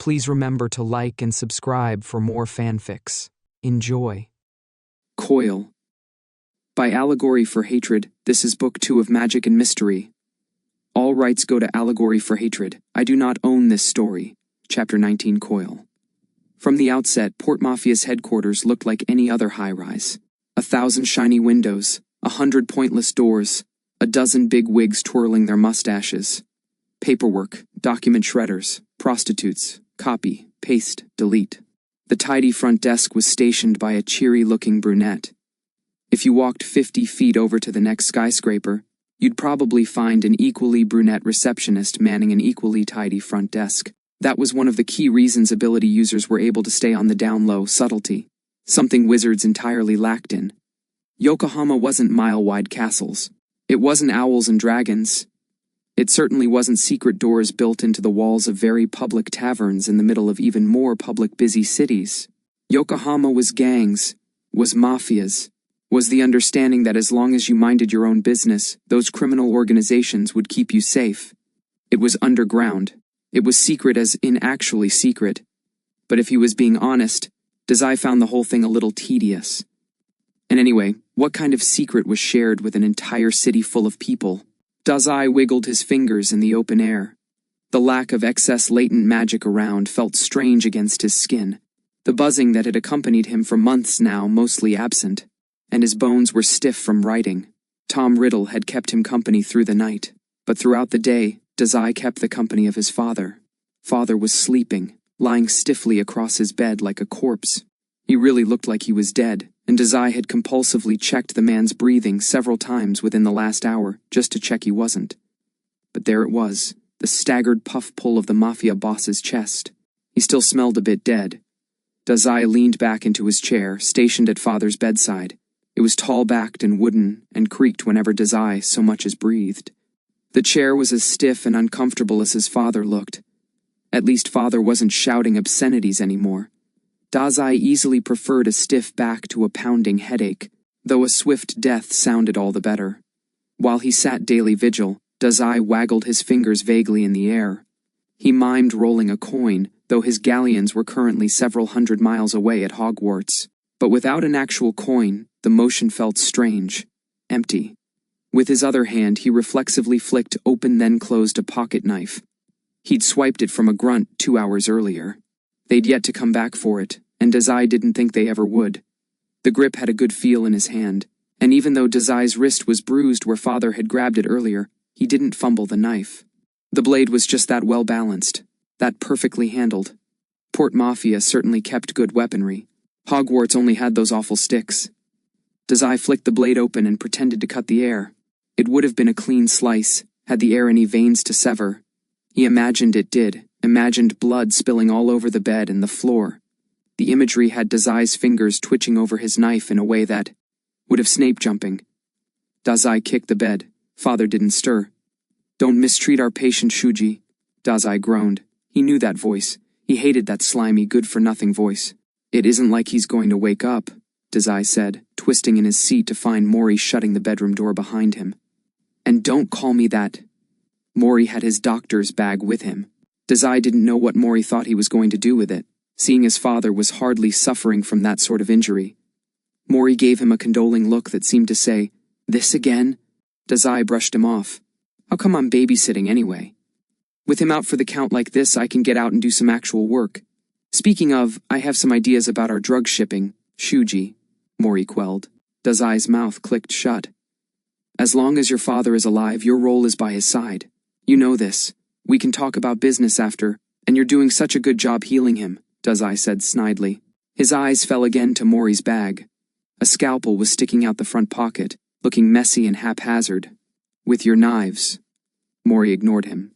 Please remember to like and subscribe for more fanfics. Enjoy. Coil. By Allegory for Hatred, this is Book 2 of Magic and Mystery. All rights go to Allegory for Hatred. I do not own this story. Chapter 19, Coil. From the outset, Port Mafia's headquarters looked like any other high-rise. 1,000 shiny windows, 100 pointless doors, a dozen big wigs twirling their mustaches. Paperwork, document shredders, prostitutes, copy, paste, delete. The tidy front desk was stationed by a cheery-looking brunette. If you walked 50 feet over to the next skyscraper, you'd probably find an equally brunette receptionist manning an equally tidy front desk. That was one of the key reasons ability users were able to stay on the down-low: subtlety, something wizards entirely lacked in. Yokohama wasn't mile-wide castles. It wasn't owls and dragons. It certainly wasn't secret doors built into the walls of very public taverns in the middle of even more public busy cities. Yokohama was gangs, was mafias, was the understanding that as long as you minded your own business, those criminal organizations would keep you safe. It was underground. It was secret as in actually secret. But if he was being honest, Dazai found the whole thing a little tedious. And anyway, what kind of secret was shared with an entire city full of people? Dazai wiggled his fingers in the open air. The lack of excess latent magic around felt strange against his skin, the buzzing that had accompanied him for months now mostly absent, and his bones were stiff from writing. Tom Riddle had kept him company through the night, but throughout the day, Dazai kept the company of his father. Father was sleeping, lying stiffly across his bed like a corpse. He really looked like he was dead, and Dazai had compulsively checked the man's breathing several times within the last hour just to check he wasn't. But there it was, the staggered puff-pull of the mafia boss's chest. He still smelled a bit dead. Dazai leaned back into his chair, stationed at Father's bedside. It was tall-backed and wooden, and creaked whenever Dazai so much as breathed. The chair was as stiff and uncomfortable as his father looked. At least Father wasn't shouting obscenities anymore. Dazai easily preferred a stiff back to a pounding headache, though a swift death sounded all the better. While he sat daily vigil, Dazai waggled his fingers vaguely in the air. He mimed rolling a coin, though his galleons were currently several hundred miles away at Hogwarts. But without an actual coin, the motion felt strange, empty. With his other hand, he reflexively flicked open then closed a pocket knife. He'd swiped it from a grunt 2 hours earlier. They'd yet to come back for it, and Dazai didn't think they ever would. The grip had a good feel in his hand, and even though Dazai's wrist was bruised where Father had grabbed it earlier, he didn't fumble the knife. The blade was just that well-balanced, that perfectly handled. Port Mafia certainly kept good weaponry. Hogwarts only had those awful sticks. Dazai flicked the blade open and pretended to cut the air. It would have been a clean slice, had the air any veins to sever. He imagined it did, imagined blood spilling all over the bed and the floor. The imagery had Dazai's fingers twitching over his knife in a way that would have Snape jumping. Dazai kicked the bed. Father didn't stir. "Don't mistreat our patient, Shuji," Dazai groaned. He knew that voice. He hated that slimy, good-for-nothing voice. "It isn't like he's going to wake up," Dazai said, twisting in his seat to find Mori shutting the bedroom door behind him. "And don't call me that." Mori had his doctor's bag with him. Dazai didn't know what Mori thought he was going to do with it, seeing his father was hardly suffering from that sort of injury. Mori gave him a condoling look that seemed to say, "This again?" Dazai brushed him off. "How come I'm babysitting anyway? With him out for the count like this, I can get out and do some actual work. Speaking of, I have some ideas about our drug shipping, Shuji," Mori quelled. Dazai's mouth clicked shut. "As long as your father is alive, your role is by his side. You know this. We can talk about business after, and you're doing such a good job healing him," Dazai said snidely. His eyes fell again to Mori's bag. A scalpel was sticking out the front pocket, looking messy and haphazard. "With your knives." Mori ignored him.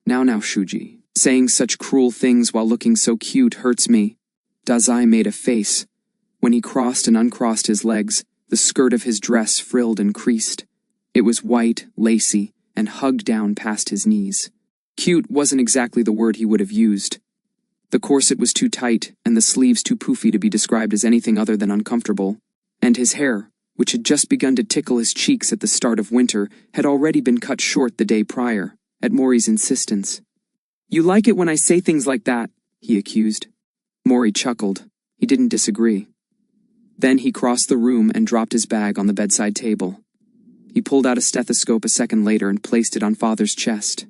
Now, Shuji. Saying such cruel things while looking so cute hurts me." Dazai made a face. When he crossed and uncrossed his legs, the skirt of his dress frilled and creased. It was white, lacy, and hugged down past his knees. Cute wasn't exactly the word he would have used. The corset was too tight, and the sleeves too poofy to be described as anything other than uncomfortable. And his hair, which had just begun to tickle his cheeks at the start of winter, had already been cut short the day prior, at Mori's insistence. "You like it when I say things like that," he accused. Mori chuckled. He didn't disagree. Then he crossed the room and dropped his bag on the bedside table. He pulled out a stethoscope a second later and placed it on Father's chest.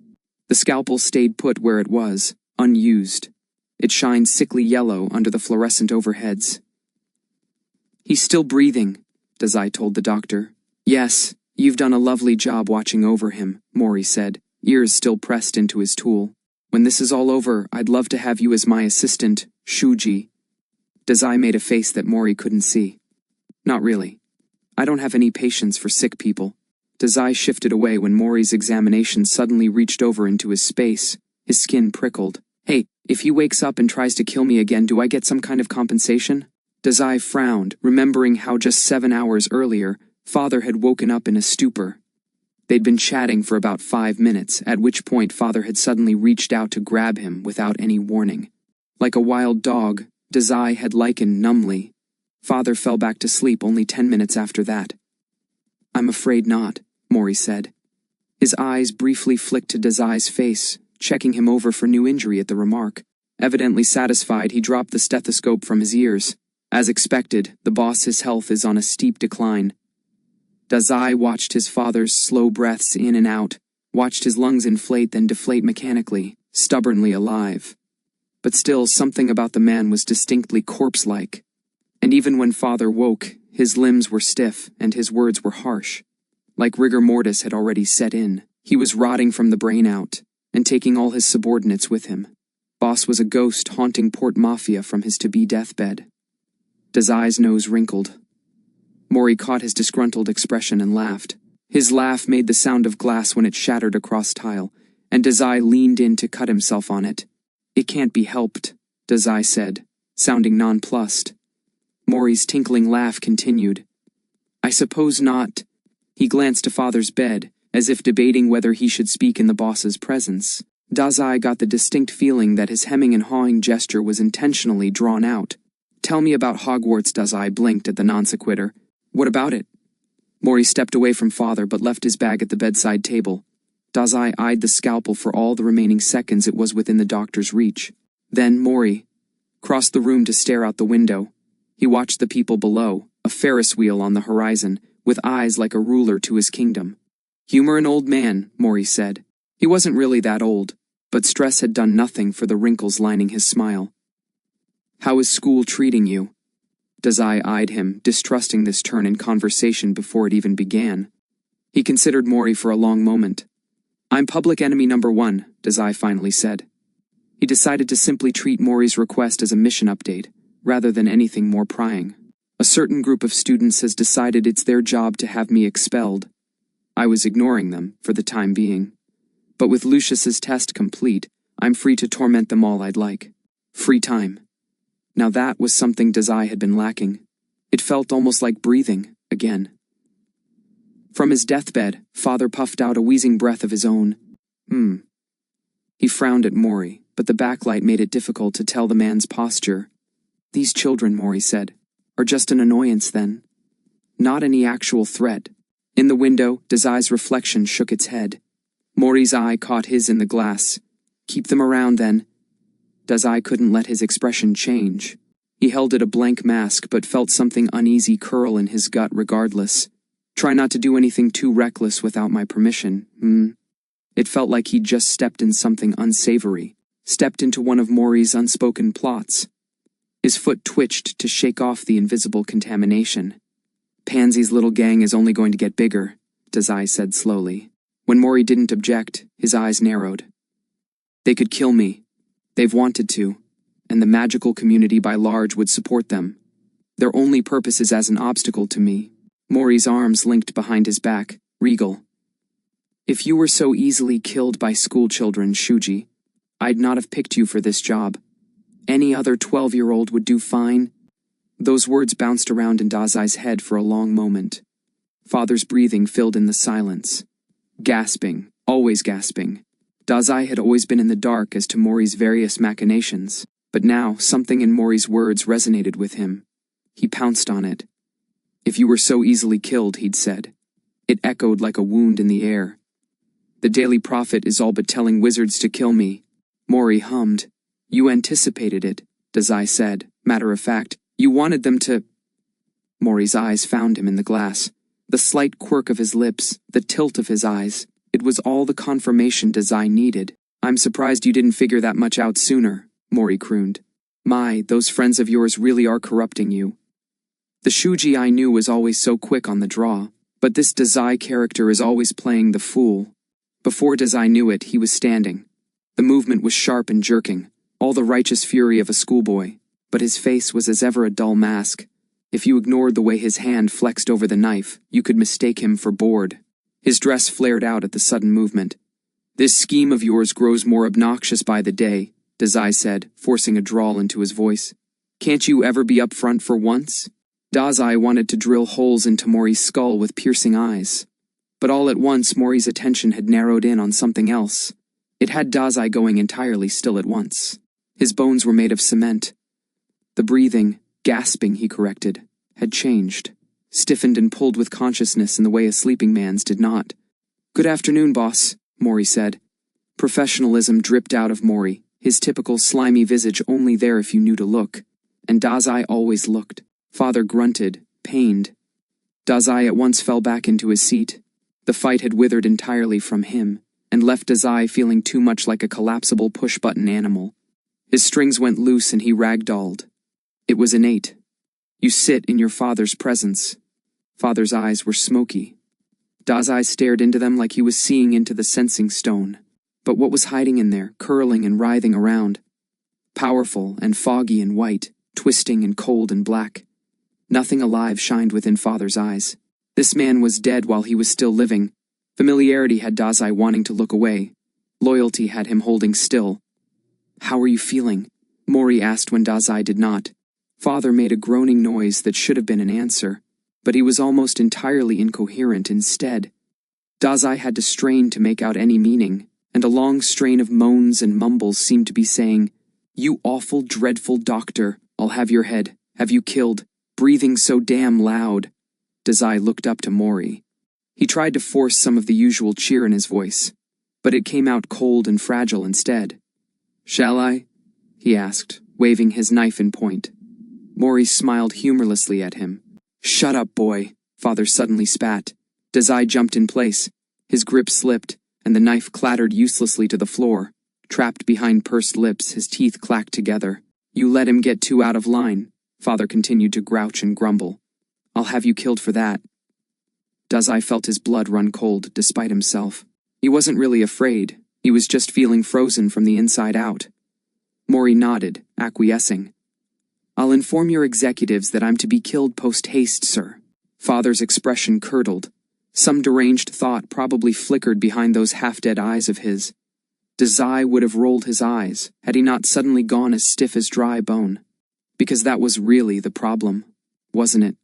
The scalpel stayed put where it was, unused. It shined sickly yellow under the fluorescent overheads. "He's still breathing," Dazai told the doctor. "Yes, you've done a lovely job watching over him," Mori said, ears still pressed into his tool. "When this is all over, I'd love to have you as my assistant, Shuji." Dazai made a face that Mori couldn't see. "Not really. I don't have any patience for sick people." Dazai shifted away when Mori's examination suddenly reached over into his space. His skin prickled. "Hey, if he wakes up and tries to kill me again, do I get some kind of compensation?" Dazai frowned, remembering how just 7 hours earlier, Father had woken up in a stupor. They'd been chatting for about 5 minutes, at which point Father had suddenly reached out to grab him without any warning. Like a wild dog, Dazai had likened numbly. Father fell back to sleep only 10 minutes after that. "I'm afraid not," Mori said. His eyes briefly flicked to Dazai's face, checking him over for new injury at the remark. Evidently satisfied, he dropped the stethoscope from his ears. As expected, the boss's health is on a steep decline. Dazai watched his father's slow breaths in and out, watched his lungs inflate then deflate mechanically, stubbornly alive. But still, something about the man was distinctly corpse-like. And even when Father woke, his limbs were stiff and his words were harsh. Like rigor mortis had already set in. He was rotting from the brain out, and taking all his subordinates with him. Boss was a ghost haunting Port Mafia from his to-be deathbed. Dazai's nose wrinkled. Mori caught his disgruntled expression and laughed. His laugh made the sound of glass when it shattered across tile, and Dazai leaned in to cut himself on it. "It can't be helped," Dazai said, sounding nonplussed. Mori's tinkling laugh continued. "I suppose not." He glanced to Father's bed, as if debating whether he should speak in the boss's presence. Dazai got the distinct feeling that his hemming and hawing gesture was intentionally drawn out. "Tell me about Hogwarts," Dazai blinked at the non-sequitur. "What about it?" Mori stepped away from Father but left his bag at the bedside table. Dazai eyed the scalpel for all the remaining seconds it was within the doctor's reach. Then Mori crossed the room to stare out the window. He watched the people below, a Ferris wheel on the horizon, with eyes like a ruler to his kingdom. "Humor an old man," Mori said. He wasn't really that old, but stress had done nothing for the wrinkles lining his smile. "How is school treating you?" Dazai eyed him, distrusting this turn in conversation before it even began. He considered Mori for a long moment. "I'm public enemy number 1, Dazai finally said. He decided to simply treat Mori's request as a mission update, rather than anything more prying. "A certain group of students has decided it's their job to have me expelled. I was ignoring them, for the time being. But with Lucius's test complete, I'm free to torment them all I'd like. Free time." Now that was something Dazai had been lacking. It felt almost like breathing, again. From his deathbed, Father puffed out a wheezing breath of his own. He frowned at Mori, but the backlight made it difficult to tell the man's posture. "These children," Mori said, "are just an annoyance then. Not any actual threat." In the window, Dazai's reflection shook its head. Mori's eye caught his in the glass. "Keep them around then." Dazai couldn't let his expression change. He held it a blank mask but felt something uneasy curl in his gut regardless. "Try not to do anything too reckless without my permission, It felt like he'd just stepped in something unsavory, stepped into one of Mori's unspoken plots. His foot twitched to shake off the invisible contamination. "Pansy's little gang is only going to get bigger," Dazai said slowly. When Mori didn't object, his eyes narrowed. "They could kill me. They've wanted to, and the magical community by large would support them. Their only purpose is as an obstacle to me." Mori's arms linked behind his back, regal. "If you were so easily killed by schoolchildren, Shuji, I'd not have picked you for this job. Any other 12-year-old would do fine." Those words bounced around in Dazai's head for a long moment. Father's breathing filled in the silence. Gasping, always gasping. Dazai had always been in the dark as to Mori's various machinations, but now something in Mori's words resonated with him. He pounced on it. "If you were so easily killed," he'd said. It echoed like a wound in the air. "The Daily Prophet is all but telling wizards to kill me." Mori hummed. You anticipated it, Dazai said, matter of fact. You wanted them to... Mori's eyes found him in the glass. The slight quirk of his lips, the tilt of his eyes. It was all the confirmation Dazai needed. I'm surprised you didn't figure that much out sooner, Mori crooned. My, those friends of yours really are corrupting you. The Shuji I knew was always so quick on the draw, but this Dazai character is always playing the fool. Before Dazai knew it, he was standing. The movement was sharp and jerking, all the righteous fury of a schoolboy, but his face was as ever a dull mask. If you ignored the way his hand flexed over the knife, you could mistake him for bored. His dress flared out at the sudden movement. This scheme of yours grows more obnoxious by the day, Dazai said, forcing a drawl into his voice. Can't you ever be up front for once? Dazai wanted to drill holes into Mori's skull with piercing eyes. But all at once Mori's attention had narrowed in on something else. It had Dazai going entirely still at once. His bones were made of cement. The breathing, gasping, he corrected, had changed, stiffened and pulled with consciousness in the way a sleeping man's did not. Good afternoon, boss, Mori said. Professionalism dripped out of Mori, his typical slimy visage only there if you knew to look. And Dazai always looked. Father grunted, pained. Dazai at once fell back into his seat. The fight had withered entirely from him, and left Dazai feeling too much like a collapsible push-button animal. His strings went loose and he ragdolled. It was innate. You sit in your father's presence. Father's eyes were smoky. Dazai stared into them like he was seeing into the sensing stone. But what was hiding in there, curling and writhing around? Powerful and foggy and white, twisting and cold and black. Nothing alive shined within Father's eyes. This man was dead while he was still living. Familiarity had Dazai wanting to look away. Loyalty had him holding still. How are you feeling? Mori asked when Dazai did not. Father made a groaning noise that should have been an answer, but he was almost entirely incoherent instead. Dazai had to strain to make out any meaning, and a long strain of moans and mumbles seemed to be saying, You awful, dreadful doctor, I'll have your head. Have you killed? Breathing so damn loud. Dazai looked up to Mori. He tried to force some of the usual cheer in his voice, but it came out cold and fragile instead. Shall I? He asked, waving his knife in point. Mori smiled humorlessly at him. Shut up, boy, Father suddenly spat. Dazai jumped in place. His grip slipped, and the knife clattered uselessly to the floor. Trapped behind pursed lips, his teeth clacked together. You let him get too out of line, Father continued to grouch and grumble. I'll have you killed for that. Dazai felt his blood run cold, despite himself. He wasn't really afraid. He was just feeling frozen from the inside out. Mori nodded, acquiescing. I'll inform your executives that I'm to be killed post-haste, sir. Father's expression curdled. Some deranged thought probably flickered behind those half-dead eyes of his. Dazai would have rolled his eyes had he not suddenly gone as stiff as dry bone. Because that was really the problem, wasn't it?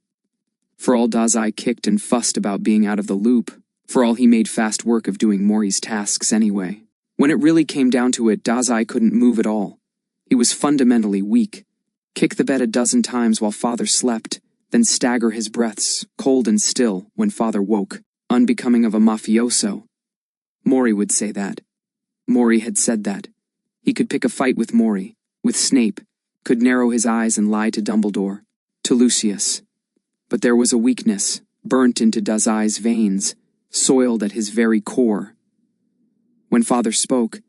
For all Dazai kicked and fussed about being out of the loop, for all he made fast work of doing Mori's tasks anyway. When it really came down to it, Dazai couldn't move at all. He was fundamentally weak. Kick the bed a dozen times while Father slept, then stagger his breaths, cold and still, when Father woke, unbecoming of a mafioso. Mori would say that. Mori had said that. He could pick a fight with Mori, with Snape, could narrow his eyes and lie to Dumbledore, to Lucius. But there was a weakness, burnt into Dazai's veins, soiled at his very core. When Father spoke,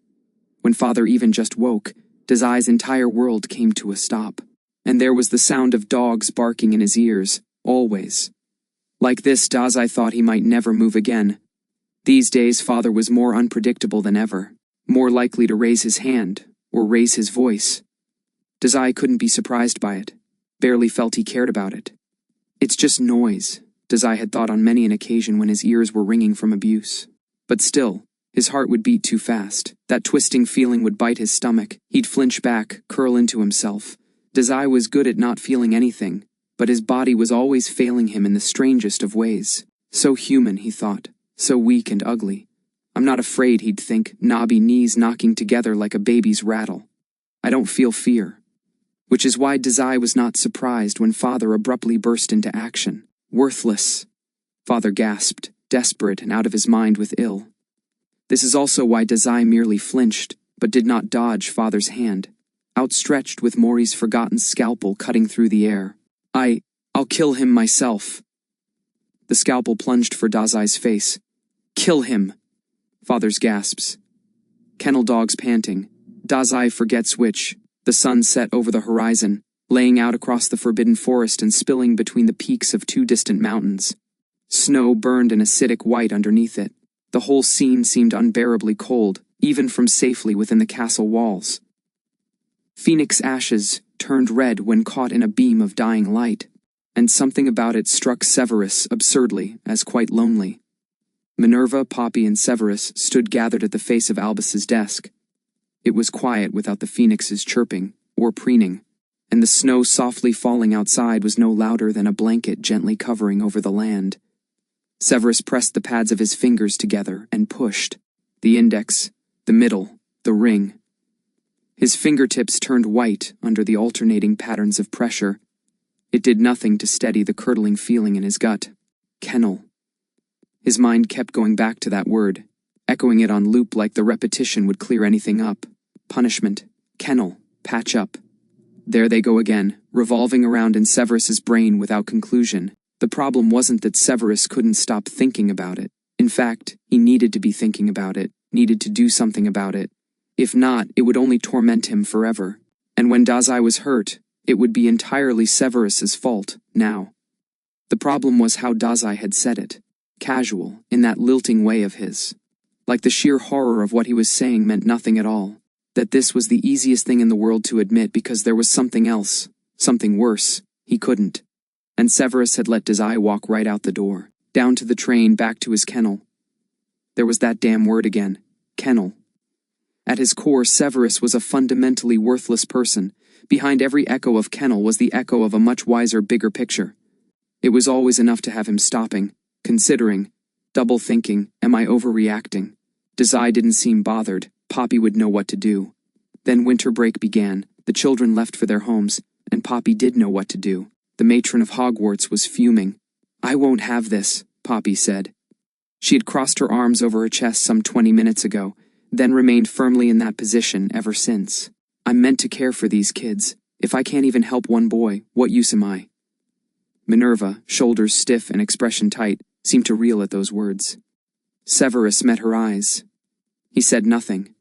when Father even just woke, Dazai's entire world came to a stop. And there was the sound of dogs barking in his ears, always. Like this, Dazai thought he might never move again. These days, Father was more unpredictable than ever, more likely to raise his hand, or raise his voice. Dazai couldn't be surprised by it, barely felt he cared about it. It's just noise, Dazai had thought on many an occasion when his ears were ringing from abuse. But still, his heart would beat too fast. That twisting feeling would bite his stomach. He'd flinch back, curl into himself. Dazai was good at not feeling anything, but his body was always failing him in the strangest of ways. So human, he thought, so weak and ugly. I'm not afraid, he'd think, knobby knees knocking together like a baby's rattle. I don't feel fear. Which is why Dazai was not surprised when Father abruptly burst into action. Worthless. Father gasped, desperate and out of his mind with ill. This is also why Dazai merely flinched, but did not dodge Father's hand. outstretched with Mori's forgotten scalpel cutting through the air. I'll kill him myself. The scalpel plunged for Dazai's face. Kill him! Father's gasps. Kennel dogs panting. Dazai forgets which. The sun set over the horizon, laying out across the forbidden forest and spilling between the peaks of two distant mountains. Snow burned an acidic white underneath it. The whole scene seemed unbearably cold, even from safely within the castle walls. Phoenix ashes turned red when caught in a beam of dying light, and something about it struck Severus absurdly as quite lonely. Minerva, Poppy, and Severus stood gathered at the face of Albus's desk. It was quiet without the phoenix's chirping or preening, and the snow softly falling outside was no louder than a blanket gently covering over the land. Severus pressed the pads of his fingers together and pushed. The index, the middle, the ring. His fingertips turned white under the alternating patterns of pressure. It did nothing to steady the curdling feeling in his gut. Kennel. His mind kept going back to that word, echoing it on loop like the repetition would clear anything up. Punishment. Kennel. Patch up. There they go again, revolving around in Severus's brain without conclusion. The problem wasn't that Severus couldn't stop thinking about it. In fact, he needed to be thinking about it, needed to do something about it. If not, it would only torment him forever. And when Dazai was hurt, it would be entirely Severus's fault, now. The problem was how Dazai had said it. Casual, in that lilting way of his. Like the sheer horror of what he was saying meant nothing at all. That this was the easiest thing in the world to admit because there was something else, something worse. He couldn't. And Severus had let Desai walk right out the door, down to the train, back to his kennel. There was that damn word again. Kennel. At his core, Severus was a fundamentally worthless person. Behind every echo of kennel was the echo of a much wiser, bigger picture. It was always enough to have him stopping, considering, double thinking, am I overreacting? Desai didn't seem bothered. Poppy would know what to do. Then winter break began, the children left for their homes, and Poppy did know what to do. The matron of Hogwarts was fuming. I won't have this, Poppy said. She had crossed her arms over her chest some 20 minutes ago, then remained firmly in that position ever since. I'm meant to care for these kids. If I can't even help one boy, what use am I? Minerva, shoulders stiff and expression tight, seemed to reel at those words. Severus met her eyes. He said nothing.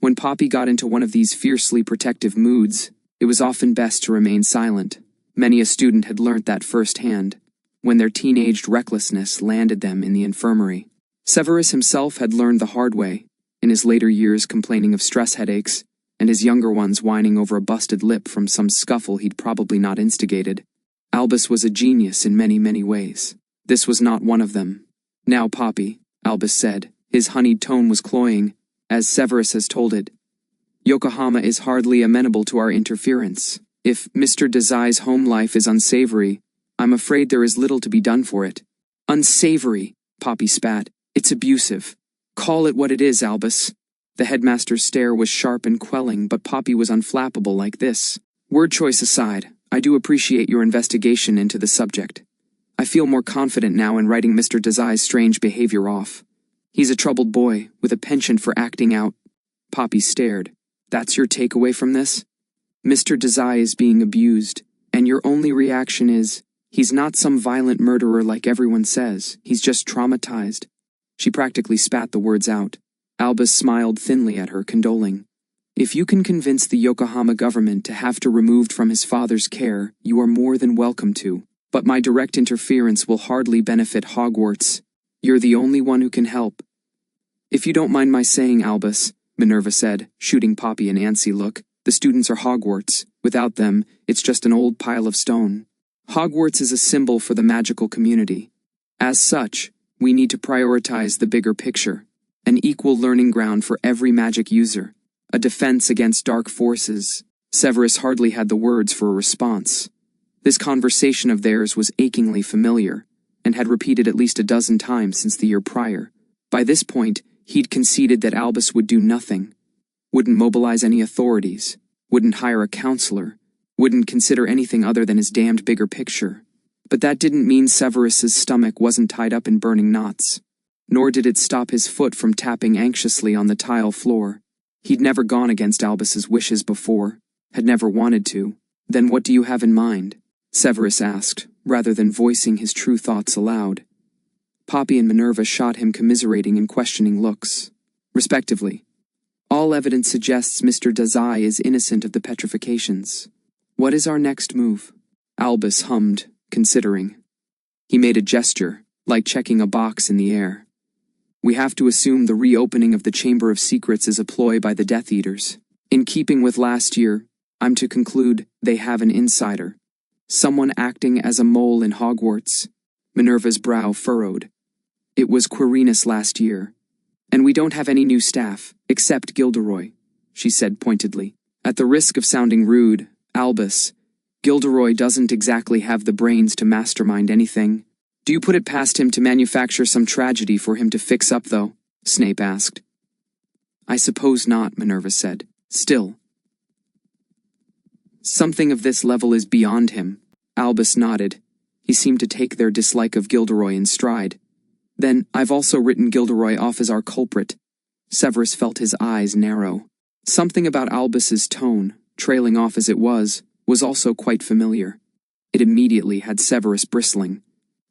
When Poppy got into one of these fiercely protective moods, it was often best to remain silent. Many a student had learnt that firsthand, when their teenaged recklessness landed them in the infirmary. Severus himself had learned the hard way, in his later years complaining of stress headaches, and his younger ones whining over a busted lip from some scuffle he'd probably not instigated. Albus was a genius in many, many ways. This was not one of them. Now, Poppy, Albus said. His honeyed tone was cloying, as Severus has told it. Yokohama is hardly amenable to our interference. If Mr. Desai's home life is unsavory, I'm afraid there is little to be done for it. Unsavory, Poppy spat. It's abusive. Call it what it is, Albus. The headmaster's stare was sharp and quelling, but Poppy was unflappable like this. Word choice aside, I do appreciate your investigation into the subject. I feel more confident now in writing Mr. Desai's strange behavior off. He's a troubled boy, with a penchant for acting out. Poppy stared. That's your takeaway from this? Mr. Desai is being abused, and your only reaction is, he's not some violent murderer like everyone says, he's just traumatized. She practically spat the words out. Albus smiled thinly at her, condoling. If you can convince the Yokohama government to have her removed from his father's care, you are more than welcome to. But my direct interference will hardly benefit Hogwarts. You're the only one who can help. If you don't mind my saying, Albus, Minerva said, shooting Poppy an antsy look, the students are Hogwarts. Without them, it's just an old pile of stone. Hogwarts is a symbol for the magical community. As such, we need to prioritize the bigger picture. An equal learning ground for every magic user. A defense against dark forces. Severus hardly had the words for a response. This conversation of theirs was achingly familiar, and had repeated at least a dozen times since the year prior. By this point, he'd conceded that Albus would do nothing. Wouldn't mobilize any authorities. Wouldn't hire a counselor. Wouldn't consider anything other than his damned bigger picture. But that didn't mean Severus's stomach wasn't tied up in burning knots. Nor did it stop his foot from tapping anxiously on the tile floor. He'd never gone against Albus's wishes before, had never wanted to. Then what do you have in mind? Severus asked, rather than voicing his true thoughts aloud. Poppy and Minerva shot him commiserating and questioning looks, respectively. All evidence suggests Mr. Dazai is innocent of the petrifications. What is our next move? Albus hummed, considering. He made a gesture, like checking a box in the air. We have to assume the reopening of the Chamber of Secrets is a ploy by the Death Eaters. In keeping with last year, I'm to conclude they have an insider. Someone acting as a mole in Hogwarts. Minerva's brow furrowed. It was Quirinus last year. And we don't have any new staff, except Gilderoy, she said pointedly. At the risk of sounding rude, Albus, Gilderoy doesn't exactly have the brains to mastermind anything. Do you put it past him to manufacture some tragedy for him to fix up, though? Snape asked. I suppose not, Minerva said. Still. Something of this level is beyond him. Albus nodded. He seemed to take their dislike of Gilderoy in stride. Then, I've also written Gilderoy off as our culprit. Severus felt his eyes narrow. Something about Albus's tone, trailing off as it was also quite familiar. It immediately had Severus bristling.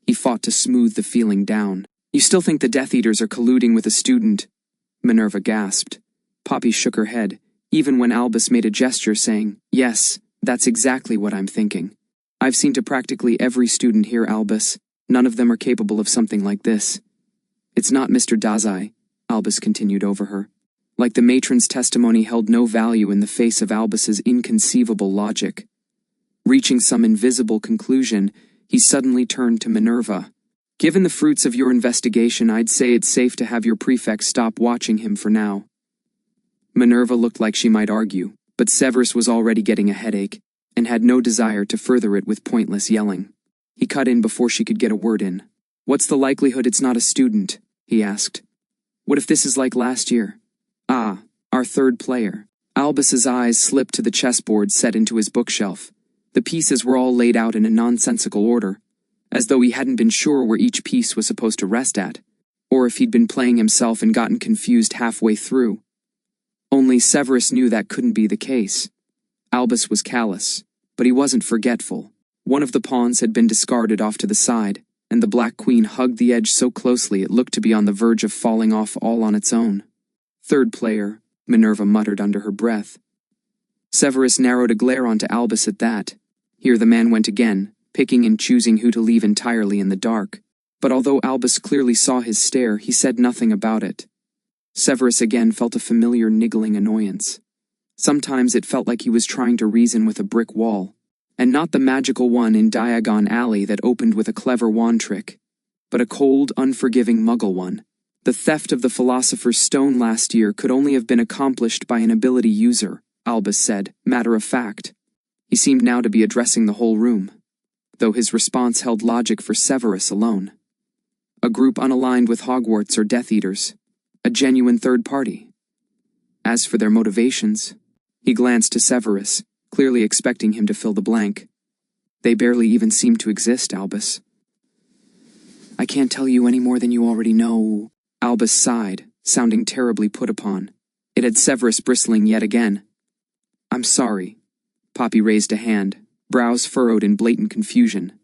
He fought to smooth the feeling down. You still think the Death Eaters are colluding with a student? Minerva gasped. Poppy shook her head, even when Albus made a gesture saying, Yes, that's exactly what I'm thinking. I've seen to practically every student here, Albus. None of them are capable of something like this. It's not Mr. Dazai, Albus continued over her. Like the matron's testimony held no value in the face of Albus's inconceivable logic. Reaching some invisible conclusion, he suddenly turned to Minerva. Given the fruits of your investigation, I'd say it's safe to have your prefect stop watching him for now. Minerva looked like she might argue, but Severus was already getting a headache, and had no desire to further it with pointless yelling. He cut in before she could get a word in. What's the likelihood it's not a student? He asked. What if this is like last year? Ah, our third player. Albus's eyes slipped to the chessboard set into his bookshelf. The pieces were all laid out in a nonsensical order, as though he hadn't been sure where each piece was supposed to rest at, or if he'd been playing himself and gotten confused halfway through. Only Severus knew that couldn't be the case. Albus was callous, but he wasn't forgetful. One of the pawns had been discarded off to the side, and the Black Queen hugged the edge so closely it looked to be on the verge of falling off all on its own. Third player, Minerva muttered under her breath. Severus narrowed a glare onto Albus at that. Here the man went again, picking and choosing who to leave entirely in the dark. But although Albus clearly saw his stare, he said nothing about it. Severus again felt a familiar niggling annoyance. Sometimes it felt like he was trying to reason with a brick wall, and not the magical one in Diagon Alley that opened with a clever wand trick, but a cold, unforgiving muggle one. The theft of the Philosopher's Stone last year could only have been accomplished by an ability user, Albus said, matter of fact. He seemed now to be addressing the whole room, though his response held logic for Severus alone. A group unaligned with Hogwarts or Death Eaters. A genuine third party. As for their motivations, he glanced to Severus, clearly expecting him to fill the blank. They barely even seem to exist, Albus. I can't tell you any more than you already know. Albus sighed, sounding terribly put upon. It had Severus bristling yet again. I'm sorry. Poppy raised a hand, brows furrowed in blatant confusion.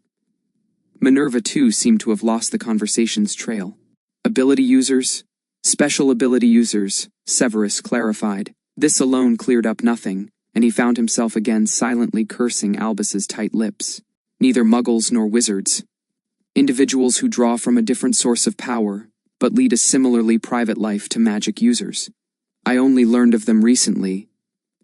Minerva, too, seemed to have lost the conversation's trail. Ability users? Special ability users, Severus clarified. This alone cleared up nothing, and he found himself again silently cursing Albus's tight lips. Neither muggles nor wizards. Individuals who draw from a different source of power, but lead a similarly private life to magic users. I only learned of them recently.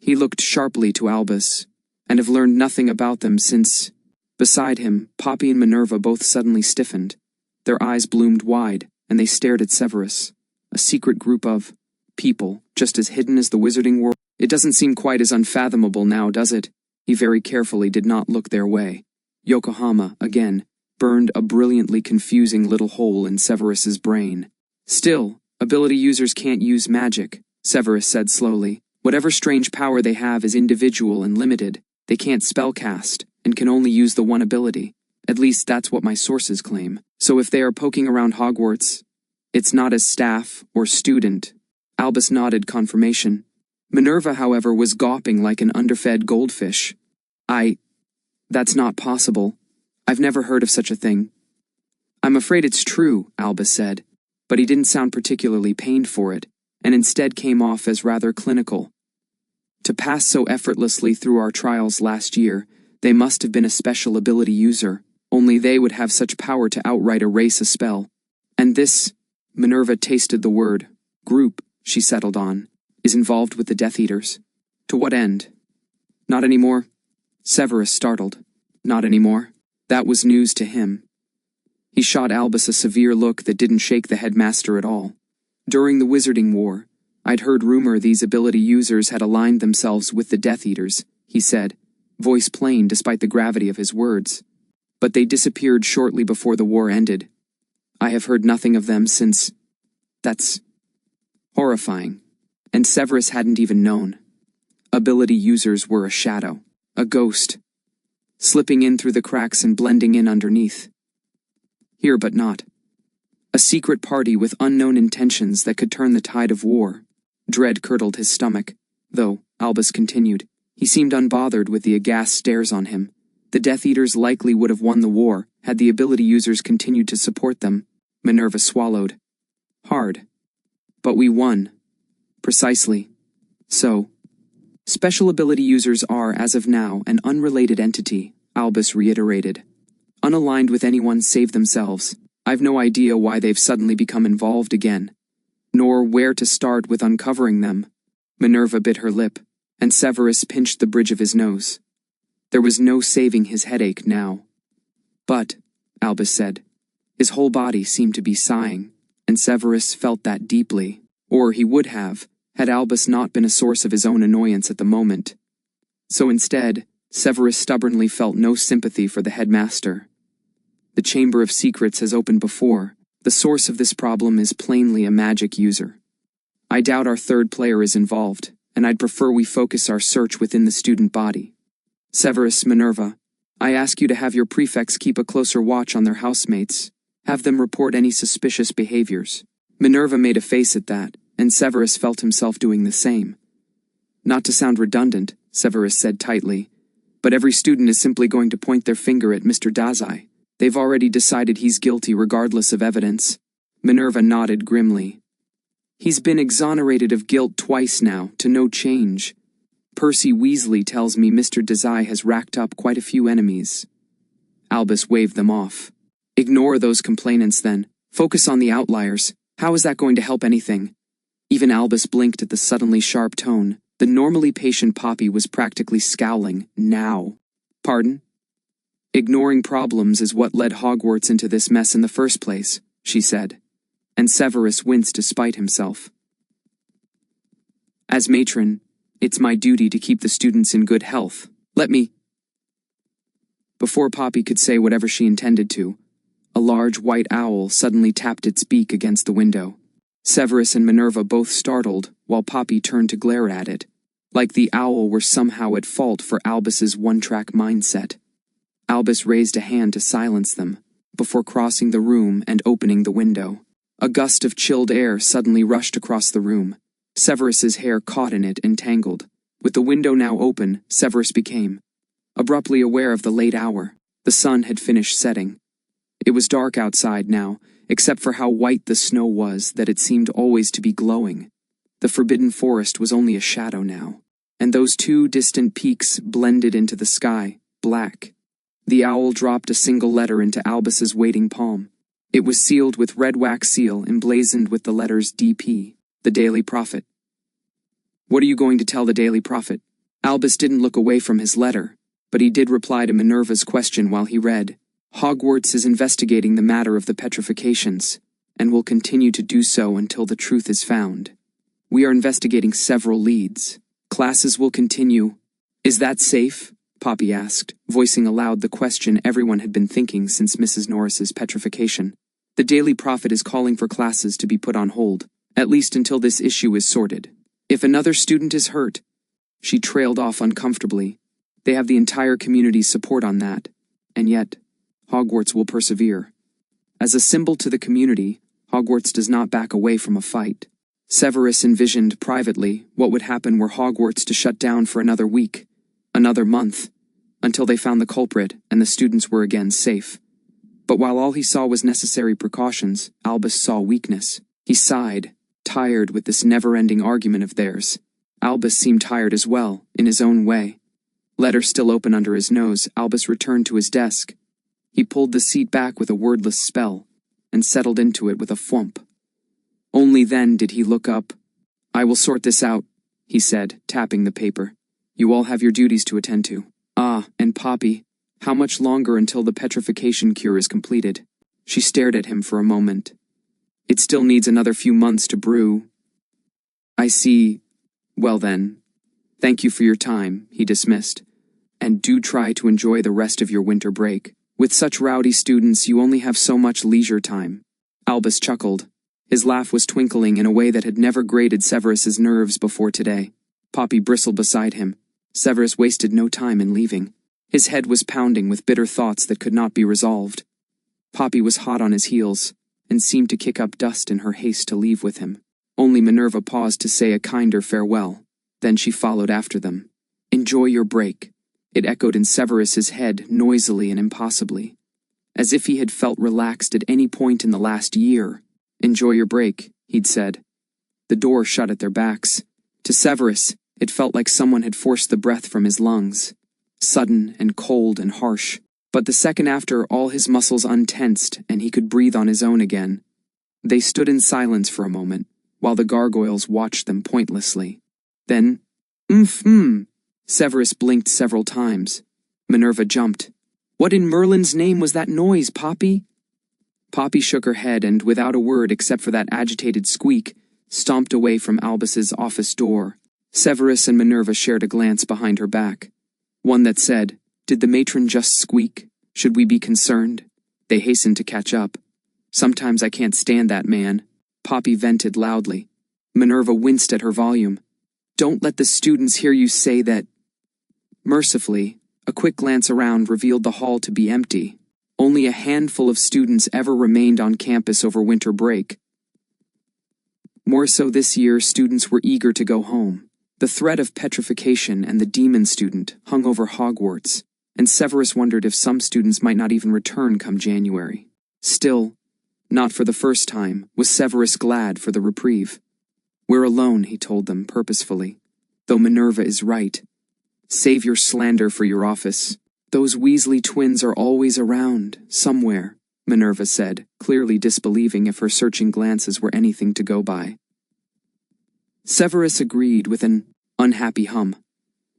He looked sharply to Albus, and have learned nothing about them since. Beside him, Poppy and Minerva both suddenly stiffened. Their eyes bloomed wide, and they stared at Severus. A secret group of people, just as hidden as the wizarding world. It doesn't seem quite as unfathomable now, does it? He very carefully did not look their way. Yokohama, again, burned a brilliantly confusing little hole in Severus's brain. Still, ability users can't use magic, Severus said slowly. Whatever strange power they have is individual and limited. They can't spellcast, and can only use the one ability. At least that's what my sources claim. So if they are poking around Hogwarts, it's not as staff or student. Albus nodded confirmation. Minerva, however, was gawping like an underfed goldfish. That's not possible. I've never heard of such a thing. I'm afraid it's true, Albus said, but he didn't sound particularly pained for it, and instead came off as rather clinical. To pass so effortlessly through our trials last year, they must have been a special ability user. Only they would have such power to outright erase a spell. And this, Minerva tasted the word, group, she settled on, is involved with the Death Eaters. To what end? Not anymore. Severus startled. Not anymore. That was news to him. He shot Albus a severe look that didn't shake the headmaster at all. During the Wizarding War, I'd heard rumor these ability users had aligned themselves with the Death Eaters, he said, voice plain despite the gravity of his words. But they disappeared shortly before the war ended. I have heard nothing of them since. That's horrifying. And Severus hadn't even known. Ability users were a shadow, a ghost, slipping in through the cracks and blending in underneath. Here but not. A secret party with unknown intentions that could turn the tide of war. Dread curdled his stomach, though, Albus continued, he seemed unbothered with the aghast stares on him. The Death Eaters likely would have won the war had the ability users continued to support them. Minerva swallowed. Hard. But we won. Precisely. So. Special ability users are, as of now, an unrelated entity, Albus reiterated. Unaligned with anyone save themselves. I've no idea why they've suddenly become involved again, nor where to start with uncovering them. Minerva bit her lip, and Severus pinched the bridge of his nose. There was no saving his headache now. But, Albus said, his whole body seemed to be sighing, and Severus felt that deeply, or he would have, had Albus not been a source of his own annoyance at the moment. So instead, Severus stubbornly felt no sympathy for the headmaster. The Chamber of Secrets has opened before. The source of this problem is plainly a magic user. I doubt our third player is involved, and I'd prefer we focus our search within the student body. Severus, Minerva, I ask you to have your prefects keep a closer watch on their housemates. Have them report any suspicious behaviors. Minerva made a face at that, and Severus felt himself doing the same. Not to sound redundant, Severus said tightly, but every student is simply going to point their finger at Mr. Dazai. They've already decided he's guilty regardless of evidence. Minerva nodded grimly. He's been exonerated of guilt twice now, to no change. Percy Weasley tells me Mr. Desai has racked up quite a few enemies. Albus waved them off. Ignore those complainants then. Focus on the outliers. How is that going to help anything? Even Albus blinked at the suddenly sharp tone. The normally patient Poppy was practically scowling, now. Pardon? Ignoring problems is what led Hogwarts into this mess in the first place, she said, and Severus winced to spite himself. As matron, it's my duty to keep the students in good health. Let me... Before Poppy could say whatever she intended to, a large white owl suddenly tapped its beak against the window. Severus and Minerva both startled, while Poppy turned to glare at it, like the owl were somehow at fault for Albus's one-track mindset. Albus raised a hand to silence them, before crossing the room and opening the window. A gust of chilled air suddenly rushed across the room. Severus's hair caught in it and tangled. With the window now open, Severus became abruptly aware of the late hour. The sun had finished setting. It was dark outside now, except for how white the snow was that it seemed always to be glowing. The forbidden forest was only a shadow now, and those two distant peaks blended into the sky, black. The owl dropped a single letter into Albus's waiting palm. It was sealed with red wax seal emblazoned with the letters DP, the Daily Prophet. What are you going to tell the Daily Prophet? Albus didn't look away from his letter, but he did reply to Minerva's question while he read. Hogwarts is investigating the matter of the petrifications, and will continue to do so until the truth is found. We are investigating several leads. Classes will continue. Is that safe? Poppy asked, voicing aloud the question everyone had been thinking since Mrs. Norris's petrification. The Daily Prophet is calling for classes to be put on hold, at least until this issue is sorted. If another student is hurt... She trailed off uncomfortably. They have the entire community's support on that, and yet, Hogwarts will persevere. As a symbol to the community, Hogwarts does not back away from a fight. Severus envisioned privately what would happen were Hogwarts to shut down for another week, another month, until they found the culprit and the students were again safe. But while all he saw was necessary precautions, Albus saw weakness. He sighed, tired with this never-ending argument of theirs. Albus seemed tired as well, in his own way. Letter still open under his nose, Albus returned to his desk. He pulled the seat back with a wordless spell, and settled into it with a thwump. Only then did he look up. "I will sort this out," he said, tapping the paper. "You all have your duties to attend to. Ah, and Poppy, how much longer until the petrification cure is completed?" She stared at him for a moment. "It still needs another few months to brew." "I see. Well then. Thank you for your time," he dismissed. "And do try to enjoy the rest of your winter break. With such rowdy students, you only have so much leisure time." Albus chuckled. His laugh was twinkling in a way that had never grated Severus's nerves before today. Poppy bristled beside him. Severus wasted no time in leaving. His head was pounding with bitter thoughts that could not be resolved. Poppy was hot on his heels, and seemed to kick up dust in her haste to leave with him. Only Minerva paused to say a kinder farewell. Then she followed after them. "Enjoy your break." It echoed in Severus's head noisily and impossibly, as if he had felt relaxed at any point in the last year. "Enjoy your break," he'd said. The door shut at their backs. To Severus, it felt like someone had forced the breath from his lungs. Sudden and cold and harsh. But the second after, all his muscles untensed and he could breathe on his own again. They stood in silence for a moment, while the gargoyles watched them pointlessly. Then, Severus blinked several times. Minerva jumped. "What in Merlin's name was that noise, Poppy?" Poppy shook her head and, without a word except for that agitated squeak, stomped away from Albus's office door. Severus and Minerva shared a glance behind her back. One that said, "Did the matron just squeak? Should we be concerned?" They hastened to catch up. "Sometimes I can't stand that man." Poppy vented loudly. Minerva winced at her volume. "Don't let the students hear you say that." Mercifully, a quick glance around revealed the hall to be empty. Only a handful of students ever remained on campus over winter break. More so this year, students were eager to go home. The threat of petrification and the demon student hung over Hogwarts, and Severus wondered if some students might not even return come January. Still, not for the first time, was Severus glad for the reprieve. "We're alone," he told them purposefully, "though Minerva is right. Save your slander for your office. Those Weasley twins are always around, somewhere," Minerva said, clearly disbelieving if her searching glances were anything to go by. Severus agreed with an unhappy hum.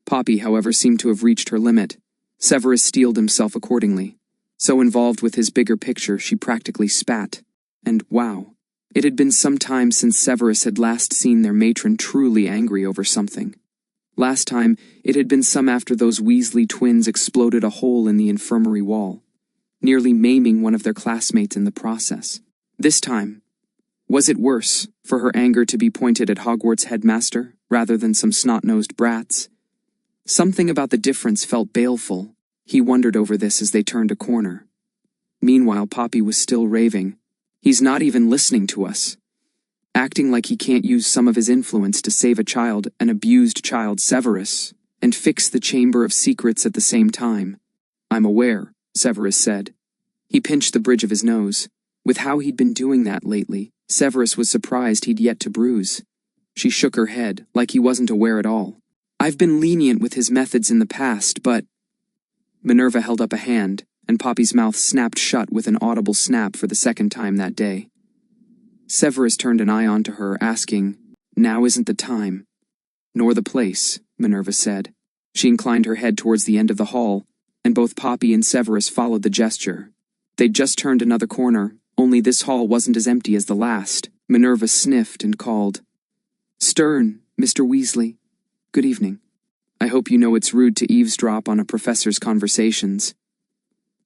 Poppy, however, seemed to have reached her limit. Severus steeled himself accordingly. So involved with his bigger picture, she practically spat. And wow, it had been some time since Severus had last seen their matron truly angry over something. Last time, it had been some after those Weasley twins exploded a hole in the infirmary wall, nearly maiming one of their classmates in the process. This time, was it worse for her anger to be pointed at Hogwarts headmaster rather than some snot-nosed brats? Something about the difference felt baleful. He wondered over this as they turned a corner. Meanwhile, Poppy was still raving. "He's not even listening to us. Acting like he can't use some of his influence to save a child, an abused child, Severus, and fix the Chamber of Secrets at the same time." "I'm aware," Severus said. He pinched the bridge of his nose. With how he'd been doing that lately, Severus was surprised he'd yet to bruise. She shook her head, like he wasn't aware at all. "I've been lenient with his methods in the past, but—" Minerva held up a hand, and Poppy's mouth snapped shut with an audible snap for the second time that day. Severus turned an eye onto her, asking, "Now isn't the time." "Nor the place," Minerva said. She inclined her head towards the end of the hall, and both Poppy and Severus followed the gesture. They'd just turned another corner, only this hall wasn't as empty as the last. Minerva sniffed and called, "Stern, Mr. Weasley. Good evening. I hope you know it's rude to eavesdrop on a professor's conversations."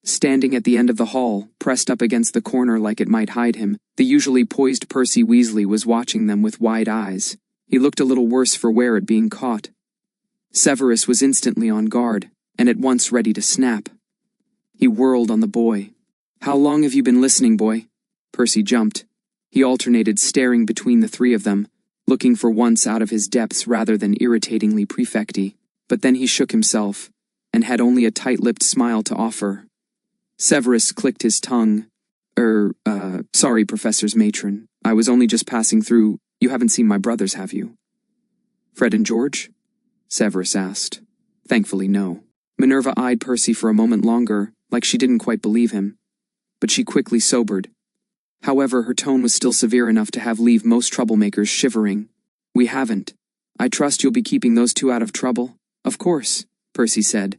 Standing at the end of the hall, pressed up against the corner like it might hide him, the usually poised Percy Weasley was watching them with wide eyes. He looked a little worse for wear at being caught. Severus was instantly on guard, and at once ready to snap. He whirled on the boy. "How long have you been listening, boy?" Percy jumped. He alternated staring between the three of them, looking for once out of his depths rather than irritatingly prefecty, but then he shook himself, and had only a tight-lipped smile to offer. Severus clicked his tongue. Sorry, Professor's matron. I was only just passing through. You haven't seen my brothers, have you? Fred and George? Severus asked. Thankfully, no. Minerva eyed Percy for a moment longer, like she didn't quite believe him. But she quickly sobered. However, her tone was still severe enough to have leave most troublemakers shivering. We haven't. I trust you'll be keeping those two out of trouble. Of course, Percy said.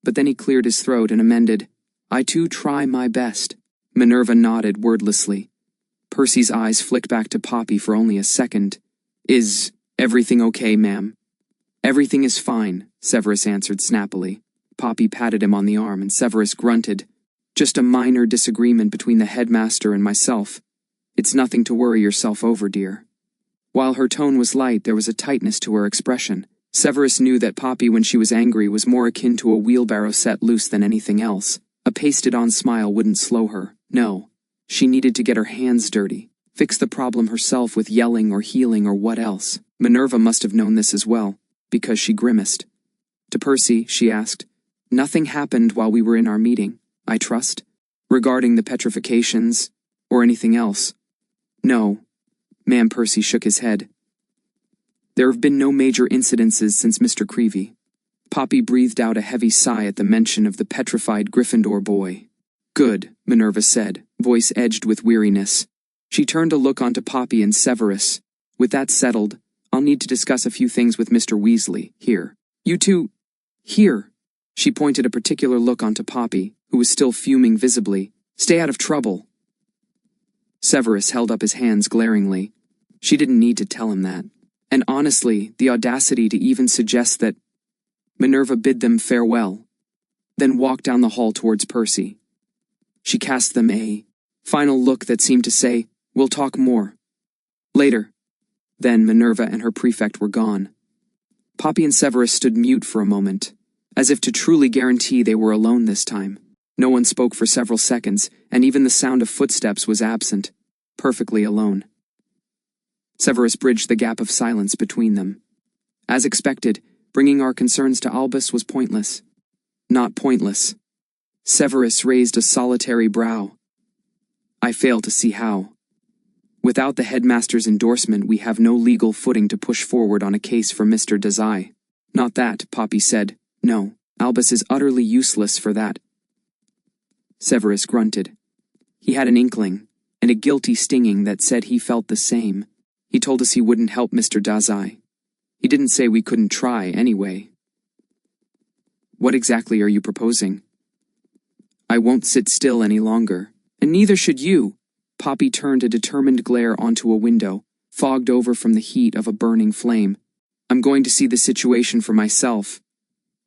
But then he cleared his throat and amended, I too try my best. Minerva nodded wordlessly. Percy's eyes flicked back to Poppy for only a second. Is everything okay, ma'am? Everything is fine, Severus answered snappily. Poppy patted him on the arm and Severus grunted. Just a minor disagreement between the headmaster and myself. It's nothing to worry yourself over, dear. While her tone was light, there was a tightness to her expression. Severus knew that Poppy, when she was angry, was more akin to a wheelbarrow set loose than anything else. A pasted-on smile wouldn't slow her. No. She needed to get her hands dirty, fix the problem herself with yelling or healing or what else. Minerva must have known this as well, because she grimaced. To Percy, she asked, Nothing happened while we were in our meeting, I trust? Regarding the petrifications, or anything else? No. Ma'am. Percy shook his head. There have been no major incidences since Mr. Creevey. Poppy breathed out a heavy sigh at the mention of the petrified Gryffindor boy. Good, Minerva said, voice edged with weariness. She turned a look onto Poppy and Severus. With that settled, I'll need to discuss a few things with Mr. Weasley, here. You two, here. She pointed a particular look onto Poppy, who was still fuming visibly. Stay out of trouble. Severus held up his hands glaringly. She didn't need to tell him that. And honestly, the audacity to even suggest that. Minerva bid them farewell, then walked down the hall towards Percy. She cast them a final look that seemed to say, We'll talk more. Later. Then Minerva and her prefect were gone. Poppy and Severus stood mute for a moment, as if to truly guarantee they were alone this time. No one spoke for several seconds, and even the sound of footsteps was absent, perfectly alone. Severus bridged the gap of silence between them. As expected, bringing our concerns to Albus was pointless. Not pointless. Severus raised a solitary brow. I fail to see how. Without the headmaster's endorsement, we have no legal footing to push forward on a case for Mr. Dazai. Not that, Poppy said. No, Albus is utterly useless for that. Severus grunted. He had an inkling, and a guilty stinging that said he felt the same. He told us he wouldn't help Mr. Dazai. He didn't say we couldn't try, anyway. What exactly are you proposing? I won't sit still any longer, and neither should you. Poppy turned a determined glare onto a window, fogged over from the heat of a burning flame. I'm going to see the situation for myself.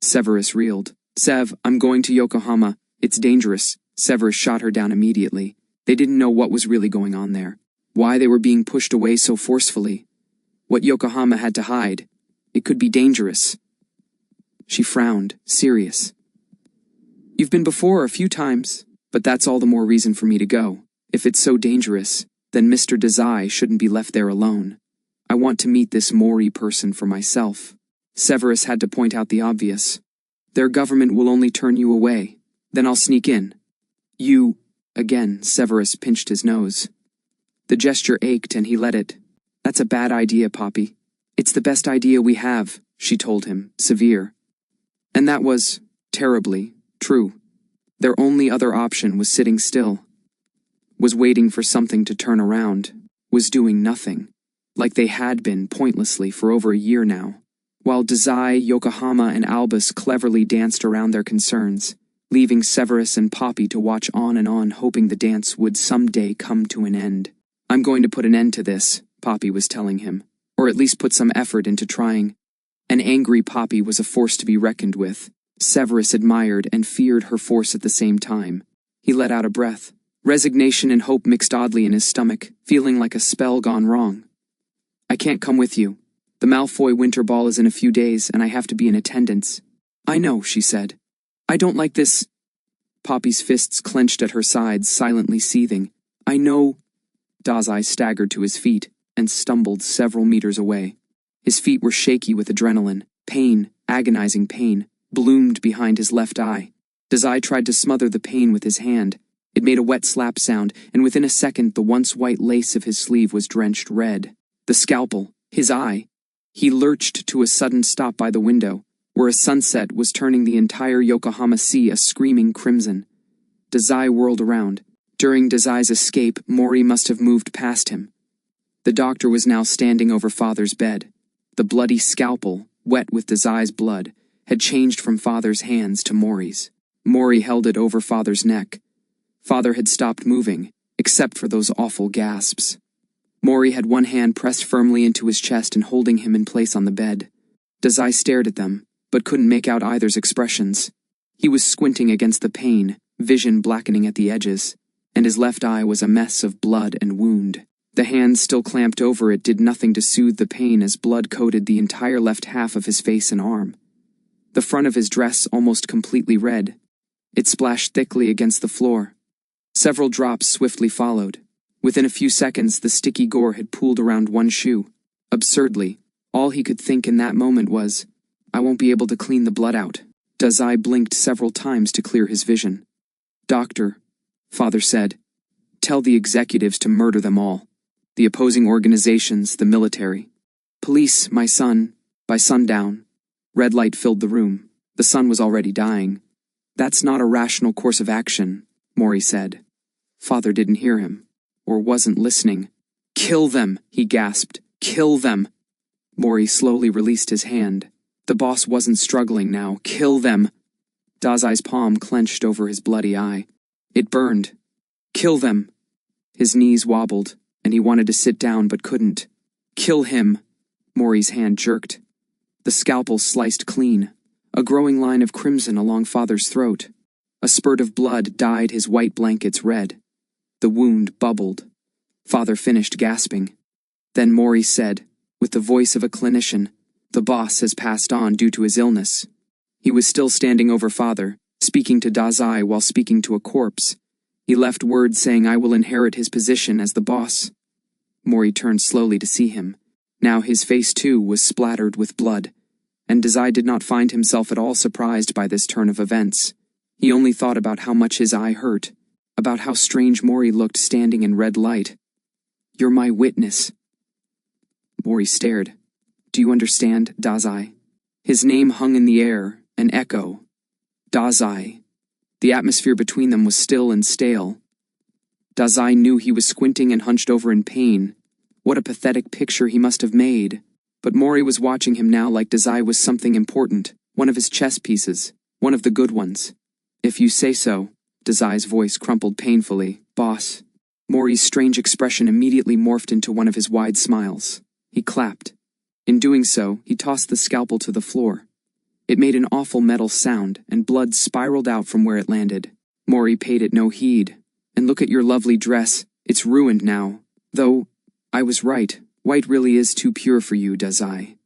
Severus reeled. Sev, I'm going to Yokohama. It's dangerous. Severus shot her down immediately. They didn't know what was really going on there. Why they were being pushed away so forcefully. What Yokohama had to hide. It could be dangerous. She frowned, serious. You've been before a few times, but that's all the more reason for me to go. If it's so dangerous, then Mr. Desai shouldn't be left there alone. I want to meet this Mori person for myself. Severus had to point out the obvious. Their government will only turn you away. Then I'll sneak in. You... Again, Severus pinched his nose. The gesture ached and he let it. That's a bad idea, Poppy. It's the best idea we have, she told him, severe. And that was, terribly, true. Their only other option was sitting still. Was waiting for something to turn around. Was doing nothing. Like they had been, pointlessly, for over a year now. While Dazai, Yokohama, and Albus cleverly danced around their concerns, leaving Severus and Poppy to watch on, hoping the dance would someday come to an end. I'm going to put an end to this, Poppy was telling him, or at least put some effort into trying. An angry Poppy was a force to be reckoned with. Severus admired and feared her force at the same time. He let out a breath. Resignation and hope mixed oddly in his stomach, feeling like a spell gone wrong. I can't come with you. The Malfoy winter ball is in a few days, and I have to be in attendance. I know, she said. I don't like this. Poppy's fists clenched at her sides, silently seething. I know. Dazai staggered to his feet. and stumbled several meters away. His feet were shaky with adrenaline. Pain, agonizing pain, bloomed behind his left eye. Dazai tried to smother the pain with his hand. It made a wet slap sound, and within a second the once white lace of his sleeve was drenched red. The scalpel, his eye. He lurched to a sudden stop by the window, where a sunset was turning the entire Yokohama Sea a screaming crimson. Dazai whirled around. During Dazai's escape, Mori must have moved past him. The doctor was now standing over Father's bed. The bloody scalpel, wet with Dazai's blood, had changed from Father's hands to Mori's. Mori held it over Father's neck. Father had stopped moving, except for those awful gasps. Mori had one hand pressed firmly into his chest and holding him in place on the bed. Dazai stared at them, but couldn't make out either's expressions. He was squinting against the pain, vision blackening at the edges, and his left eye was a mess of blood and wound. The hands still clamped over it did nothing to soothe the pain as blood coated the entire left half of his face and arm. The front of his dress almost completely red. It splashed thickly against the floor. Several drops swiftly followed. Within a few seconds, the sticky gore had pooled around one shoe. Absurdly, all he could think in that moment was, I won't be able to clean the blood out. Dazai blinked several times to clear his vision. Doctor, Father said, tell the executives to murder them all. The opposing organizations, the military. Police, my son, by sundown. Red light filled the room. The sun was already dying. That's not a rational course of action, Mori said. Father didn't hear him, or wasn't listening. Kill them, he gasped. Kill them. Mori slowly released his hand. The boss wasn't struggling now. Kill them. Dazai's palm clenched over his bloody eye. It burned. Kill them. His knees wobbled, and he wanted to sit down but couldn't. Kill him. Mori's hand jerked. The scalpel sliced clean. A growing line of crimson along Father's throat. A spurt of blood dyed his white blankets red. The wound bubbled. Father finished gasping. Then Mori said, with the voice of a clinician, the boss has passed on due to his illness. He was still standing over Father, speaking to Dazai while speaking to a corpse. He left word saying I will inherit his position as the boss. Mori turned slowly to see him. Now his face too was splattered with blood, and Dazai did not find himself at all surprised by this turn of events. He only thought about how much his eye hurt, about how strange Mori looked standing in red light. You're my witness. Mori stared. Do you understand, Dazai? His name hung in the air, an echo. Dazai. The atmosphere between them was still and stale. Dazai knew he was squinting and hunched over in pain. What a pathetic picture he must have made. But Mori was watching him now like Dazai was something important, one of his chess pieces, one of the good ones. If you say so, Dazai's voice crumpled painfully. Boss. Mori's strange expression immediately morphed into one of his wide smiles. He clapped. In doing so, he tossed the scalpel to the floor. It made an awful metal sound, and blood spiraled out from where it landed. Mori paid it no heed. And look at your lovely dress. It's ruined now. Though, I was right. White really is too pure for you, Dazai.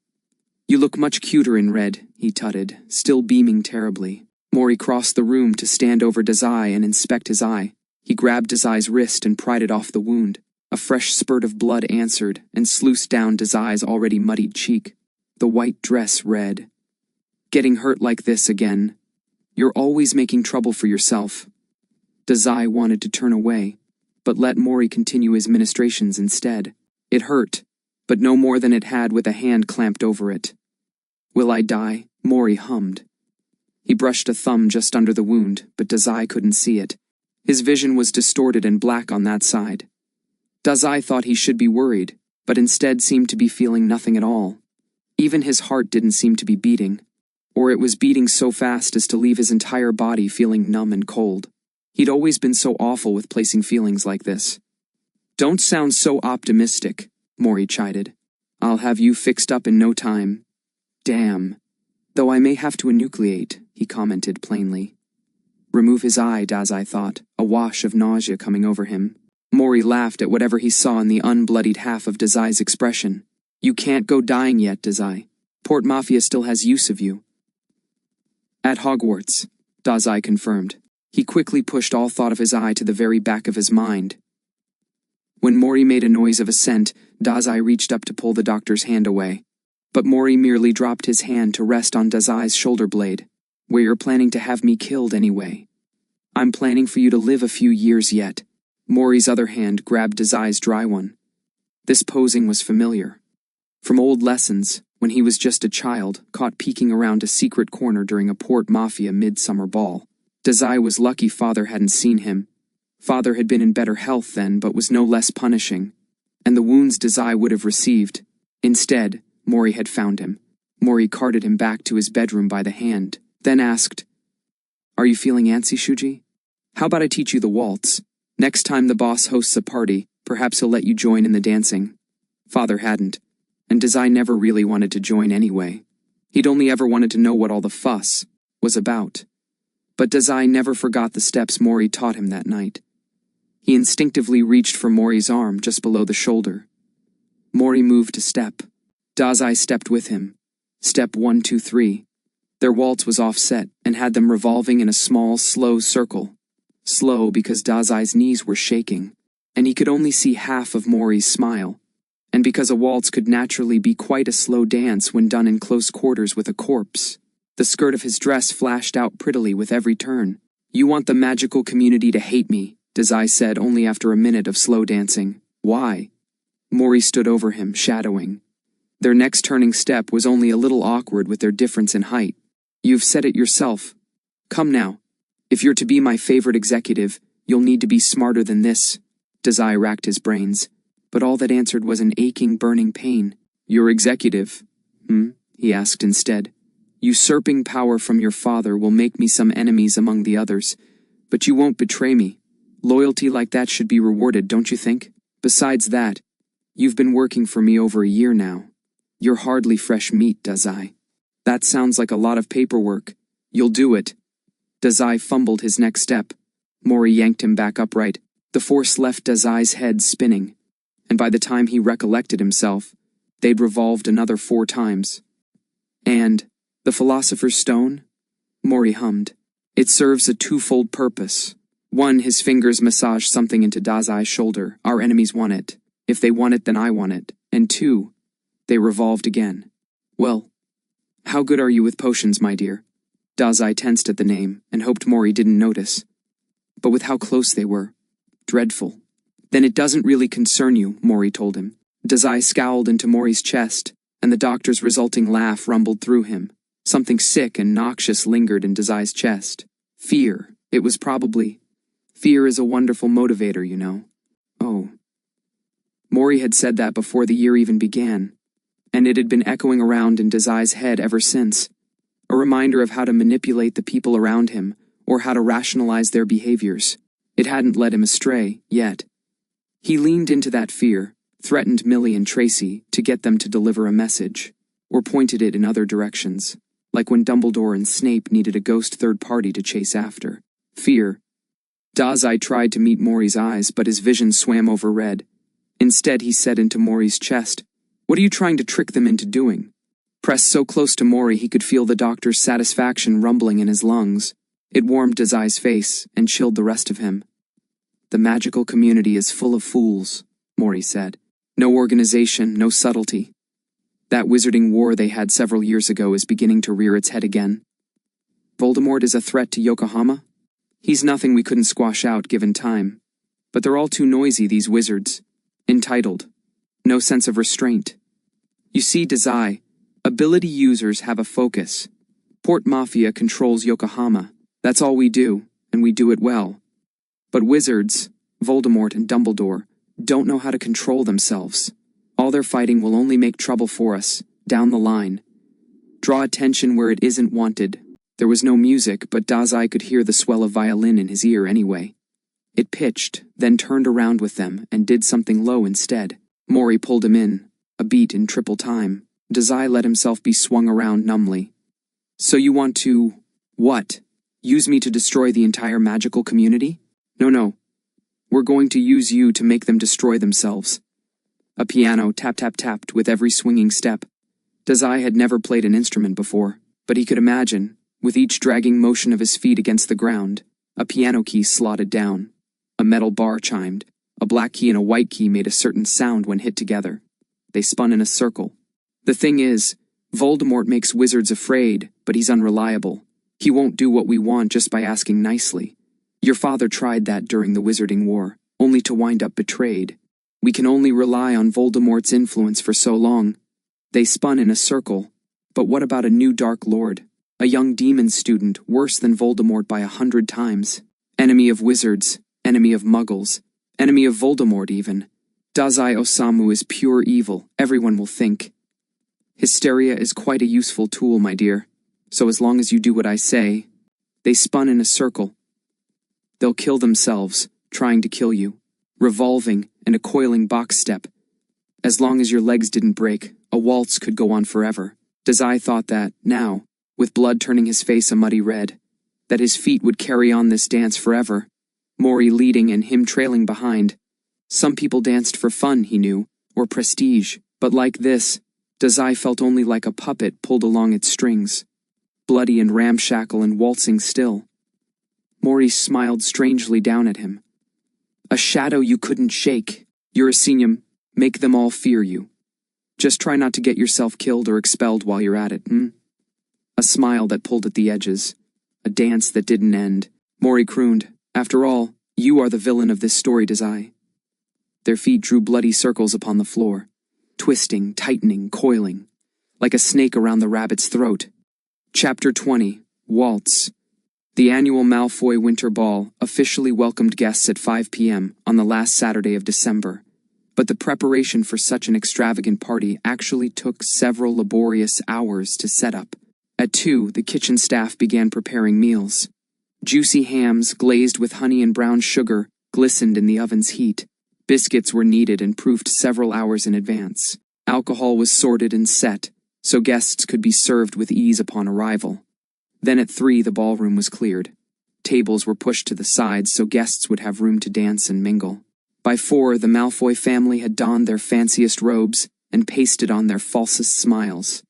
You look much cuter in red, he tutted, still beaming terribly. Mori crossed the room to stand over Dazai and inspect his eye. He grabbed Dazai's wrist and pried it off the wound. A fresh spurt of blood answered and sluiced down Dazai's already muddied cheek. The white dress read, Getting hurt like this again. You're always making trouble for yourself. Dazai wanted to turn away, but let Mori continue his ministrations instead. It hurt, but no more than it had with a hand clamped over it. Will I die? Mori hummed. He brushed a thumb just under the wound, but Dazai couldn't see it. His vision was distorted and black on that side. Dazai thought he should be worried, but instead seemed to be feeling nothing at all. Even his heart didn't seem to be beating, or it was beating so fast as to leave his entire body feeling numb and cold. He'd always been so awful with placing feelings like this. Don't sound so optimistic, Mori chided. I'll have you fixed up in no time. Damn. Though I may have to enucleate, he commented plainly. Remove his eye, Dazai thought, a wash of nausea coming over him. Mori laughed at whatever he saw in the unbloodied half of Dazai's expression. You can't go dying yet, Dazai. Port Mafia still has use of you. At Hogwarts, Dazai confirmed. He quickly pushed all thought of his eye to the very back of his mind. When Mori made a noise of assent, Dazai reached up to pull the doctor's hand away. But Mori merely dropped his hand to rest on Dazai's shoulder blade. "Where you're planning to have me killed anyway. I'm planning for you to live a few years yet." Mori's other hand grabbed Dazai's dry one. This posing was familiar. From old lessons, when he was just a child, caught peeking around a secret corner during a Port Mafia midsummer ball. Dazai was lucky Father hadn't seen him. Father had been in better health then, but was no less punishing. And the wounds Dazai would have received. Instead, Mori had found him. Mori carted him back to his bedroom by the hand, then asked, "Are you feeling antsy, Shuji? How about I teach you the waltz? Next time the boss hosts a party, perhaps he'll let you join in the dancing." Father hadn't, and Dazai never really wanted to join anyway. He'd only ever wanted to know what all the fuss was about. But Dazai never forgot the steps Mori taught him that night. He instinctively reached for Mori's arm just below the shoulder. Mori moved a step. Dazai stepped with him. Step 1, 2, 3. Their waltz was offset and had them revolving in a small, slow circle. Slow because Dazai's knees were shaking, and he could only see half of Mori's smile. And because a waltz could naturally be quite a slow dance when done in close quarters with a corpse. The skirt of his dress flashed out prettily with every turn. "You want the magical community to hate me," Dazai said only after a minute of slow dancing. "Why?" Mori stood over him, shadowing. Their next turning step was only a little awkward with their difference in height. "You've said it yourself. Come now. If you're to be my favorite executive, you'll need to be smarter than this." Dazai racked his brains, but all that answered was an aching, burning pain. "Your executive? He asked instead. "Usurping power from your father will make me some enemies among the others, but you won't betray me. Loyalty like that should be rewarded, don't you think? Besides that, you've been working for me over a year now. You're hardly fresh meat, Dazai." "That sounds like a lot of paperwork. You'll do it." Dazai fumbled his next step. Mori yanked him back upright. The force left Dazai's head spinning, and by the time he recollected himself, they'd revolved another 4 times. "And the Philosopher's Stone?" Mori hummed. "It serves a twofold purpose. 1, his fingers massage something into Dazai's shoulder. Our enemies want it. If they want it, then I want it. And 2, they revolved again." "Well, how good are you with potions, my dear?" Dazai tensed at the name and hoped Mori didn't notice. But with how close they were. Dreadful. "Then it doesn't really concern you," Mori told him. Dazai scowled into Mori's chest, and the doctor's resulting laugh rumbled through him. Something sick and noxious lingered in Dazai's chest. Fear. It was probably. Fear is a wonderful motivator, you know. Oh. Mori had said that before the year even began, and it had been echoing around in Dazai's head ever since. A reminder of how to manipulate the people around him, or how to rationalize their behaviors. It hadn't led him astray, yet. He leaned into that fear, threatened Millie and Tracy to get them to deliver a message, or pointed it in other directions, like when Dumbledore and Snape needed a ghost third party to chase after. Fear. Dazai tried to meet Mori's eyes, but his vision swam over red. Instead, he said into Mori's chest, "What are you trying to trick them into doing?" Pressed so close to Mori he could feel the doctor's satisfaction rumbling in his lungs. It warmed Dazai's face and chilled the rest of him. "The magical community is full of fools," Mori said. "No organization, no subtlety. That wizarding war they had several years ago is beginning to rear its head again. Voldemort is a threat to Yokohama? He's nothing we couldn't squash out given time. But they're all too noisy, these wizards. Entitled. No sense of restraint. You see, Desai, ability users have a focus. Port Mafia controls Yokohama. That's all we do, and we do it well. But wizards, Voldemort and Dumbledore, don't know how to control themselves. All their fighting will only make trouble for us, down the line. Draw attention where it isn't wanted." There was no music, but Dazai could hear the swell of violin in his ear anyway. It pitched, then turned around with them and did something low instead. Mori pulled him in, a beat in triple time. Dazai let himself be swung around numbly. "So you want to... what? Use me to destroy the entire magical community? No. We're going to use you to make them destroy themselves." A piano tap-tap-tapped with every swinging step. Dazai had never played an instrument before, but he could imagine, with each dragging motion of his feet against the ground, a piano key slotted down. A metal bar chimed. A black key and a white key made a certain sound when hit together. They spun in a circle. The thing is, Voldemort makes wizards afraid, but he's unreliable. He won't do what we want just by asking nicely. Your father tried that during the Wizarding War, only to wind up betrayed. We can only rely on Voldemort's influence for so long. They spun in a circle. But what about a new Dark Lord? A young demon student, worse than Voldemort by 100 times. Enemy of wizards, enemy of muggles, enemy of Voldemort even. Dazai Osamu is pure evil, everyone will think. Hysteria is quite a useful tool, my dear. So as long as you do what I say. They spun in a circle. They'll kill themselves, trying to kill you. Revolving and a coiling box step. As long as your legs didn't break, a waltz could go on forever. Dazai thought that, now, with blood turning his face a muddy red, that his feet would carry on this dance forever. Mori leading and him trailing behind. Some people danced for fun, he knew, or prestige, but like this, Dazai felt only like a puppet pulled along its strings. Bloody and ramshackle and waltzing still. Mori smiled strangely down at him. A shadow you couldn't shake. You're a senior, make them all fear you. Just try not to get yourself killed or expelled while you're at it, A smile that pulled at the edges. A dance that didn't end. Mori crooned, after all, you are the villain of this story, Desai. Their feet drew bloody circles upon the floor. Twisting, tightening, coiling. Like a snake around the rabbit's throat. Chapter 20, Waltz. The annual Malfoy Winter Ball officially welcomed guests at 5 p.m. on the last Saturday of December. But the preparation for such an extravagant party actually took several laborious hours to set up. At 2, the kitchen staff began preparing meals. Juicy hams, glazed with honey and brown sugar, glistened in the oven's heat. Biscuits were kneaded and proofed several hours in advance. Alcohol was sorted and set, so guests could be served with ease upon arrival. Then at 3, the ballroom was cleared. Tables were pushed to the sides so guests would have room to dance and mingle. By 4, the Malfoy family had donned their fanciest robes and pasted on their falsest smiles.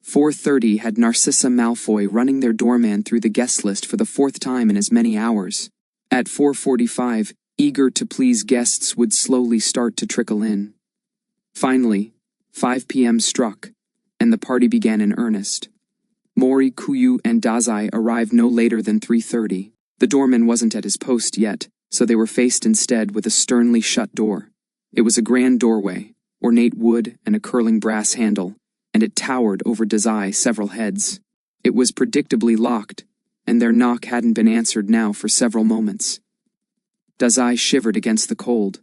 4:30 had Narcissa Malfoy running their doorman through the guest list for the 4th time in as many hours. At 4:45, eager to please guests would slowly start to trickle in. Finally, 5 p.m. struck, and the party began in earnest. Mori, Kuyu, and Dazai arrived no later than 3:30. The doorman wasn't at his post yet, so they were faced instead with a sternly shut door. It was a grand doorway, ornate wood and a curling brass handle, and it towered over Dazai several heads. It was predictably locked, and their knock hadn't been answered now for several moments. Dazai shivered against the cold.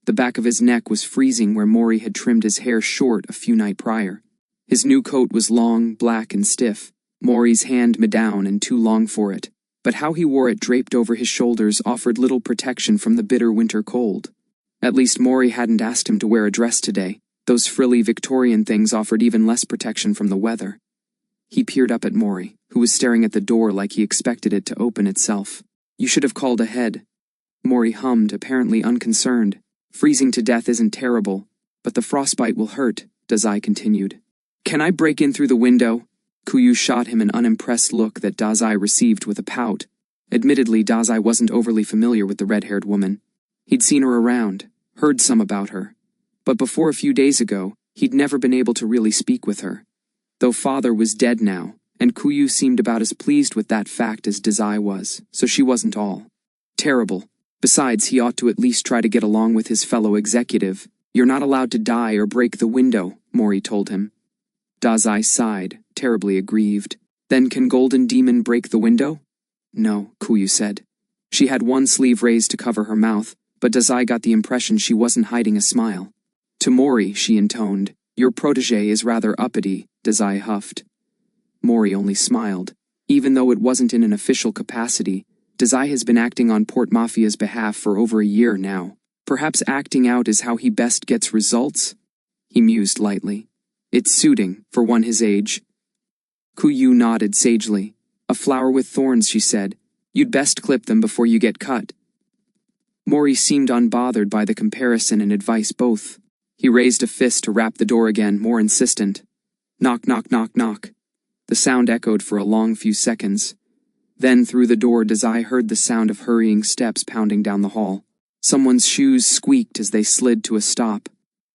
The back of his neck was freezing where Mori had trimmed his hair short a few nights prior. His new coat was long, black, and stiff, Mori's hand-me-down and too long for it, but how he wore it draped over his shoulders offered little protection from the bitter winter cold. At least Mori hadn't asked him to wear a dress today. Those frilly Victorian things offered even less protection from the weather. He peered up at Mori, who was staring at the door like he expected it to open itself. You should have called ahead. Mori hummed, apparently unconcerned. Freezing to death isn't terrible, but the frostbite will hurt, Dazai continued. Can I break in through the window? Kuyu shot him an unimpressed look that Dazai received with a pout. Admittedly, Dazai wasn't overly familiar with the red-haired woman. He'd seen her around, heard some about her. But before a few days ago, he'd never been able to really speak with her. Though father was dead now, and Kuyu seemed about as pleased with that fact as Dazai was, so she wasn't all terrible. Besides, he ought to at least try to get along with his fellow executive. You're not allowed to die or break the window, Mori told him. Dazai sighed, terribly aggrieved. Then can Golden Demon break the window? No, Kuyu said. She had one sleeve raised to cover her mouth, but Dazai got the impression she wasn't hiding a smile. To Mori, she intoned, your protege is rather uppity, Dazai huffed. Mori only smiled. Even though it wasn't in an official capacity, Dazai has been acting on Port Mafia's behalf for over a year now. Perhaps acting out is how he best gets results? He mused lightly. It's suiting, for one his age. Kuyu nodded sagely. A flower with thorns, she said. You'd best clip them before you get cut. Mori seemed unbothered by the comparison and advice both. He raised a fist to rap the door again, more insistent. Knock, knock, knock, knock. The sound echoed for a long few seconds. Then through the door Dazai heard the sound of hurrying steps pounding down the hall. Someone's shoes squeaked as they slid to a stop.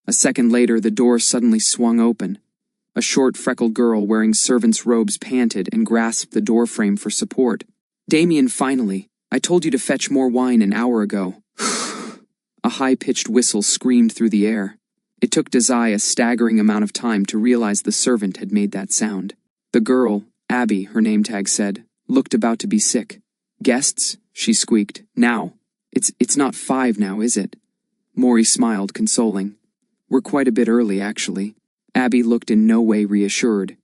A second later, the door suddenly swung open. A short, freckled girl wearing servant's robes panted and grasped the doorframe for support. "Damien, finally! I told you to fetch more wine an hour ago." A high-pitched whistle screamed through the air. It took Dazai a staggering amount of time to realize the servant had made that sound. The girl, Abby, her name tag said, looked about to be sick. "Guests?" she squeaked. "Now. It's not 5 now, is it?" Mori smiled, consoling. "We're quite a bit early, actually." Abby looked in no way reassured.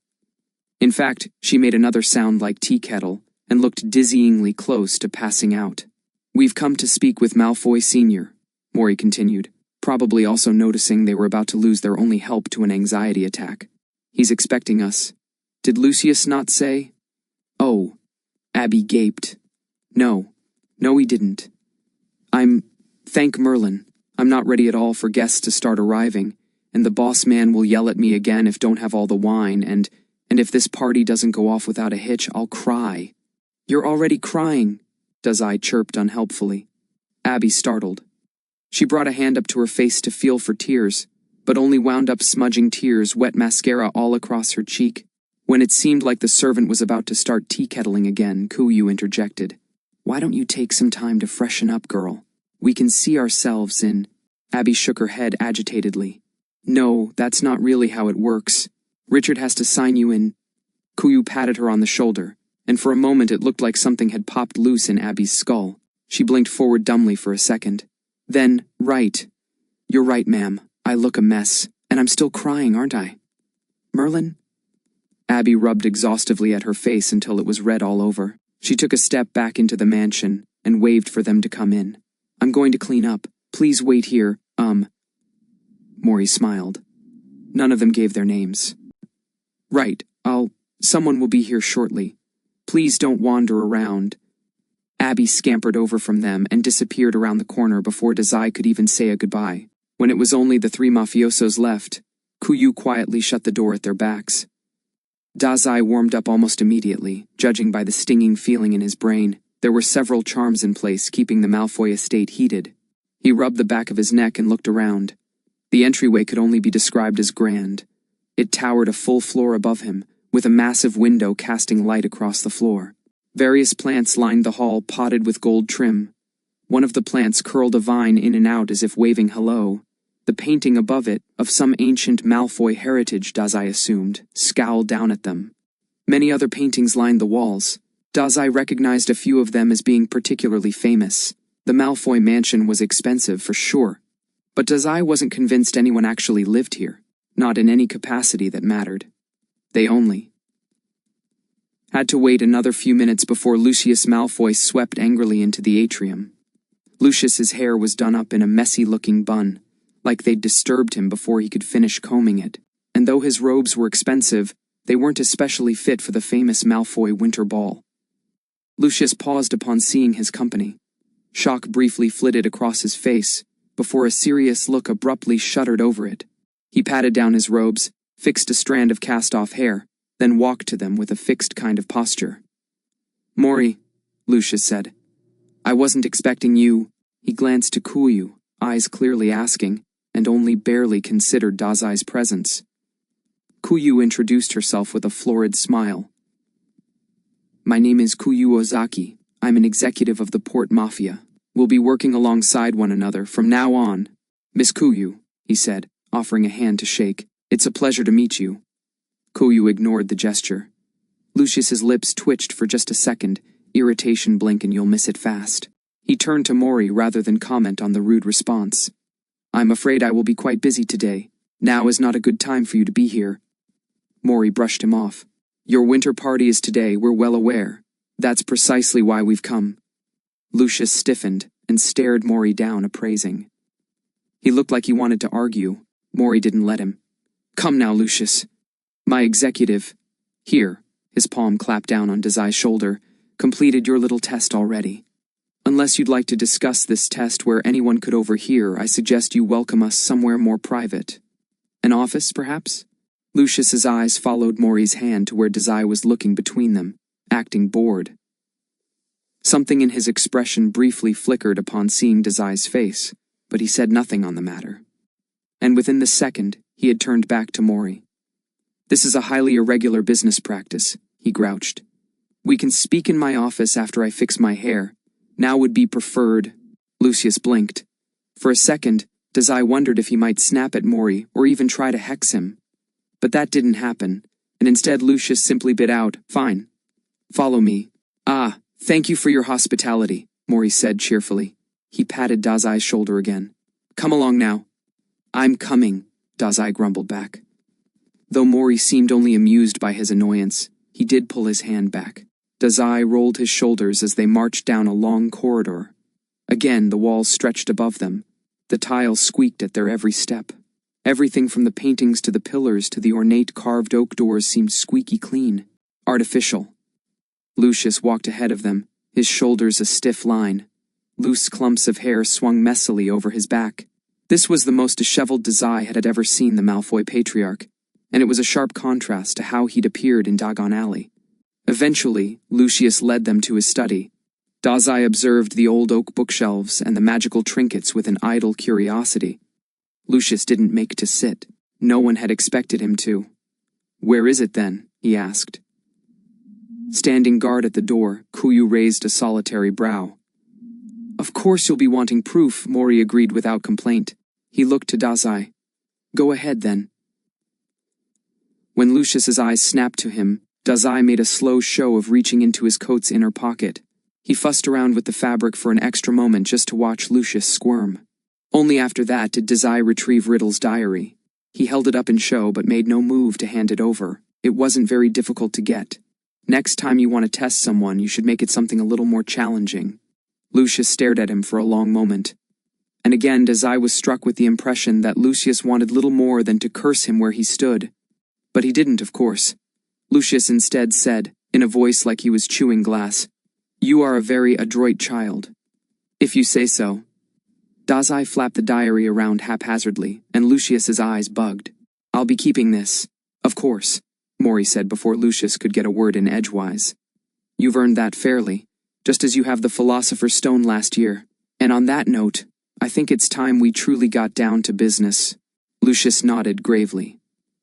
In fact, she made another sound like tea kettle and looked dizzyingly close to passing out. "We've come to speak with Malfoy Sr.," Mori continued, probably also noticing they were about to lose their only help to an anxiety attack. "He's expecting us. Did Lucius not say?" "Oh." Abby gaped. No, he didn't. Thank Merlin. I'm not ready at all for guests to start arriving, and the boss man will yell at me again if don't have all the wine, and if this party doesn't go off without a hitch, I'll cry." "You're already crying," Dazai chirped unhelpfully. Abby startled. She brought a hand up to her face to feel for tears, but only wound up smudging tears, wet mascara all across her cheek. When it seemed like the servant was about to start tea-kettling again, Kuyu interjected. "Why don't you take some time to freshen up, girl? We can see ourselves in—" Abby shook her head agitatedly. "No, that's not really how it works. Richard has to sign you in." Kuyu patted her on the shoulder, and for a moment it looked like something had popped loose in Abby's skull. She blinked forward dumbly for a second. Then, "Right. You're right, ma'am. I look a mess, and I'm still crying, aren't I? Merlin?" Abby rubbed exhaustively at her face until it was red all over. She took a step back into the mansion and waved for them to come in. "I'm going to clean up. Please wait here, Mori smiled. None of them gave their names. "Right, someone will be here shortly. Please don't wander around." Abby scampered over from them and disappeared around the corner before Desai could even say a goodbye. When it was only the 3 mafiosos left, Kuyu quietly shut the door at their backs. Dazai warmed up almost immediately, judging by the stinging feeling in his brain. There were several charms in place keeping the Malfoy estate heated. He rubbed the back of his neck and looked around. The entryway could only be described as grand. It towered a full floor above him, with a massive window casting light across the floor. Various plants lined the hall, potted with gold trim. One of the plants curled a vine in and out as if waving hello. The painting above it, of some ancient Malfoy heritage, Dazai assumed, scowled down at them. Many other paintings lined the walls. Dazai recognized a few of them as being particularly famous. The Malfoy mansion was expensive, for sure. But Dazai wasn't convinced anyone actually lived here, not in any capacity that mattered. They only had to wait another few minutes before Lucius Malfoy swept angrily into the atrium. Lucius's hair was done up in a messy-looking bun, like they'd disturbed him before he could finish combing it, and though his robes were expensive, they weren't especially fit for the famous Malfoy winter ball. Lucius paused upon seeing his company. Shock briefly flitted across his face, before a serious look abruptly shuddered over it. He patted down his robes, fixed a strand of cast-off hair, then walked to them with a fixed kind of posture. "Mori," Lucius said. "I wasn't expecting you." He glanced to Kuyu, eyes clearly asking, and only barely considered Dazai's presence. Kuyu introduced herself with a florid smile. "My name is Kuyu Ozaki. I'm an executive of the Port Mafia. We'll be working alongside one another from now on." "Miss Kuyu," he said, offering a hand to shake. "It's a pleasure to meet you." Kuyu ignored the gesture. Lucius's lips twitched for just a second, irritation blinking, "You'll miss it fast." He turned to Mori rather than comment on the rude response. "I'm afraid I will be quite busy today. Now is not a good time for you to be here." Mori brushed him off. "Your winter party is today, we're well aware. That's precisely why we've come." Lucius stiffened and stared Mori down, appraising. He looked like he wanted to argue. Mori didn't let him. "Come now, Lucius. My executive, here," his palm clapped down on Desai's shoulder, "completed your little test already. Unless you'd like to discuss this test where anyone could overhear, I suggest you welcome us somewhere more private. An office, perhaps?" Lucius's eyes followed Mori's hand to where Dazai was looking between them, acting bored. Something in his expression briefly flickered upon seeing Dazai's face, but he said nothing on the matter. And within the second, he had turned back to Mori. "This is a highly irregular business practice," he grouched. "We can speak in my office after I fix my hair. Now would be preferred." Lucius blinked. For a second, Dazai wondered if he might snap at Mori or even try to hex him. But that didn't happen, and instead Lucius simply bit out, "Fine. Follow me." "Ah, thank you for your hospitality," Mori said cheerfully. He patted Dazai's shoulder again. "Come along now." "I'm coming," Dazai grumbled back. Though Mori seemed only amused by his annoyance, he did pull his hand back. Dazai rolled his shoulders as they marched down a long corridor. Again, the walls stretched above them. The tiles squeaked at their every step. Everything from the paintings to the pillars to the ornate carved oak doors seemed squeaky clean. Artificial. Lucius walked ahead of them, his shoulders a stiff line. Loose clumps of hair swung messily over his back. This was the most disheveled Desai had ever seen the Malfoy patriarch, and it was a sharp contrast to how he'd appeared in Diagon Alley. Eventually, Lucius led them to his study. Dazai observed the old oak bookshelves and the magical trinkets with an idle curiosity. Lucius didn't make to sit. No one had expected him to. "Where is it then?" he asked. Standing guard at the door, Kuyu raised a solitary brow. "Of course you'll be wanting proof," Mori agreed without complaint. He looked to Dazai. "Go ahead then." When Lucius's eyes snapped to him, Dazai made a slow show of reaching into his coat's inner pocket. He fussed around with the fabric for an extra moment just to watch Lucius squirm. Only after that did Dazai retrieve Riddle's diary. He held it up in show but made no move to hand it over. It wasn't very difficult to get. Next time you want to test someone, you should make it something a little more challenging. Lucius stared at him for a long moment. And again Dazai was struck with the impression that Lucius wanted little more than to curse him where he stood. But he didn't, of course. Lucius instead said, in a voice like he was chewing glass, "You are a very adroit child. If you say so." Dazai flapped the diary around haphazardly, and Lucius's eyes bugged. "I'll be keeping this." "Of course," Mori said before Lucius could get a word in edgewise. "You've earned that fairly, just as you have the Philosopher's Stone last year. And on that note, I think it's time we truly got down to business." Lucius nodded gravely.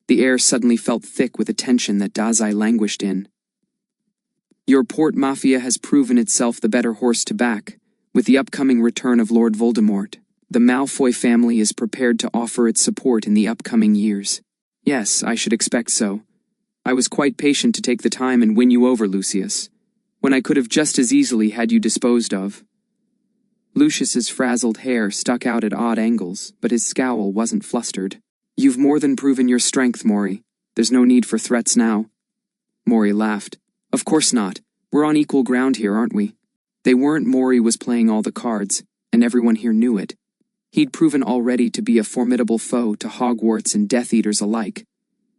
The air suddenly felt thick with a tension that Dazai languished in. "Your port mafia has proven itself the better horse to back. With the upcoming return of Lord Voldemort, the Malfoy family is prepared to offer its support in the upcoming years." "Yes, I should expect so. I was quite patient to take the time and win you over, Lucius, when I could have just as easily had you disposed of." Lucius's frazzled hair stuck out at odd angles, but his scowl wasn't flustered. "You've more than proven your strength, Mori. There's no need for threats now." Mori laughed. "Of course not. We're on equal ground here, aren't we?" They weren't. Mori was playing all the cards, and everyone here knew it. He'd proven already to be a formidable foe to Hogwarts and Death Eaters alike.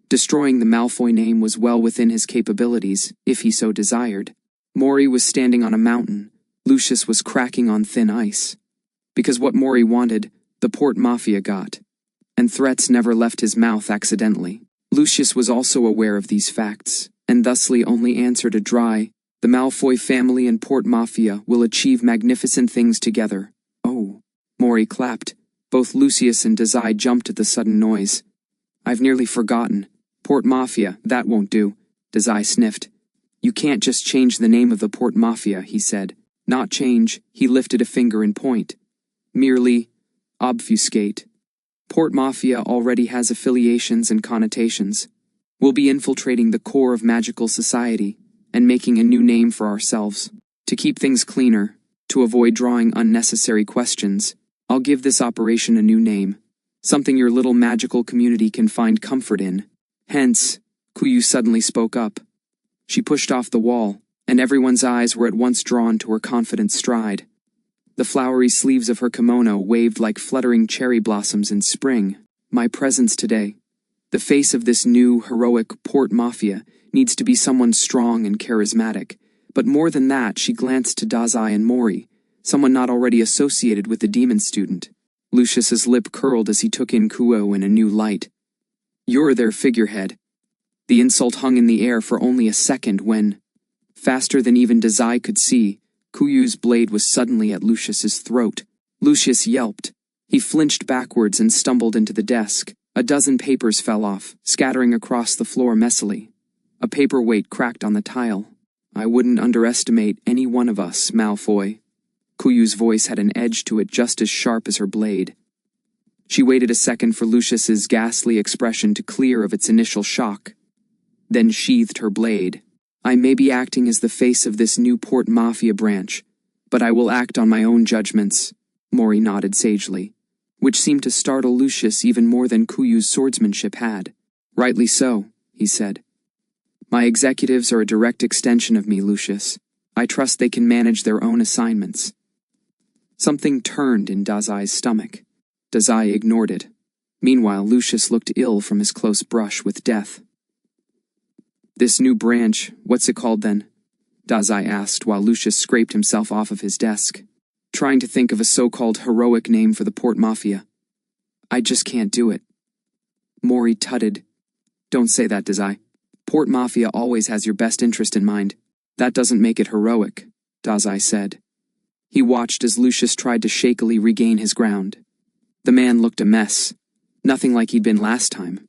Destroying the Malfoy name was well within his capabilities, if he so desired. Mori was standing on a mountain. Lucius was cracking on thin ice. Because what Mori wanted, the Port Mafia got. And threats never left his mouth accidentally. Lucius was also aware of these facts, and thusly only answered a dry, "The Malfoy family and Port Mafia will achieve magnificent things together." "Oh." Mori clapped. Both Lucius and Dazai jumped at the sudden noise. "I've nearly forgotten. Port Mafia, that won't do," Dazai sniffed. "You can't just change the name of the Port Mafia," he said. "Not change," he lifted a finger in point. "Merely obfuscate. Port Mafia already has affiliations and connotations. We'll be infiltrating the core of magical society and making a new name for ourselves. To keep things cleaner, to avoid drawing unnecessary questions, I'll give this operation a new name. Something your little magical community can find comfort in. Hence," Kuyu suddenly spoke up. She pushed off the wall, and everyone's eyes were at once drawn to her confident stride. The flowery sleeves of her kimono waved like fluttering cherry blossoms in spring. "My presence today. The face of this new, heroic Port Mafia needs to be someone strong and charismatic. But more than that, she glanced to Dazai and Mori, someone not already associated with the demon student." Lucius's lip curled as he took in Kuo in a new light. "You're their figurehead." The insult hung in the air for only a second when, faster than even Dazai could see, Kuyu's blade was suddenly at Lucius's throat. Lucius yelped. He flinched backwards and stumbled into the desk. A dozen papers fell off, scattering across the floor messily. A paperweight cracked on the tile. I wouldn't underestimate any one of us, Malfoy. Kuyu's voice had an edge to it just as sharp as her blade. She waited a second for Lucius's ghastly expression to clear of its initial shock, then sheathed her blade. I may be acting as the face of this Newport Mafia branch, but I will act on my own judgments, Mori nodded sagely, which seemed to startle Lucius even more than Kuyu's swordsmanship had. Rightly so, he said. My executives are a direct extension of me, Lucius. I trust they can manage their own assignments. Something turned in Dazai's stomach. Dazai ignored it. Meanwhile, Lucius looked ill from his close brush with death. This new branch, what's it called then? Dazai asked while Lucius scraped himself off of his desk, trying to think of a so-called heroic name for the Port Mafia. I just can't do it. Mori tutted. Don't say that, Desai. Port Mafia always has your best interest in mind. That doesn't make it heroic, Dazai said. He watched as Lucius tried to shakily regain his ground. The man looked a mess, nothing like he'd been last time.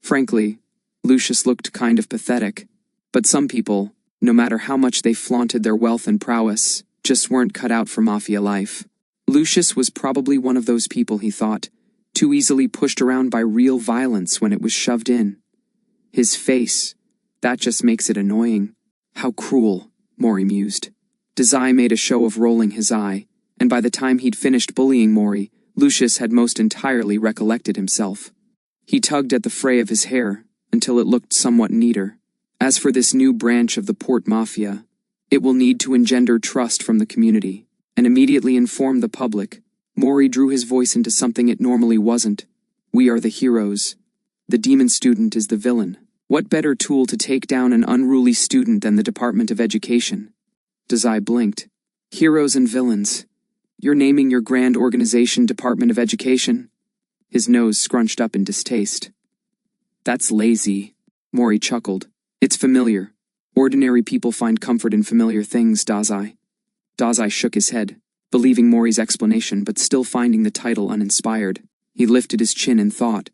Frankly, Lucius looked kind of pathetic, but some people, no matter how much they flaunted their wealth and prowess, just weren't cut out for mafia life. Lucius was probably one of those people, he thought, too easily pushed around by real violence when it was shoved in. His face, that just makes it annoying. How cruel, Mori mused. Desai made a show of rolling his eye, and by the time he'd finished bullying Mori, Lucius had most entirely recollected himself. He tugged at the fray of his hair until it looked somewhat neater. As for this new branch of the Port Mafia, it will need to engender trust from the community and immediately inform the public. Mori drew his voice into something it normally wasn't. We are the heroes. The demon student is the villain. What better tool to take down an unruly student than the Department of Education? Dazai blinked. Heroes and villains. You're naming your grand organization Department of Education? His nose scrunched up in distaste. That's lazy, Mori chuckled. It's familiar. Ordinary people find comfort in familiar things, Dazai. Dazai shook his head, believing Mori's explanation but still finding the title uninspired. He lifted his chin in thought.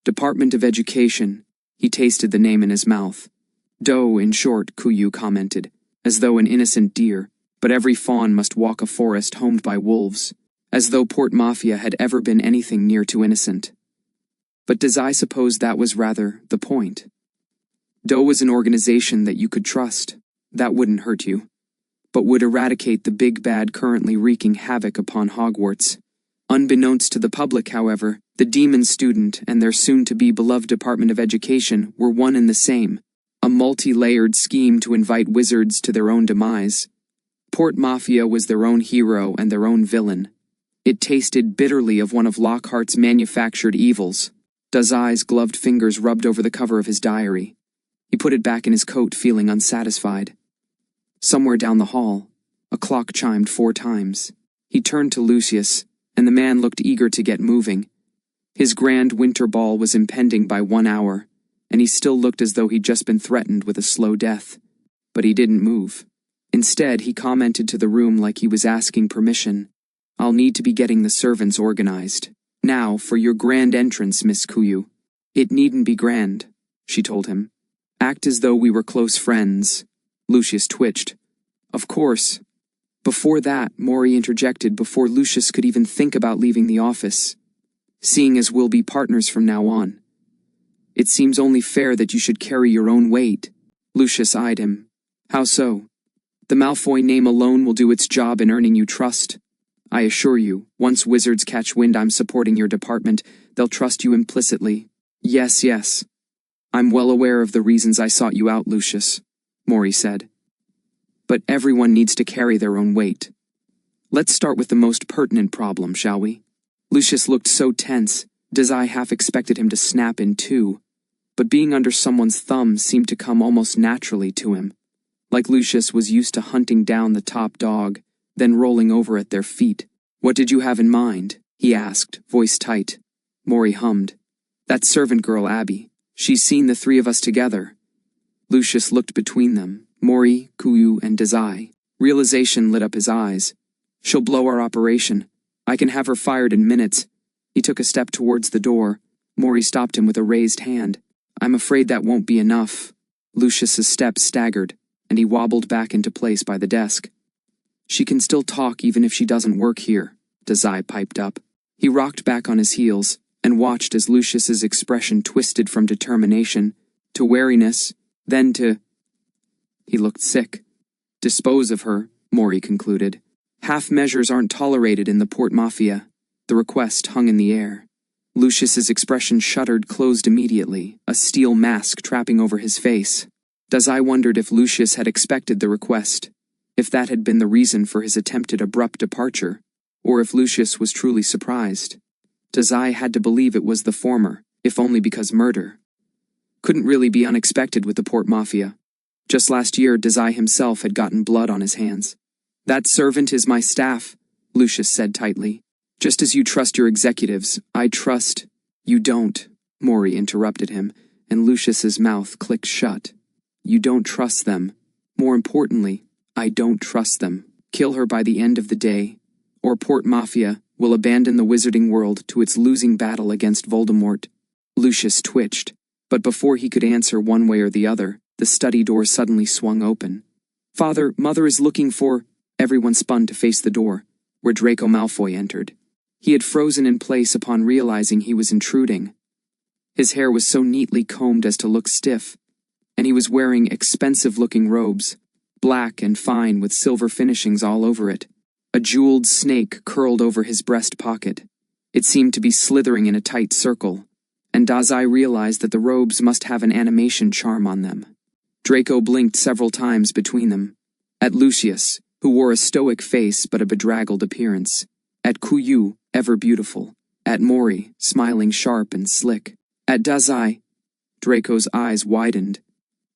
Department of Education. He tasted the name in his mouth. Doe, in short, Kuyu commented, as though an innocent deer, but every fawn must walk a forest homed by wolves, as though Port Mafia had ever been anything near to innocent. But Desai supposed that was rather the point. Doe was an organization that you could trust. That wouldn't hurt you, but would eradicate the big bad currently wreaking havoc upon Hogwarts. Unbeknownst to the public, however, the demon student and their soon-to-be beloved Department of Education were one and the same, a multi-layered scheme to invite wizards to their own demise. Port Mafia was their own hero and their own villain. It tasted bitterly of one of Lockhart's manufactured evils. Dazai's gloved fingers rubbed over the cover of his diary. He put it back in his coat, feeling unsatisfied. Somewhere down the hall, a clock chimed 4 times. He turned to Lucius, and the man looked eager to get moving. His grand winter ball was impending by 1 hour, and he still looked as though he'd just been threatened with a slow death. But he didn't move. Instead, he commented to the room like he was asking permission. I'll need to be getting the servants organized. Now, for your grand entrance, Miss Kuyu. It needn't be grand, she told him. Act as though we were close friends. Lucius twitched. Of course. Before that, Mori interjected before Lucius could even think about leaving the office. Seeing as we'll be partners from now on. It seems only fair that you should carry your own weight. Lucius eyed him. How so? The Malfoy name alone will do its job in earning you trust. I assure you, once wizards catch wind I'm supporting your department, they'll trust you implicitly. Yes. I'm well aware of the reasons I sought you out, Lucius, Mori said. But everyone needs to carry their own weight. Let's start with the most pertinent problem, shall we? Lucius looked so tense, Desai half expected him to snap in two, but being under someone's thumb seemed to come almost naturally to him, like Lucius was used to hunting down the top dog, then rolling over at their feet. What did you have in mind? He asked, voice tight. Mori hummed. That servant girl, Abby. She's seen the 3 of us together. Lucius looked between them, Mori, Kuyu, and Desai. Realization lit up his eyes. She'll blow our operation. I can have her fired in minutes. He took a step towards the door. Mori stopped him with a raised hand. I'm afraid that won't be enough. Lucius's steps staggered, and he wobbled back into place by the desk. She can still talk even if she doesn't work here, Dazai piped up. He rocked back on his heels and watched as Lucius's expression twisted from determination to wariness, then to... He looked sick. Dispose of her, Mori concluded. Half measures aren't tolerated in the Port Mafia. The request hung in the air. Lucius's expression shuttered closed immediately, a steel mask trapping over his face. Dazai wondered if Lucius had expected the request, if that had been the reason for his attempted abrupt departure, or if Lucius was truly surprised. Dazai had to believe it was the former, if only because murder couldn't really be unexpected with the Port Mafia. Just last year, Dazai himself had gotten blood on his hands. That servant is my staff, Lucius said tightly. Just as you trust your executives, I trust... You don't, Mori interrupted him, and Lucius's mouth clicked shut. You don't trust them. More importantly, I don't trust them. Kill her by the end of the day, or Port Mafia will abandon the wizarding world to its losing battle against Voldemort. Lucius twitched, but before he could answer one way or the other, the study door suddenly swung open. Father, Mother is looking for... Everyone spun to face the door, where Draco Malfoy entered. He had frozen in place upon realizing he was intruding. His hair was so neatly combed as to look stiff, and he was wearing expensive-looking robes, black and fine with silver finishings all over it. A jeweled snake curled over his breast pocket. It seemed to be slithering in a tight circle, and Dazai realized that the robes must have an animation charm on them. Draco blinked several times between them. At Lucius, who wore a stoic face but a bedraggled appearance. At Coil, ever beautiful. At Mori, smiling sharp and slick. At Dazai, Draco's eyes widened.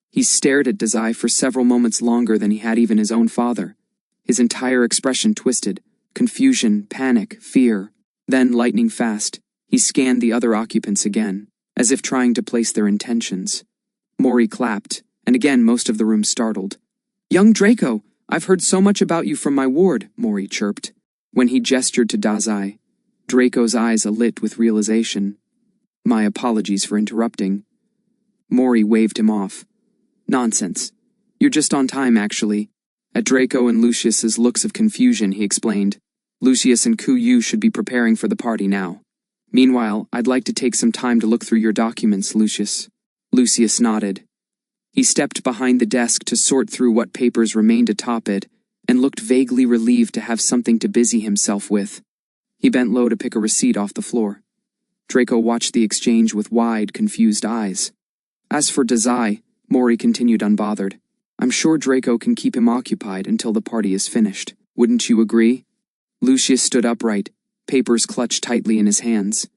He stared at Dazai for several moments longer than he had even his own father. His entire expression twisted. Confusion, panic, fear. Then, lightning fast, he scanned the other occupants again, as if trying to place their intentions. Mori clapped, and again most of the room startled. Young Draco! I've heard so much about you from my ward, Mori chirped. When he gestured to Dazai, Draco's eyes alit with realization. My apologies for interrupting. Mori waved him off. Nonsense. You're just on time, actually. At Draco and Lucius's looks of confusion, he explained. Lucius and Coil should be preparing for the party now. Meanwhile, I'd like to take some time to look through your documents, Lucius. Lucius nodded. He stepped behind the desk to sort through what papers remained atop it, and looked vaguely relieved to have something to busy himself with. He bent low to pick a receipt off the floor. Draco watched the exchange with wide, confused eyes. As for Dazai, Mori continued unbothered. I'm sure Draco can keep him occupied until the party is finished. Wouldn't you agree? Lucius stood upright, papers clutched tightly in his hands.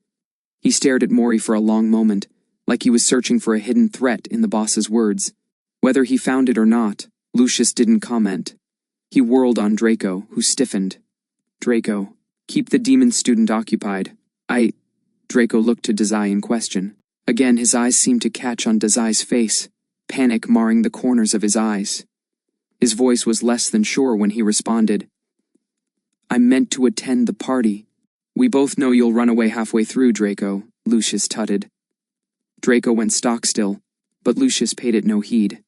He stared at Mori for a long moment, like he was searching for a hidden threat in the boss's words. Whether he found it or not, Lucius didn't comment. He whirled on Draco, who stiffened. Draco, keep the demon student occupied. Draco looked to Dazai in question. Again his eyes seemed to catch on Dazai's face, panic marring the corners of his eyes. His voice was less than sure when he responded. I meant to attend the party. We both know you'll run away halfway through, Draco, Lucius tutted. Draco went stock still, but Lucius paid it no heed.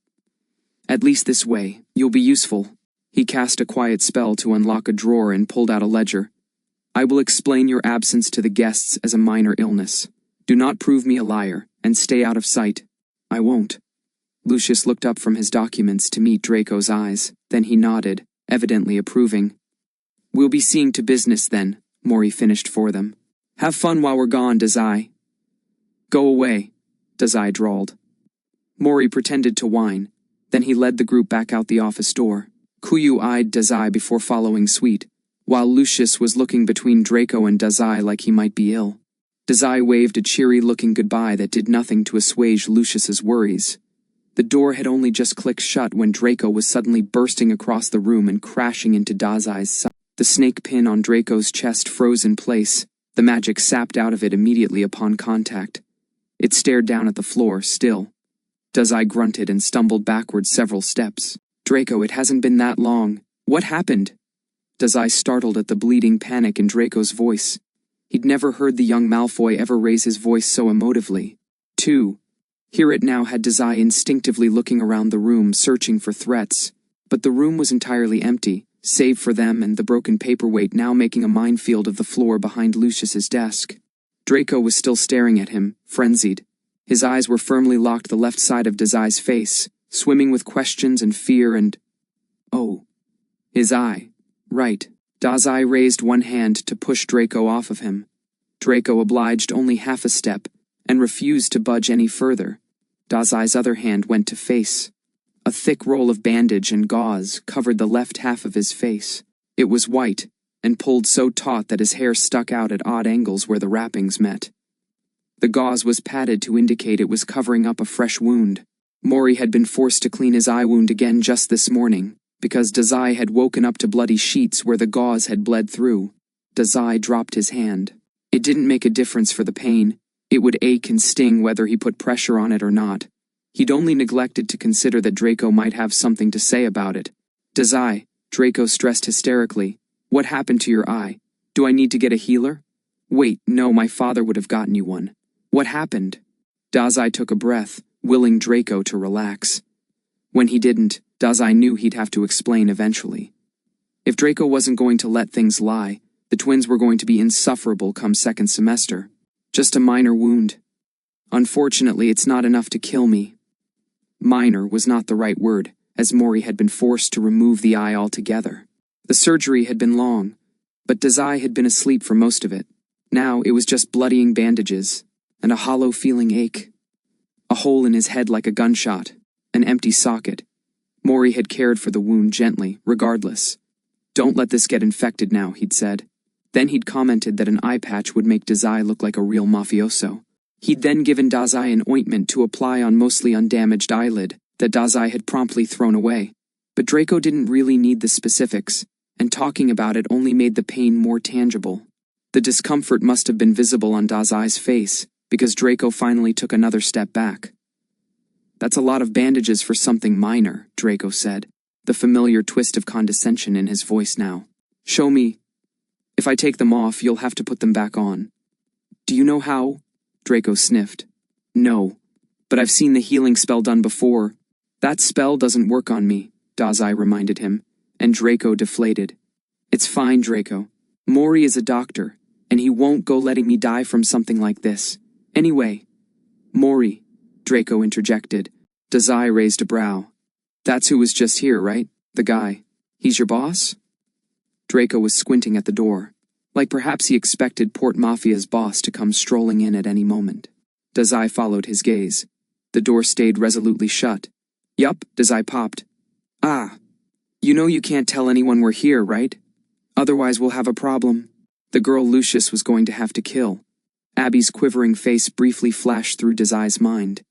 At least this way, you'll be useful. He cast a quiet spell to unlock a drawer and pulled out a ledger. I will explain your absence to the guests as a minor illness. Do not prove me a liar, and stay out of sight. I won't. Lucius looked up from his documents to meet Draco's eyes, then he nodded, evidently approving. We'll be seeing to business then, Mori finished for them. Have fun while we're gone, Dazai. Go away, Dazai drawled. Mori pretended to whine, then he led the group back out the office door. Coil eyed Dazai before following suit, while Lucius was looking between Draco and Dazai like he might be ill. Dazai waved a cheery-looking goodbye that did nothing to assuage Lucius's worries. The door had only just clicked shut when Draco was suddenly bursting across the room and crashing into Dazai's side. The snake pin on Draco's chest froze in place, the magic sapped out of it immediately upon contact. It stared down at the floor, still. Dazai grunted and stumbled backwards several steps. Draco, it hasn't been that long, What happened? Dazai startled at the bleeding panic in Draco's voice. He'd never heard the young Malfoy ever raise his voice so emotively. 2. Here it now had Dazai instinctively looking around the room, searching for threats. But the room was entirely empty, save for them and the broken paperweight now making a minefield of the floor behind Lucius's desk. Draco was still staring at him, frenzied. His eyes were firmly locked the left side of Dazai's face, swimming with questions and fear and... Oh. His eye. Right. Dazai raised one hand to push Draco off of him. Draco obliged only half a step, and refused to budge any further. Dazai's other hand went to face. A thick roll of bandage and gauze covered the left half of his face. It was white, and pulled so taut that his hair stuck out at odd angles where the wrappings met. The gauze was padded to indicate it was covering up a fresh wound. Mori had been forced to clean his eye wound again just this morning, because Dazai had woken up to bloody sheets where the gauze had bled through. Dazai dropped his hand. It didn't make a difference for the pain. It would ache and sting whether he put pressure on it or not. He'd only neglected to consider that Draco might have something to say about it. Dazai, Draco stressed hysterically. What happened to your eye? Do I need to get a healer? Wait, no, my father would have gotten you one. What happened? Dazai took a breath, willing Draco to relax. When he didn't, Dazai knew he'd have to explain eventually. If Draco wasn't going to let things lie, the twins were going to be insufferable come second semester. Just a minor wound. Unfortunately, it's not enough to kill me. Minor was not the right word, as Mori had been forced to remove the eye altogether. The surgery had been long, but Dazai had been asleep for most of it. Now it was just bloodying bandages, and a hollow feeling ache. A hole in his head like a gunshot, an empty socket. Mori had cared for the wound gently, regardless. Don't let this get infected now, he'd said. Then he'd commented that an eye patch would make Dazai look like a real mafioso. He'd then given Dazai an ointment to apply on mostly undamaged eyelid that Dazai had promptly thrown away. But Draco didn't really need the specifics, and talking about it only made the pain more tangible. The discomfort must have been visible on Dazai's face, because Draco finally took another step back. That's a lot of bandages for something minor, Draco said, the familiar twist of condescension in his voice now. Show me. If I take them off, you'll have to put them back on. Do you know how? Draco sniffed. No, but I've seen the healing spell done before. That spell doesn't work on me, Dazai reminded him, and Draco deflated. It's fine, Draco. Mori is a doctor, and he won't go letting me die from something like this. Anyway, Mori, Draco interjected. Dazai raised a brow. That's who was just here, right? The guy. He's your boss? Draco was squinting at the door, like perhaps he expected Port Mafia's boss to come strolling in at any moment. Dazai followed his gaze. The door stayed resolutely shut. Yup, Dazai popped. Ah, you know you can't tell anyone we're here, right? Otherwise we'll have a problem. The girl Lucius was going to have to kill. Abby's quivering face briefly flashed through Dazai's mind.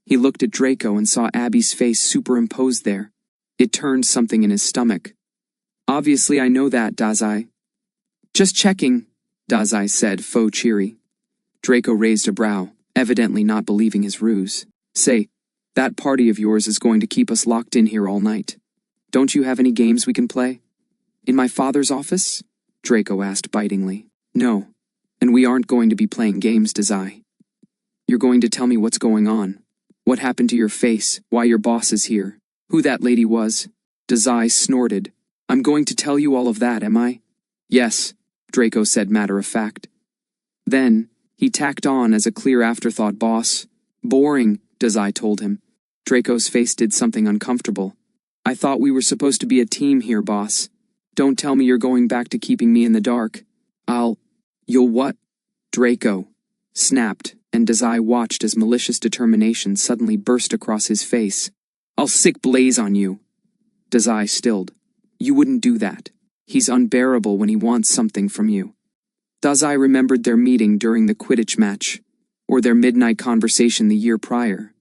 He looked at Draco and saw Abby's face superimposed there. It turned something in his stomach. Obviously I know that, Dazai. Just checking, Dazai said, faux cheery. Draco raised a brow, evidently not believing his ruse. Say, that party of yours is going to keep us locked in here all night. Don't you have any games we can play? In my father's office? Draco asked bitingly. No, and we aren't going to be playing games, Dazai. You're going to tell me what's going on. What happened to your face, why your boss is here, who that lady was. Dazai snorted. I'm going to tell you all of that, am I? Yes, Draco said matter of fact. Then, he tacked on as a clear afterthought, boss. Boring, Dazai told him. Draco's face did something uncomfortable. I thought we were supposed to be a team here, boss. Don't tell me you're going back to keeping me in the dark. You'll what? Draco snapped, and Dazai watched as malicious determination suddenly burst across his face. I'll sick blaze on you. Dazai stilled. You wouldn't do that. He's unbearable when he wants something from you. Dazai remembered their meeting during the Quidditch match, or their midnight conversation the year prior.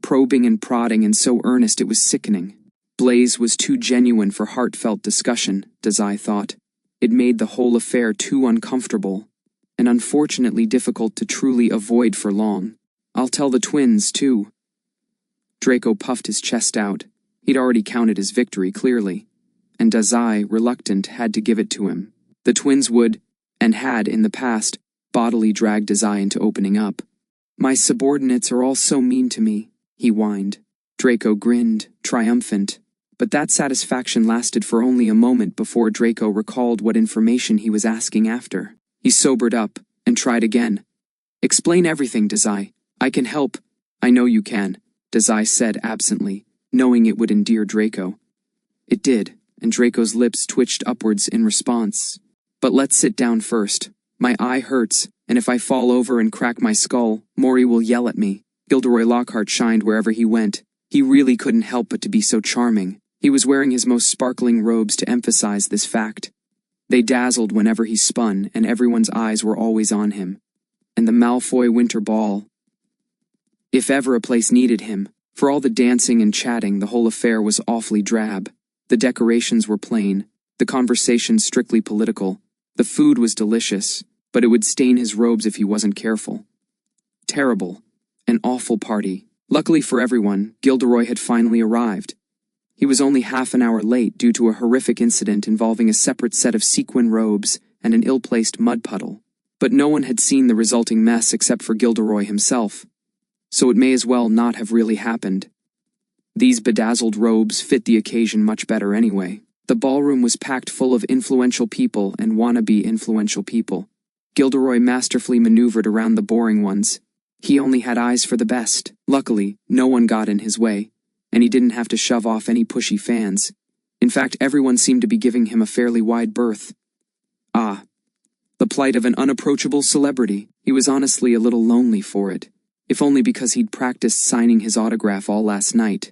Probing and prodding and so earnest it was sickening. Blaze was too genuine for heartfelt discussion, Dazai thought. It made the whole affair too uncomfortable, and unfortunately difficult to truly avoid for long. I'll tell the twins, too. Draco puffed his chest out. He'd already counted his victory clearly. and Dazai, reluctant, had to give it to him. The twins would, and had in the past, bodily dragged Desai into opening up. "My subordinates are all so mean to me," he whined. Draco grinned, triumphant, but that satisfaction lasted for only a moment before Draco recalled what information he was asking after. He sobered up and tried again. "Explain everything, Desai. I can help." "I know you can," Desai said absently, knowing it would endear Draco. It did, and Draco's lips twitched upwards in response. "But let's sit down first. My eye hurts, and if I fall over and crack my skull, Mori will yell at me." Gilderoy Lockhart shined wherever he went. He really couldn't help but to be so charming. He was wearing his most sparkling robes to emphasize this fact. They dazzled whenever he spun, and everyone's eyes were always on him. And the Malfoy Winter Ball. If ever a place needed him, for all the dancing and chatting, the whole affair was awfully drab. The decorations were plain, the conversation strictly political. The food was delicious, but it would stain his robes if he wasn't careful. Terrible. An awful party. Luckily for everyone, Gilderoy had finally arrived. He was only half an hour late due to a horrific incident involving a separate set of sequin robes and an ill-placed mud puddle. But no one had seen the resulting mess except for Gilderoy himself, so it may as well not have really happened. These bedazzled robes fit the occasion much better anyway. The ballroom was packed full of influential people and wannabe influential people. Gilderoy masterfully maneuvered around the boring ones. He only had eyes for the best. Luckily, no one got in his way, and he didn't have to shove off any pushy fans. In fact, everyone seemed to be giving him a fairly wide berth. Ah, the plight of an unapproachable celebrity. He was honestly a little lonely for it, if only because he'd practiced signing his autograph all last night.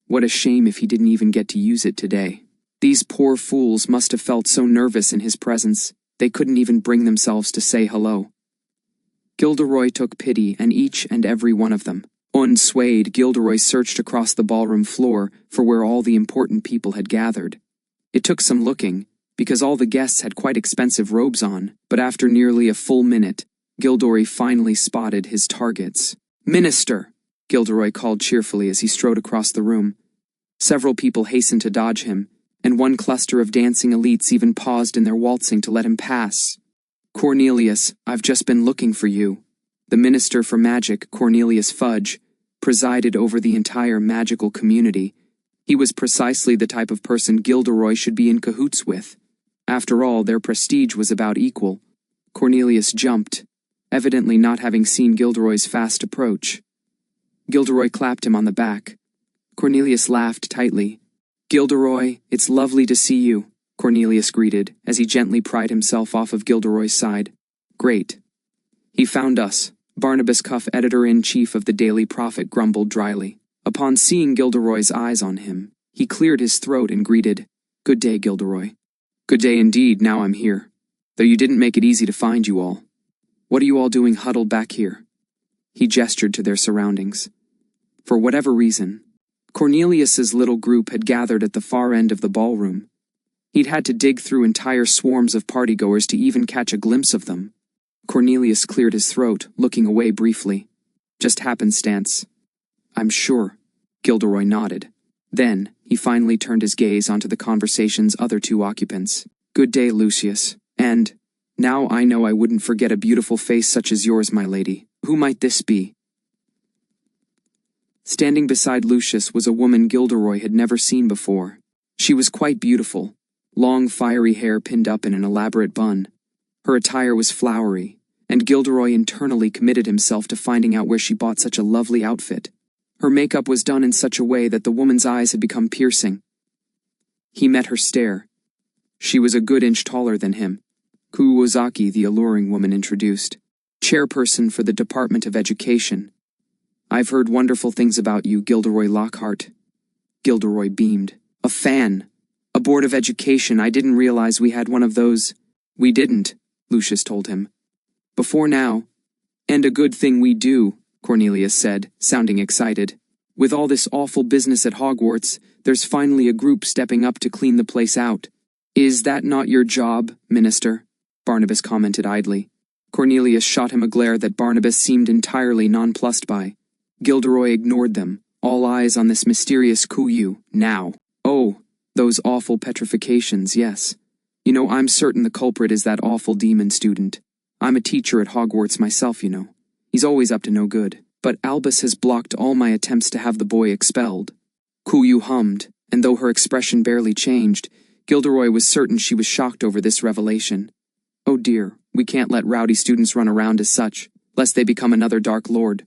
What a shame if he didn't even get to use it today. These poor fools must have felt so nervous in his presence, they couldn't even bring themselves to say hello. Gilderoy took pity on each and every one of them. Unswayed, Gilderoy searched across the ballroom floor for where all the important people had gathered. It took some looking, because all the guests had quite expensive robes on, but after nearly a full minute, Gilderoy finally spotted his targets. "Minister!" Gilderoy called cheerfully as he strode across the room. Several people hastened to dodge him, and one cluster of dancing elites even paused in their waltzing to let him pass. "Cornelius, I've just been looking for you." The Minister for Magic, Cornelius Fudge, presided over the entire magical community. He was precisely the type of person Gilderoy should be in cahoots with. After all, their prestige was about equal. Cornelius jumped, evidently not having seen Gilderoy's fast approach. Gilderoy clapped him on the back. Cornelius laughed tightly. "Gilderoy, it's lovely to see you," Cornelius greeted, as he gently pried himself off of Gilderoy's side. "Great." "He found us," Barnabas Cuff, editor-in-chief of the Daily Prophet, grumbled dryly. Upon seeing Gilderoy's eyes on him, he cleared his throat and greeted, "Good day, Gilderoy." "Good day indeed, now I'm here. Though you didn't make it easy to find you all. What are you all doing huddled back here?" He gestured to their surroundings. For whatever reason, Cornelius's little group had gathered at the far end of the ballroom. He'd had to dig through entire swarms of partygoers to even catch a glimpse of them. Cornelius cleared his throat, looking away briefly. "Just happenstance." "I'm sure." Gilderoy nodded. Then, he finally turned his gaze onto the conversation's other two occupants. "Good day, Lucius. And, now I know I wouldn't forget a beautiful face such as yours, my lady. Who might this be?" Standing beside Lucius was a woman Gilderoy had never seen before. She was quite beautiful, long fiery hair pinned up in an elaborate bun. Her attire was flowery, and Gilderoy internally committed himself to finding out where she bought such a lovely outfit. Her makeup was done in such a way that the woman's eyes had become piercing. He met her stare. She was a good inch taller than him. Kuwozaki, the alluring woman introduced. "Chairperson for the Department of Education. I've heard wonderful things about you, Gilderoy Lockhart." Gilderoy beamed. "A fan. A board of education. I didn't realize we had one of those." "We didn't," Lucius told him. "Before now. And a good thing we do," Cornelius said, sounding excited. "With all this awful business at Hogwarts, there's finally a group stepping up to clean the place out." "Is that not your job, Minister?" Barnabas commented idly. Cornelius shot him a glare that Barnabas seemed entirely nonplussed by. Gilderoy ignored them, all eyes on this mysterious Kuyu, now. "Oh, Those awful petrifications, yes. You know, I'm certain the culprit is that awful demon student. I'm a teacher at Hogwarts myself, you know. He's always up to no good. But Albus has blocked all my attempts to have the boy expelled. Kuyu hummed, and though her expression barely changed, Gilderoy was certain she was shocked over this revelation. Oh dear, we can't let rowdy students run around as such, lest they become another Dark Lord.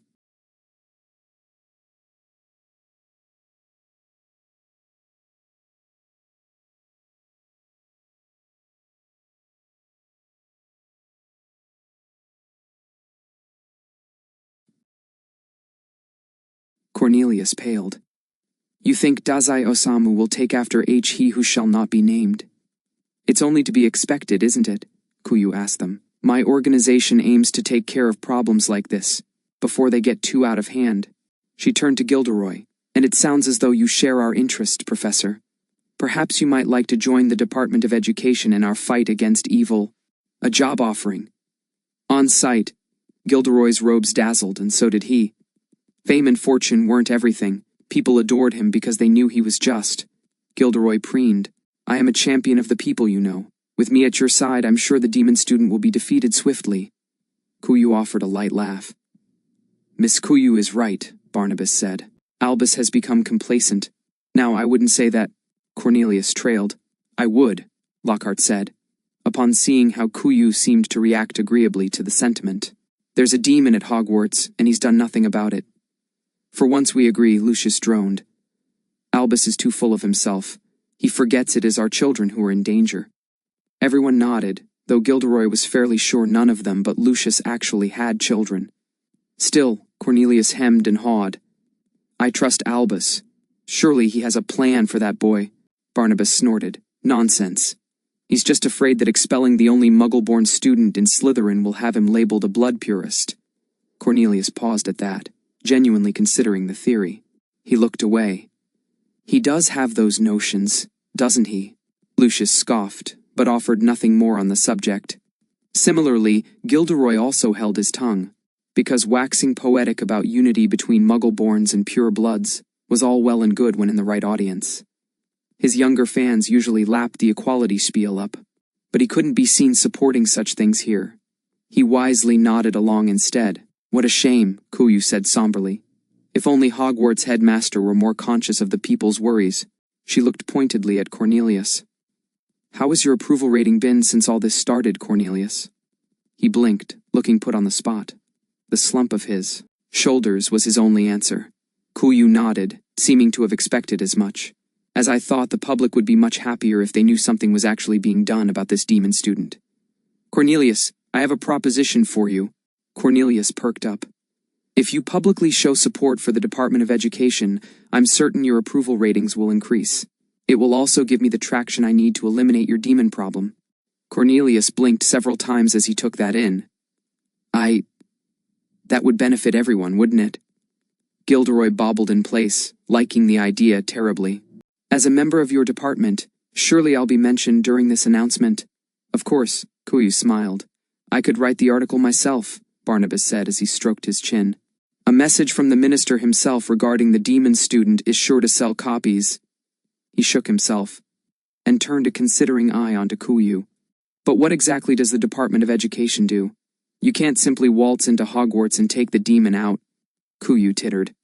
Cornelius paled. You think Dazai Osamu will take after he who shall not be named? It's only to be expected, isn't it? Kuyu asked them. My organization aims to take care of problems like this, before they get too out of hand. She turned to Gilderoy. And it sounds as though you share our interest, Professor. Perhaps you might like to join the Department of Education in our fight against evil. A job offering. On sight, Gilderoy's robes dazzled, and so did he. Fame and fortune weren't everything. People adored him because they knew he was just. Gilderoy preened. I am a champion of the people, you know. With me at your side, I'm sure the demon student will be defeated swiftly. Kuyu offered a light laugh. Miss Kuyu is right, Barnabas said. Albus has become complacent. Now, I wouldn't say that. Cornelius trailed. I would, Lockhart said, upon seeing how Kuyu seemed to react agreeably to the sentiment. There's a demon at Hogwarts, and he's done nothing about it. For once we agree, Lucius droned. Albus is too full of himself. He forgets it is our children who are in danger. Everyone nodded, though Gilderoy was fairly sure none of them but Lucius actually had children. Still, Cornelius hemmed and hawed. I trust Albus. Surely he has a plan for that boy. Barnabas snorted. Nonsense. He's just afraid that expelling the only Muggle-born student in Slytherin will have him labeled a blood purist. Cornelius paused at that, genuinely considering the theory. He looked away. He does have those notions, doesn't he? Lucius scoffed, but offered nothing more on the subject. Similarly, Gilderoy also held his tongue, because waxing poetic about unity between Muggle-borns and pure-bloods was all well and good when in the right audience. His younger fans usually lapped the equality spiel up, but he couldn't be seen supporting such things here. He wisely nodded along instead. What a shame, Kuyu said somberly. If only Hogwarts' headmaster were more conscious of the people's worries. She looked pointedly at Cornelius. How has your approval rating been since all this started, Cornelius? He blinked, looking put on the spot. The slump of his shoulders was his only answer. Kuyu nodded, seeming to have expected as much. As I thought, the public would be much happier if they knew something was actually being done about this demon student. Cornelius, I have a proposition for you. Cornelius perked up. If you publicly show support for the Department of Education, I'm certain your approval ratings will increase. It will also give me the traction I need to eliminate your demon problem. Cornelius blinked several times as he took that in. That would benefit everyone, wouldn't it? Gilderoy bobbled in place, liking the idea terribly. As a member of your department, surely I'll be mentioned during this announcement. Of course, Kuyu smiled. I could write the article myself, Barnabas said as he stroked his chin. A message from the minister himself regarding the demon student is sure to sell copies. He shook himself, and turned a considering eye onto Kuyu. But what exactly does the Department of Education do? You can't simply waltz into Hogwarts and take the demon out. Kuyu tittered.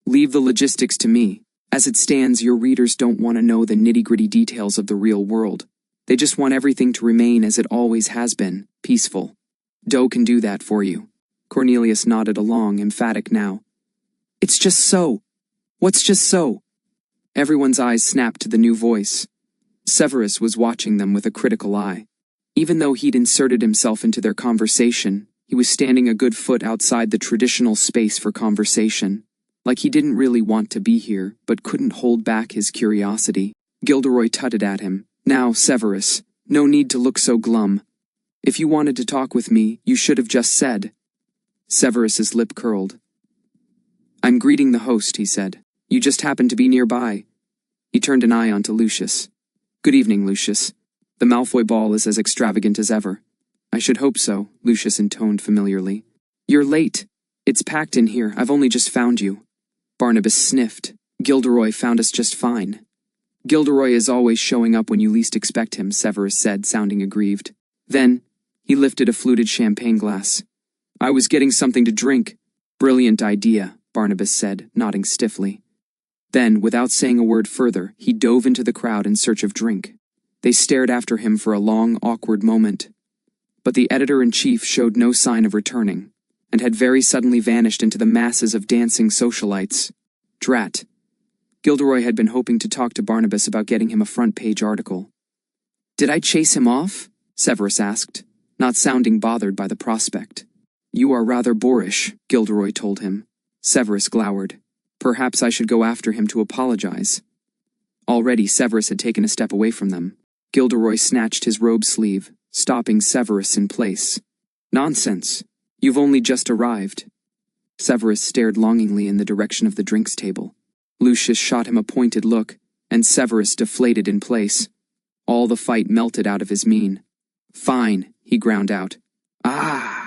Leave the logistics to me. As it stands, your readers don't want to know the nitty-gritty details of the real world. They just want everything to remain as it always has been, peaceful. Doe can do that for you. Cornelius nodded along, emphatic now. It's just so. What's just so? Everyone's eyes snapped to the new voice. Severus was watching them with a critical eye. Even though he'd inserted himself into their conversation, he was standing a good foot outside the traditional space for conversation. Like he didn't really want to be here, but couldn't hold back his curiosity. Gilderoy tutted at him. Now, Severus, no need to look so glum. If you wanted to talk with me, you should have just said. Severus's lip curled. I'm greeting the host, he said. You just happened to be nearby. He turned an eye onto Lucius. Good evening, Lucius. The Malfoy ball is as extravagant as ever. I should hope so, Lucius intoned familiarly. You're late. It's packed in here. I've only just found you. Barnabas sniffed. Gilderoy found us just fine. Gilderoy is always showing up when you least expect him, Severus said, sounding aggrieved. Then, he lifted a fluted champagne glass. I was getting something to drink. Brilliant idea, Barnabas said, nodding stiffly. Then, without saying a word further, he dove into the crowd in search of drink. They stared after him for a long, awkward moment. But the editor-in-chief showed no sign of returning, and had very suddenly vanished into the masses of dancing socialites. Drat. Gilderoy had been hoping to talk to Barnabas about getting him a front-page article. Did I chase him off? Severus asked, not sounding bothered by the prospect. You are rather boorish, Gilderoy told him. Severus glowered. Perhaps I should go after him to apologize. Already Severus had taken a step away from them. Gilderoy snatched his robe sleeve, stopping Severus in place. Nonsense. You've only just arrived. Severus stared longingly in the direction of the drinks table. Lucius shot him a pointed look, and Severus deflated in place. All the fight melted out of his mien. Fine, he ground out. Ah!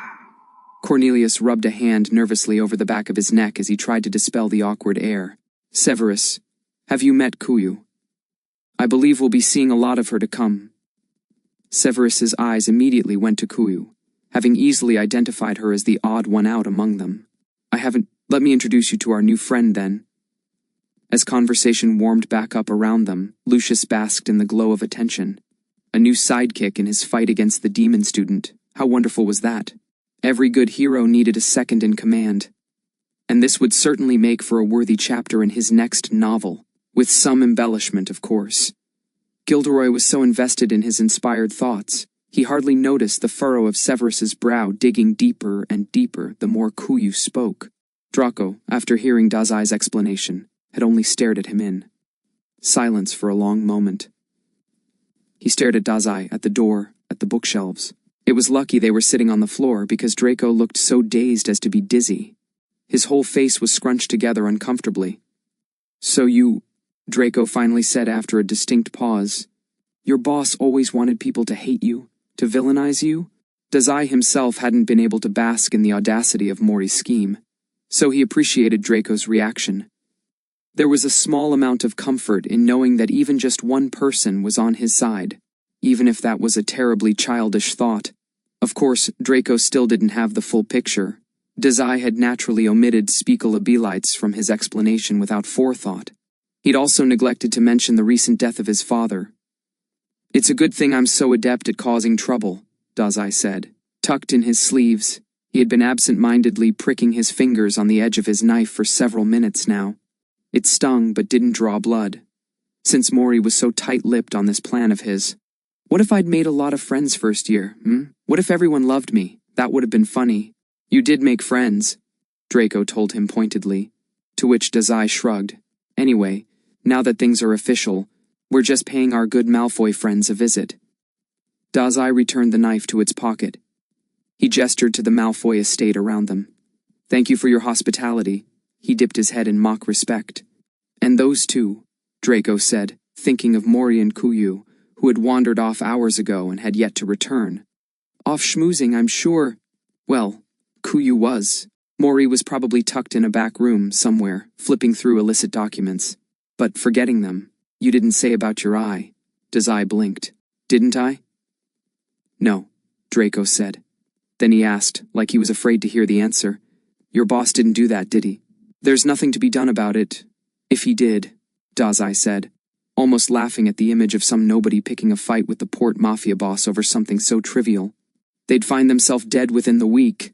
Cornelius rubbed a hand nervously over the back of his neck as he tried to dispel the awkward air. Severus, have you met Kuyu? I believe we'll be seeing a lot of her to come. Severus's eyes immediately went to Kuyu, having easily identified her as the odd one out among them. I haven't. Let me introduce you to our new friend, then. As conversation warmed back up around them, Lucius basked in the glow of attention. A new sidekick in his fight against the demon student. How wonderful was that? Every good hero needed a second in command. And this would certainly make for a worthy chapter in his next novel, with some embellishment, of course. Gilderoy was so invested in his inspired thoughts, he hardly noticed the furrow of Severus's brow digging deeper and deeper the more Kuyu spoke. Draco, after hearing Dazai's explanation, had only stared at him in silence for a long moment. He stared at Dazai, at the door, at the bookshelves. It was lucky they were sitting on the floor because Draco looked so dazed as to be dizzy. His whole face was scrunched together uncomfortably. So you, Draco finally said after a distinct pause, your boss always wanted people to hate you, to villainize you? Dazai himself hadn't been able to bask in the audacity of Mori's scheme, so he appreciated Draco's reaction. There was a small amount of comfort in knowing that even just one person was on his side, even if that was a terribly childish thought. Of course, Draco still didn't have the full picture. Desai had naturally omitted speculabilites from his explanation without forethought. He'd also neglected to mention the recent death of his father. It's a good thing I'm so adept at causing trouble, Dazai said. Tucked in his sleeves, he had been absent-mindedly pricking his fingers on the edge of his knife for several minutes now. It stung but didn't draw blood, since Mori was so tight-lipped on this plan of his. What if I'd made a lot of friends first year, What if everyone loved me? That would have been funny. You did make friends, Draco told him pointedly, to which Dazai shrugged. Anyway, now that things are official, we're just paying our good Malfoy friends a visit. Dazai returned the knife to its pocket. He gestured to the Malfoy estate around them. Thank you for your hospitality. He dipped his head in mock respect. And those two, Draco said, thinking of Mori and Kuyu, who had wandered off hours ago and had yet to return. Off schmoozing, I'm sure. Well, Kuyu was. Mori was probably tucked in a back room somewhere, flipping through illicit documents. But forgetting them, you didn't say about your eye. Dazai blinked. Didn't I? No, Draco said. Then he asked, like he was afraid to hear the answer. Your boss didn't do that, did he? There's nothing to be done about it. If he did, Dazai said, almost laughing at the image of some nobody picking a fight with the port mafia boss over something so trivial. They'd find themselves dead within the week.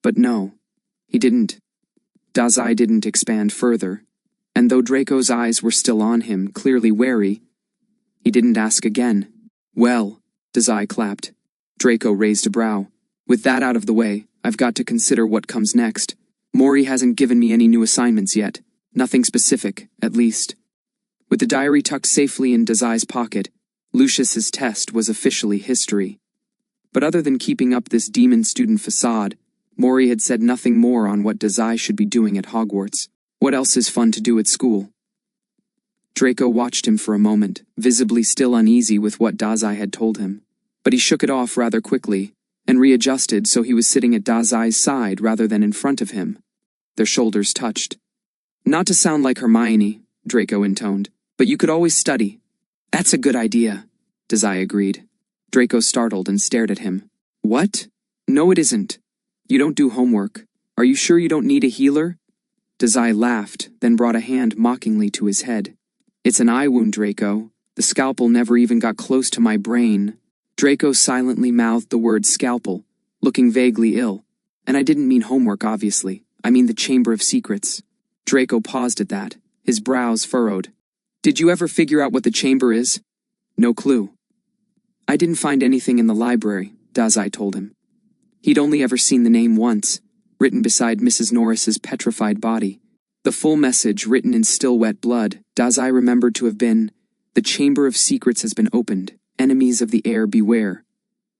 But no, he didn't. Dazai didn't expand further, and though Draco's eyes were still on him, clearly wary, he didn't ask again. Well, Dazai clapped. Draco raised a brow. With that out of the way, I've got to consider what comes next. Mori hasn't given me any new assignments yet. Nothing specific, at least. With the diary tucked safely in Dazai's pocket, Lucius's test was officially history. But other than keeping up this demon student facade, Mori had said nothing more on what Dazai should be doing at Hogwarts. What else is fun to do at school? Draco watched him for a moment, visibly still uneasy with what Dazai had told him. But he shook it off rather quickly, and readjusted so he was sitting at Dazai's side rather than in front of him. Their shoulders touched. Not to sound like Hermione, Draco intoned, But you could always study. That's a good idea, Dazai agreed. Draco startled and stared at him. What? No, it isn't. You don't do homework. Are you sure you don't need a healer? Dazai laughed, then brought a hand mockingly to his head. It's an eye wound, Draco. The scalpel never even got close to my brain. Draco silently mouthed the word scalpel, looking vaguely ill. And I didn't mean homework, obviously. I mean the Chamber of Secrets. Draco paused at that, his brows furrowed. Did you ever figure out what the chamber is? No clue. I didn't find anything in the library, Dazai told him. He'd only ever seen the name once, written beside Mrs. Norris's petrified body. The full message, written in still wet blood, Dazai remembered to have been, "The Chamber of Secrets has been opened. Enemies of the air beware."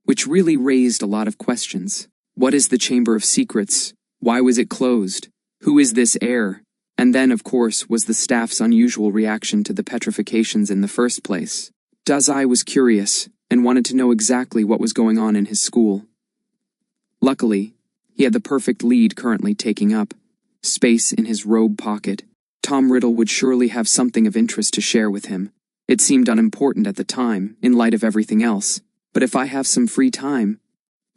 Which really raised a lot of questions. What is the Chamber of Secrets? Why was it closed? Who is this heir? And then, of course, was the staff's unusual reaction to the petrifications in the first place. Dazai was curious and wanted to know exactly what was going on in his school. Luckily, he had the perfect lead currently taking up space in his robe pocket. Tom Riddle would surely have something of interest to share with him. It seemed unimportant at the time, in light of everything else. But if I have some free time...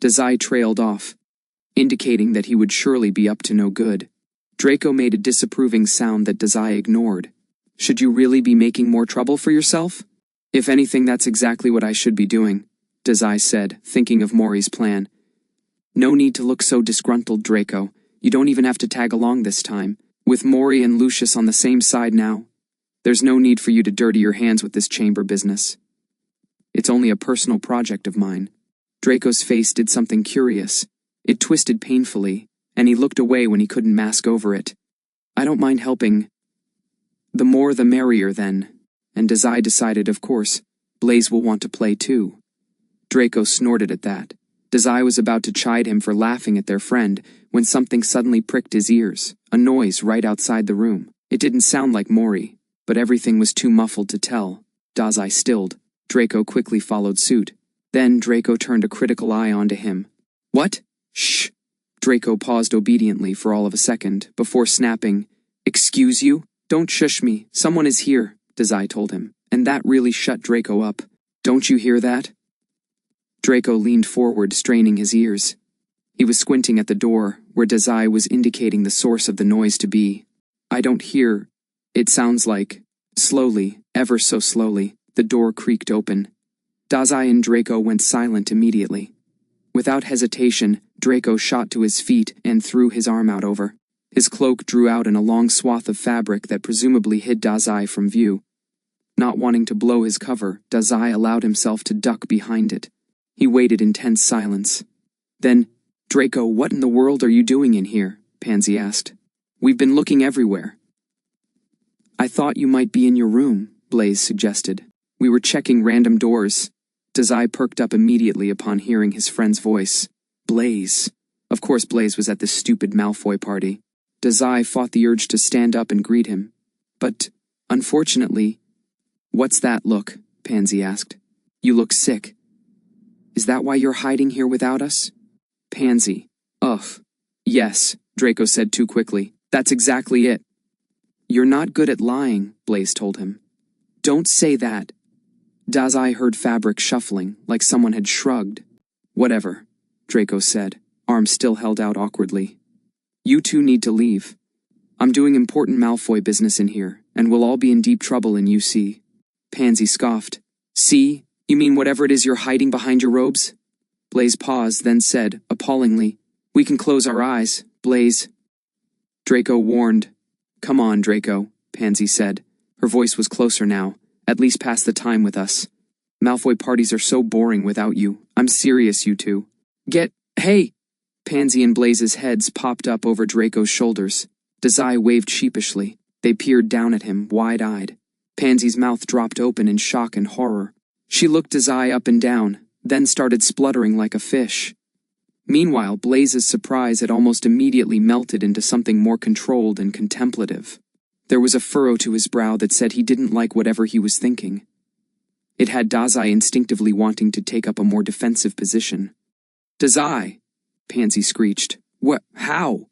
Dazai trailed off, indicating that he would surely be up to no good. Draco made a disapproving sound that Dazai ignored. Should you really be making more trouble for yourself? If anything, that's exactly what I should be doing, Dazai said, thinking of Mori's plan. No need to look so disgruntled, Draco. You don't even have to tag along this time. With Mori and Lucius on the same side now, there's no need for you to dirty your hands with this chamber business. It's only a personal project of mine. Draco's face did something curious. It twisted painfully, and he looked away when he couldn't mask over it. I don't mind helping. The more the merrier, then. And Dazai decided, of course, Blaze will want to play too. Draco snorted at that. Dazai was about to chide him for laughing at their friend when something suddenly pricked his ears, a noise right outside the room. It didn't sound like Mori, but everything was too muffled to tell. Dazai stilled. Draco quickly followed suit. Then Draco turned a critical eye onto him. What? Shh! Draco paused obediently for all of a second, before snapping, Excuse you? Don't shush me, someone is here, Dazai told him, and that really shut Draco up. Don't you hear that? Draco leaned forward, straining his ears. He was squinting at the door, where Dazai was indicating the source of the noise to be. I don't hear. It sounds like... Slowly, ever so slowly, the door creaked open. Dazai and Draco went silent immediately. Without hesitation, Draco shot to his feet and threw his arm out over. His cloak drew out in a long swath of fabric that presumably hid Dazai from view. Not wanting to blow his cover, Dazai allowed himself to duck behind it. He waited in tense silence. Then, Draco, what in the world are you doing in here? Pansy asked. We've been looking everywhere. I thought you might be in your room, Blaze suggested. We were checking random doors. Dazai perked up immediately upon hearing his friend's voice. Blaze. Of course Blaze was at this stupid Malfoy party. Dazai fought the urge to stand up and greet him. But, unfortunately... What's that look? Pansy asked. You look sick. Is that why you're hiding here without us? Pansy. Ugh. Yes, Draco said too quickly. That's exactly it. You're not good at lying, Blaze told him. Don't say that. Dazai heard fabric shuffling, like someone had shrugged. Whatever, Draco said, arm still held out awkwardly. You two need to leave. I'm doing important Malfoy business in here, and we'll all be in deep trouble in UC. Pansy scoffed. See? You mean whatever it is you're hiding behind your robes? Blaze paused, then said, appallingly, We can close our eyes, Blaze. Draco warned. Come on, Draco, Pansy said. Her voice was closer now. At least pass the time with us. Malfoy parties are so boring without you. I'm serious, you two. Hey! Pansy and Blaze's heads popped up over Draco's shoulders. Dazai waved sheepishly. They peered down at him, wide-eyed. Pansy's mouth dropped open in shock and horror. She looked Dazai up and down, then started spluttering like a fish. Meanwhile, Blaze's surprise had almost immediately melted into something more controlled and contemplative. There was a furrow to his brow that said he didn't like whatever he was thinking. It had Dazai instinctively wanting to take up a more defensive position. Dazai! Pansy screeched. What? How?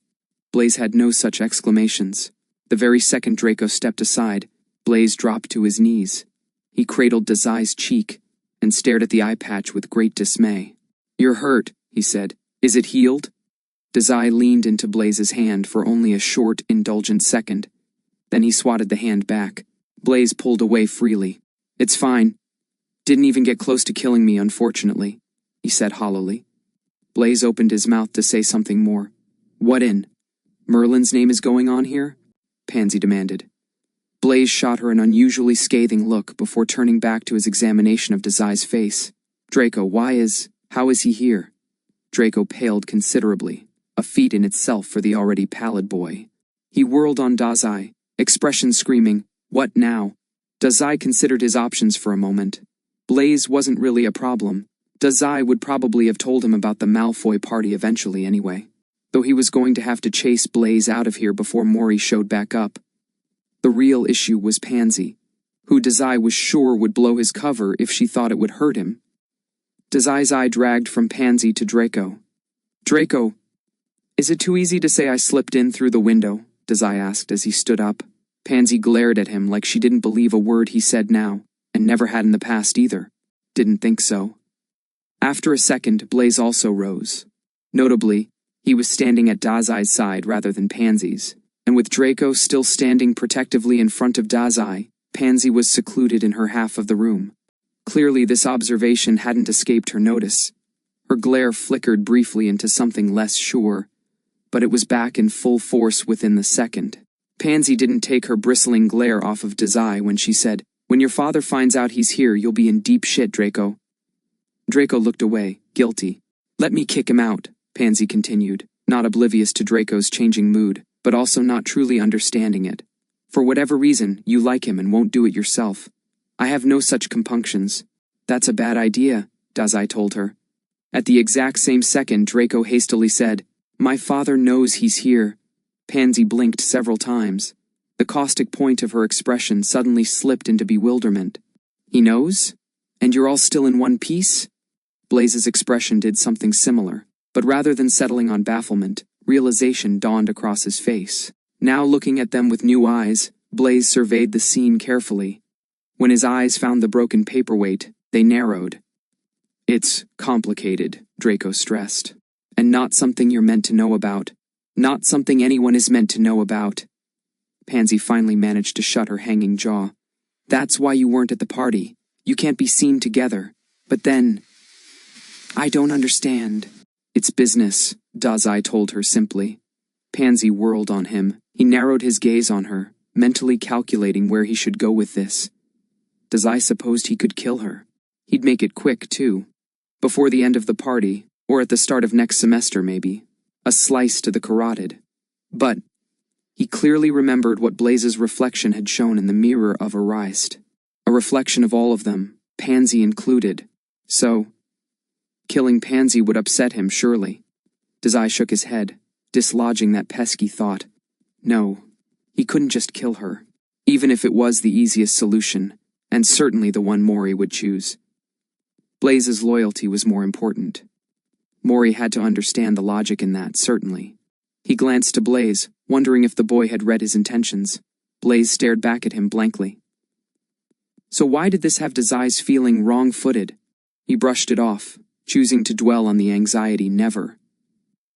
Blaze had no such exclamations. The very second Draco stepped aside, Blaze dropped to his knees. He cradled Dazai's cheek and stared at the eye patch with great dismay. "You're hurt," he said. "Is it healed?" Dazai leaned into Blaze's hand for only a short, indulgent second. Then he swatted the hand back. Blaze pulled away freely. "It's fine. Didn't even get close to killing me, unfortunately," he said hollowly. Blaze opened his mouth to say something more. "What in Merlin's name is going on here?" Pansy demanded. Blaze shot her an unusually scathing look before turning back to his examination of Dazai's face. "Draco, how is he here?" Draco paled considerably, a feat in itself for the already pallid boy. He whirled on Dazai, expression screaming, "What now?" Dazai considered his options for a moment. Blaze wasn't really a problem. Dazai would probably have told him about the Malfoy party eventually anyway, though he was going to have to chase Blaze out of here before Mori showed back up. The real issue was Pansy, who Dazai was sure would blow his cover if she thought it would hurt him. Dazai's eye dragged from Pansy to Draco. "Draco, is it too easy to say I slipped in through the window?" Dazai asked as he stood up. Pansy glared at him like she didn't believe a word he said now, and never had in the past either. "Didn't think so." After a second, Blaze also rose. Notably, he was standing at Dazai's side rather than Pansy's, and with Draco still standing protectively in front of Dazai, Pansy was secluded in her half of the room. Clearly, this observation hadn't escaped her notice. Her glare flickered briefly into something less sure, but it was back in full force within the second. Pansy didn't take her bristling glare off of Dazai when she said, "When your father finds out he's here, you'll be in deep shit, Draco." Draco looked away, guilty. "Let me kick him out," Pansy continued, not oblivious to Draco's changing mood, but also not truly understanding it. "For whatever reason, you like him and won't do it yourself. I have no such compunctions." "That's a bad idea," Dazai told her. At the exact same second, Draco hastily said, "My father knows he's here." Pansy blinked several times. The caustic point of her expression suddenly slipped into bewilderment. "He knows? And you're all still in one piece?" Blaze's expression did something similar, but rather than settling on bafflement, realization dawned across his face. Now looking at them with new eyes, Blaze surveyed the scene carefully. When his eyes found the broken paperweight, they narrowed. "It's complicated," Draco stressed. "And not something you're meant to know about. Not something anyone is meant to know about." Pansy finally managed to shut her hanging jaw. "That's why you weren't at the party. You can't be seen together. But then... I don't understand." "It's business," Dazai told her simply. Pansy whirled on him. He narrowed his gaze on her, mentally calculating where he should go with this. Dazai supposed he could kill her. He'd make it quick, too. Before the end of the party, or at the start of next semester, maybe. A slice to the carotid. But he clearly remembered what Blaze's reflection had shown in the mirror of Arist. A reflection of all of them, Pansy included. So, killing Pansy would upset him, surely. Dazai shook his head, dislodging that pesky thought. No, he couldn't just kill her, even if it was the easiest solution, and certainly the one Mori would choose. Blaze's loyalty was more important. Mori had to understand the logic in that, certainly. He glanced to Blaze, wondering if the boy had read his intentions. Blaze stared back at him blankly. So why did this have Dazai's feeling wrong-footed? He brushed it off, choosing to dwell on the anxiety never.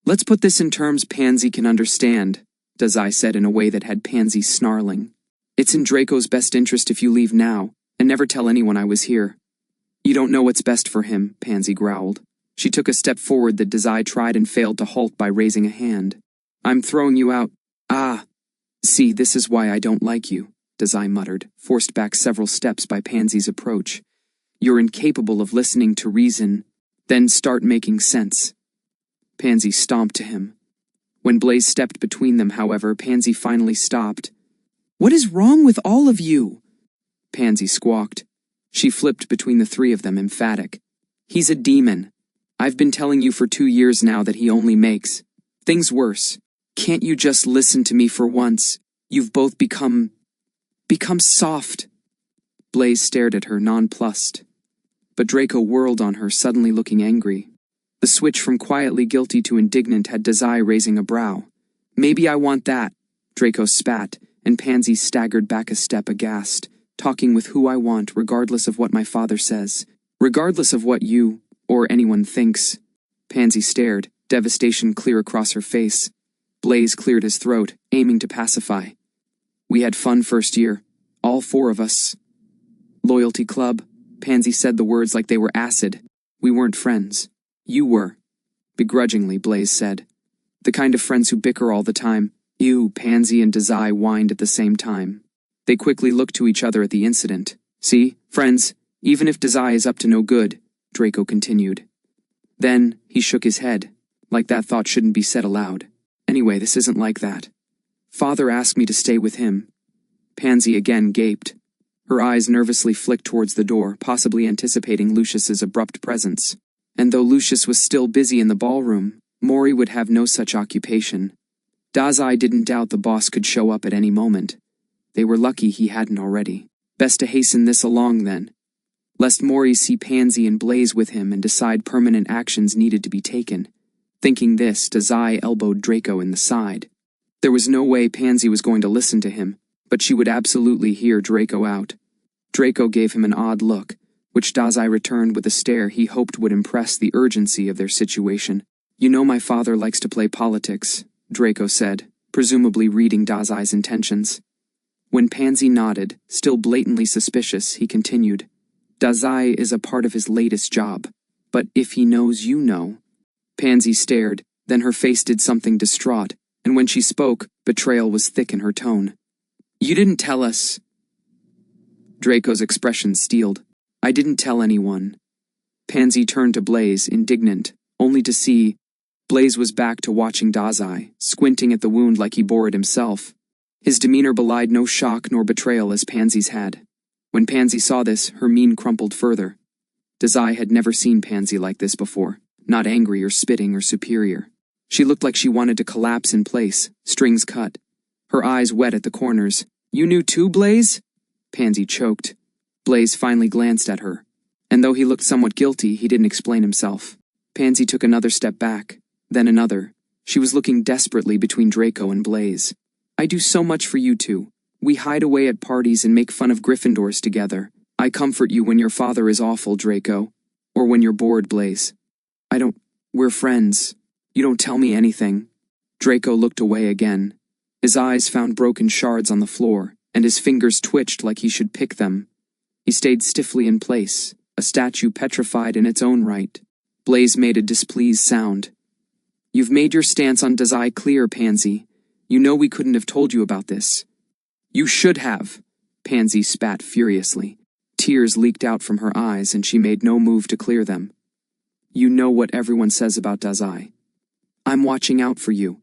"Let's put this in terms Pansy can understand," Dazai said in a way that had Pansy snarling. "It's in Draco's best interest if you leave now, and never tell anyone I was here." "You don't know what's best for him," Pansy growled. She took a step forward that Dazai tried and failed to halt by raising a hand. "I'm throwing you out." "Ah. See, this is why I don't like you," Dazai muttered, forced back several steps by Pansy's approach. "You're incapable of listening to reason. Then start making sense." Pansy stomped to him. When Blaze stepped between them, however, Pansy finally stopped. "What is wrong with all of you?" Pansy squawked. She flipped between the three of them, emphatic. "He's a demon. I've been telling you for 2 years now that he only makes things worse. Can't you just listen to me for once? You've both become soft." Blaze stared at her, nonplussed. But Draco whirled on her, suddenly looking angry. The switch from quietly guilty to indignant had Dazai raising a brow. "Maybe I want that," Draco spat, and Pansy staggered back a step aghast, talking with who I want regardless of what my father says. Regardless of what you, or anyone thinks. Pansy stared, devastation clear across her face. Blaze cleared his throat, aiming to pacify. We had fun first year. All 4 of us. Loyalty club. Pansy said the words like they were acid. We weren't friends. You were. Begrudgingly, Blaze said. The kind of friends who bicker all the time. You, Pansy, and Dazai whined at the same time. They quickly looked to each other at the incident. See, friends, even if Dazai is up to no good, Draco continued. Then, he shook his head, like that thought shouldn't be said aloud. Anyway, this isn't like that. Father asked me to stay with him. Pansy again gaped. Her eyes nervously flicked towards the door, possibly anticipating Lucius's abrupt presence. And though Lucius was still busy in the ballroom, Mori would have no such occupation. Dazai didn't doubt the boss could show up at any moment. They were lucky he hadn't already. Best to hasten this along, then. Lest Mori see Pansy and Blaze with him and decide permanent actions needed to be taken. Thinking this, Dazai elbowed Draco in the side. There was no way Pansy was going to listen to him, but she would absolutely hear Draco out. Draco gave him an odd look, which Dazai returned with a stare he hoped would impress the urgency of their situation. You know my father likes to play politics, Draco said, presumably reading Dazai's intentions. When Pansy nodded, still blatantly suspicious, he continued. Dazai is a part of his latest job, but if he knows you know. Pansy stared, then her face did something distraught, and when she spoke, betrayal was thick in her tone. You didn't tell us. Draco's expression steeled. I didn't tell anyone. Pansy turned to Blaze, indignant, only to see. Blaze was back to watching Dazai, squinting at the wound like he bore it himself. His demeanor belied no shock nor betrayal as Pansy's had. When Pansy saw this, her mien crumpled further. Desai had never seen Pansy like this before, not angry or spitting or superior. She looked like she wanted to collapse in place, strings cut. Her eyes wet at the corners. You knew too, Blaze? Pansy choked. Blaze finally glanced at her, and though he looked somewhat guilty, he didn't explain himself. Pansy took another step back, then another. She was looking desperately between Draco and Blaze. I do so much for you two. We hide away at parties and make fun of Gryffindors together. I comfort you when your father is awful, Draco. Or when you're bored, Blaze. We're friends. You don't tell me anything. Draco looked away again. His eyes found broken shards on the floor, and his fingers twitched like he should pick them. He stayed stiffly in place, a statue petrified in its own right. Blaze made a displeased sound. You've made your stance on Dazai clear, Pansy. You know we couldn't have told you about this. You should have. Pansy spat furiously. Tears leaked out from her eyes, and she made no move to clear them. You know what everyone says about Dazai. I'm watching out for you.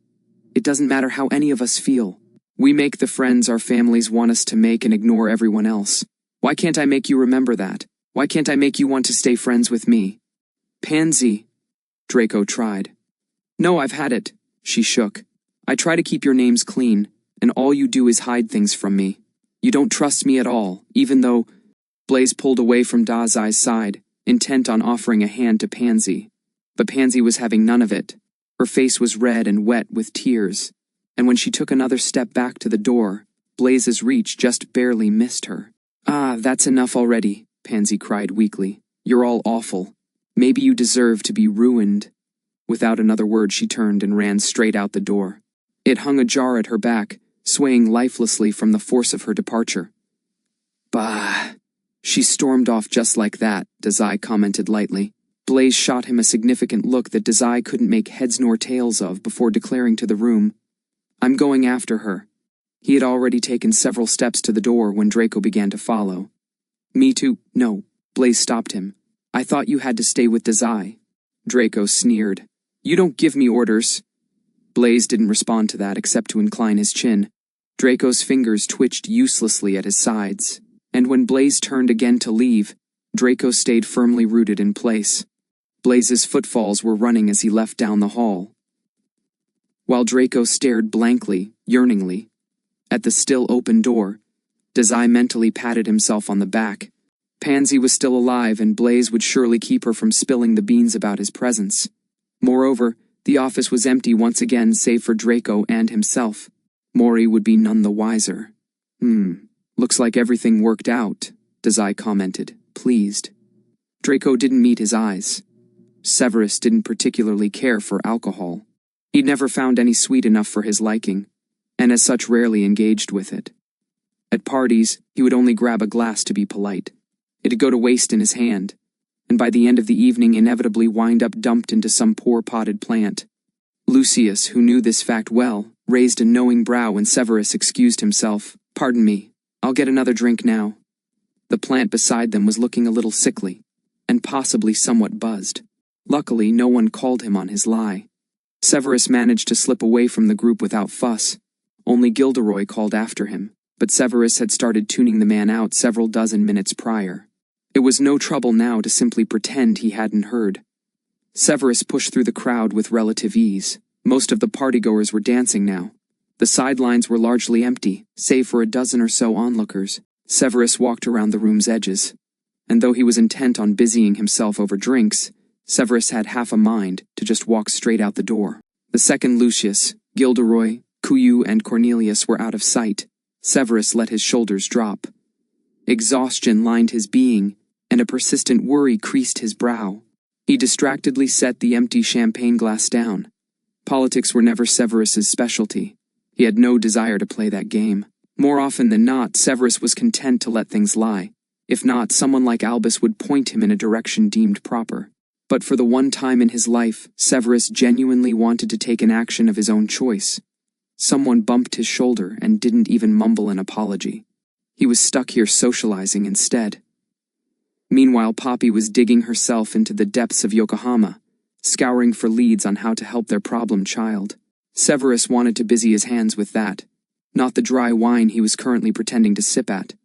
It doesn't matter how any of us feel. We make the friends our families want us to make and ignore everyone else. Why can't I make you remember that? Why can't I make you want to stay friends with me? Pansy, Draco tried. No, I've had it. She shook. I try to keep your names clean, and all you do is hide things from me. You don't trust me at all, even though... Blaze pulled away from Dazai's side, intent on offering a hand to Pansy. But Pansy was having none of it. Her face was red and wet with tears, and when she took another step back to the door, Blaze's reach just barely missed her. Ah, that's enough already, Pansy cried weakly. You're all awful. Maybe you deserve to be ruined. Without another word, she turned and ran straight out the door. It hung ajar at her back, swaying lifelessly from the force of her departure. Bah! She stormed off just like that, Dazai commented lightly. Blaze shot him a significant look that Dazai couldn't make heads nor tails of before declaring to the room, I'm going after her. He had already taken several steps to the door when Draco began to follow. Me too. No, Blaze stopped him. I thought you had to stay with Dazai. Draco sneered. You don't give me orders. Blaze didn't respond to that except to incline his chin. Draco's fingers twitched uselessly at his sides, and when Blaze turned again to leave, Draco stayed firmly rooted in place. Blaze's footfalls were running as he left down the hall. While Draco stared blankly, yearningly, at the still open door, Dazai mentally patted himself on the back. Pansy was still alive, and Blaze would surely keep her from spilling the beans about his presence. Moreover, the office was empty once again save for Draco and himself. Mori would be none the wiser. Looks like everything worked out, Dazai commented, pleased. Draco didn't meet his eyes. Severus didn't particularly care for alcohol. He'd never found any sweet enough for his liking, and as such rarely engaged with it. At parties, he would only grab a glass to be polite. It'd go to waste in his hand, and by the end of the evening inevitably wind up dumped into some poor potted plant. Lucius, who knew this fact well, raised a knowing brow when Severus excused himself. "Pardon me, I'll get another drink now." The plant beside them was looking a little sickly, and possibly somewhat buzzed. Luckily, no one called him on his lie. Severus managed to slip away from the group without fuss. Only Gilderoy called after him, but Severus had started tuning the man out several dozen minutes prior. It was no trouble now to simply pretend he hadn't heard. Severus pushed through the crowd with relative ease. Most of the partygoers were dancing now. The sidelines were largely empty, save for a dozen or so onlookers. Severus walked around the room's edges, and though he was intent on busying himself over drinks, Severus had half a mind to just walk straight out the door. The second Lucius, Gilderoy, Kuyu, and Cornelius were out of sight. Severus let his shoulders drop. Exhaustion lined his being, and a persistent worry creased his brow. He distractedly set the empty champagne glass down. Politics were never Severus's specialty. He had no desire to play that game. More often than not, Severus was content to let things lie. If not, someone like Albus would point him in a direction deemed proper. But for the one time in his life, Severus genuinely wanted to take an action of his own choice. Someone bumped his shoulder and didn't even mumble an apology. He was stuck here socializing instead. Meanwhile, Poppy was digging herself into the depths of Yokohama, scouring for leads on how to help their problem child. Severus wanted to busy his hands with that, not the dry wine he was currently pretending to sip at.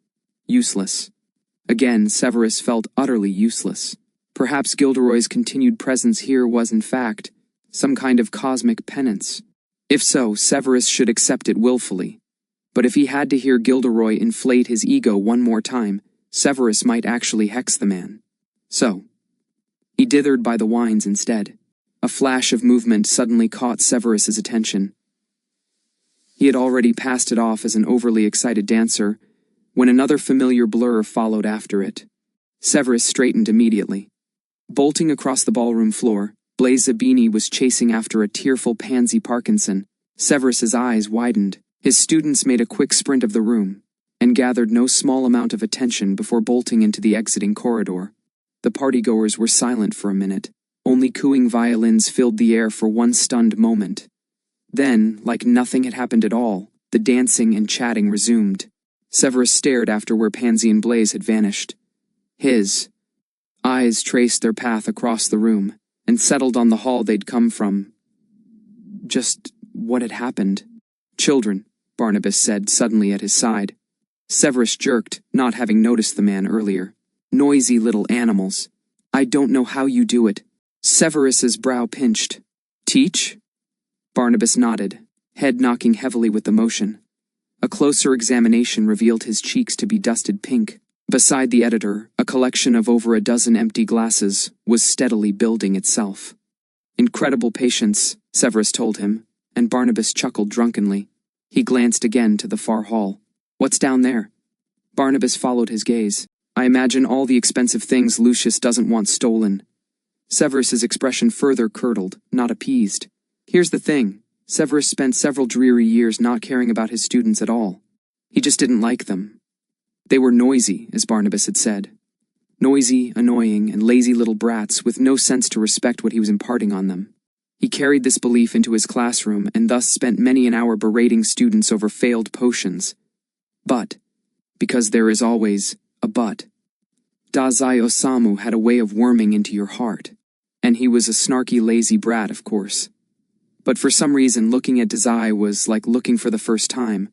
Useless. Again, Severus felt utterly useless. Perhaps Gilderoy's continued presence here was, in fact, some kind of cosmic penance. If so, Severus should accept it willfully. But if he had to hear Gilderoy inflate his ego one more time, Severus might actually hex the man. So, he dithered by the wines instead. A flash of movement suddenly caught Severus's attention. He had already passed it off as an overly excited dancer, when another familiar blur followed after it. Severus straightened immediately. Bolting across the ballroom floor, Blaise Zabini was chasing after a tearful Pansy Parkinson. Severus's eyes widened. His students made a quick sprint of the room, and gathered no small amount of attention before bolting into the exiting corridor. The partygoers were silent for a minute. Only cooing violins filled the air for one stunned moment. Then, like nothing had happened at all, the dancing and chatting resumed. Severus stared after where Pansy and Blaise had vanished. His eyes traced their path across the room, and settled on the hall they'd come from. Just what had happened? "Children," Barnabas said suddenly at his side. Severus jerked, not having noticed the man earlier. "Noisy little animals. I don't know how you do it." Severus's brow pinched. "Teach?" Barnabas nodded, head knocking heavily with the motion. A closer examination revealed his cheeks to be dusted pink. Beside the editor, a collection of over a dozen empty glasses was steadily building itself. "Incredible patience," Severus told him, and Barnabas chuckled drunkenly. He glanced again to the far hall. "What's down there?" Barnabas followed his gaze. "I imagine all the expensive things Lucius doesn't want stolen." Severus's expression further curdled, not appeased. Here's the thing. Severus spent several dreary years not caring about his students at all. He just didn't like them. They were noisy, as Barnabas had said. Noisy, annoying, and lazy little brats with no sense to respect what he was imparting on them. He carried this belief into his classroom and thus spent many an hour berating students over failed potions. But, because there is always a but, Dazai Osamu had a way of worming into your heart. And he was a snarky, lazy brat, of course. But for some reason, looking at Desai was like looking for the first time.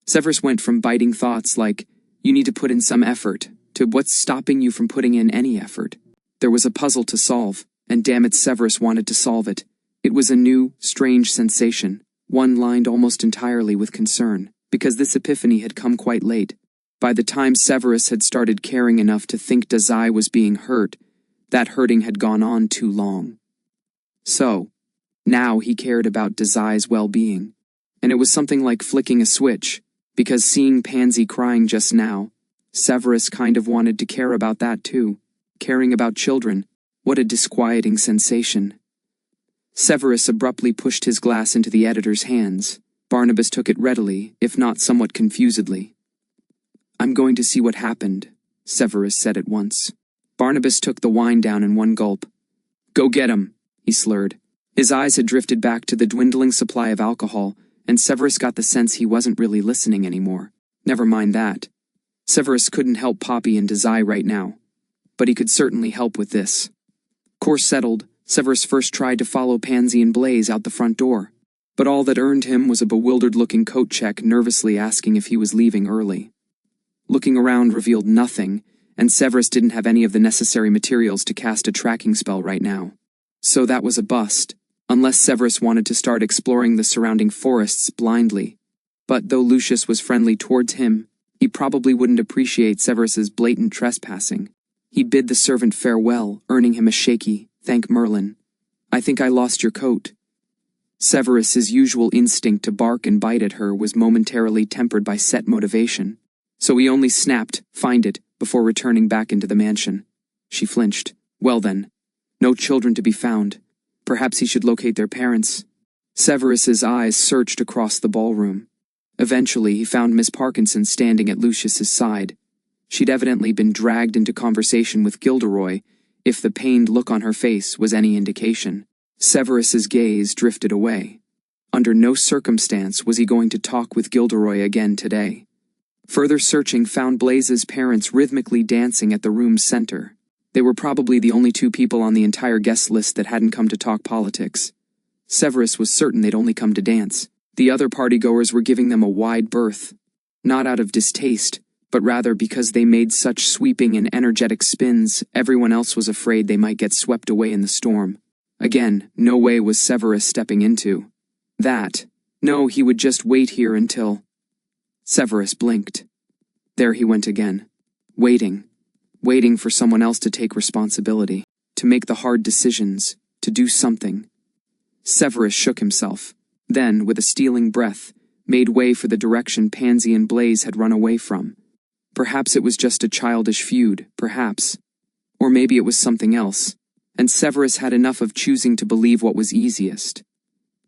Severus went from biting thoughts like, "You need to put in some effort," to "What's stopping you from putting in any effort?" There was a puzzle to solve, and damn it, Severus wanted to solve it. It was a new, strange sensation, one lined almost entirely with concern, because this epiphany had come quite late. By the time Severus had started caring enough to think Dazai was being hurt, that hurting had gone on too long. So, now he cared about Dazai's well-being. And it was something like flicking a switch, because seeing Pansy crying just now, Severus kind of wanted to care about that too. Caring about children, what a disquieting sensation. Severus abruptly pushed his glass into the editor's hands. Barnabas took it readily, if not somewhat confusedly. "I'm going to see what happened," Severus said at once. Barnabas took the wine down in one gulp. "Go get him," he slurred. His eyes had drifted back to the dwindling supply of alcohol, and Severus got the sense he wasn't really listening anymore. Never mind that. Severus couldn't help Poppy and Dazai right now, but he could certainly help with this. Course settled, Severus first tried to follow Pansy and Blaze out the front door, but all that earned him was a bewildered-looking coat check nervously asking if he was leaving early. Looking around revealed nothing, and Severus didn't have any of the necessary materials to cast a tracking spell right now. So that was a bust, unless Severus wanted to start exploring the surrounding forests blindly. But though Lucius was friendly towards him, he probably wouldn't appreciate Severus's blatant trespassing. He bid the servant farewell, earning him a shaky, "Thank Merlin. I think I lost your coat." Severus's usual instinct to bark and bite at her was momentarily tempered by set motivation, so he only snapped, "Find it," before returning back into the mansion. She flinched. Well then, no children to be found. Perhaps he should locate their parents. Severus's eyes searched across the ballroom. Eventually, he found Miss Parkinson standing at Lucius's side. She'd evidently been dragged into conversation with Gilderoy, if the pained look on her face was any indication. Severus's gaze drifted away. Under no circumstance was he going to talk with Gilderoy again today. Further searching found Blaze's parents rhythmically dancing at the room's center. They were probably the only two people on the entire guest list that hadn't come to talk politics. Severus was certain they'd only come to dance. The other partygoers were giving them a wide berth, not out of distaste, but rather because they made such sweeping and energetic spins, everyone else was afraid they might get swept away in the storm. Again, no way was Severus stepping into that. No, he would just wait here until... Severus blinked. There he went again. Waiting for someone else to take responsibility, to make the hard decisions, to do something. Severus shook himself, then, with a stealing breath, made way for the direction Pansy and Blaze had run away from. Perhaps it was just a childish feud, perhaps. Or maybe it was something else, and Severus had enough of choosing to believe what was easiest.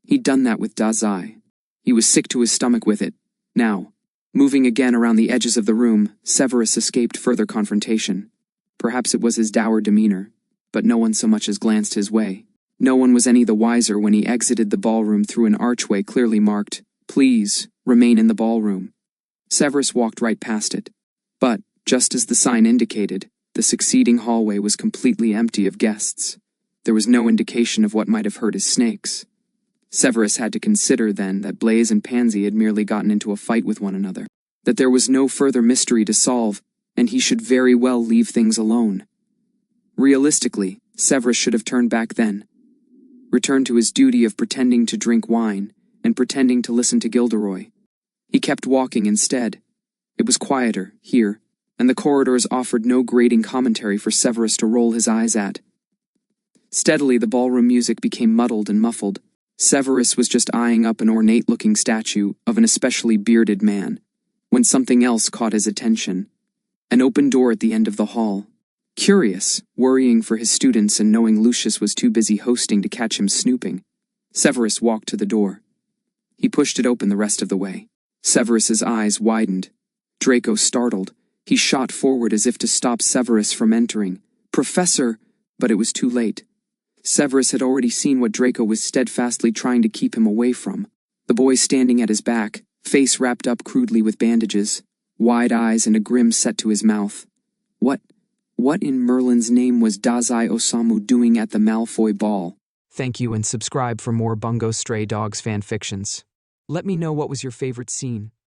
He'd done that with Dazai. He was sick to his stomach with it. Now, moving again around the edges of the room, Severus escaped further confrontation. Perhaps it was his dour demeanor, but no one so much as glanced his way. No one was any the wiser when he exited the ballroom through an archway clearly marked, "Please, remain in the ballroom." Severus walked right past it. But, just as the sign indicated, the succeeding hallway was completely empty of guests. There was no indication of what might have hurt his snakes. Severus had to consider, then, that Blaze and Pansy had merely gotten into a fight with one another, that there was no further mystery to solve, and he should very well leave things alone. Realistically, Severus should have turned back then, returned to his duty of pretending to drink wine and pretending to listen to Gilderoy. He kept walking instead. It was quieter, here, and the corridors offered no grating commentary for Severus to roll his eyes at. Steadily, the ballroom music became muddled and muffled. Severus was just eyeing up an ornate-looking statue of an especially bearded man, when something else caught his attention. An open door at the end of the hall. Curious, worrying for his students and knowing Lucius was too busy hosting to catch him snooping, Severus walked to the door. He pushed it open the rest of the way. Severus's eyes widened. Draco startled. He shot forward as if to stop Severus from entering. "Professor!" But it was too late. Severus had already seen what Draco was steadfastly trying to keep him away from. The boy standing at his back, face wrapped up crudely with bandages, wide eyes and a grim set to his mouth. What in Merlin's name was Dazai Osamu doing at the Malfoy ball? Thank you and subscribe for more Bungo Stray Dogs fanfictions. Let me know what was your favorite scene.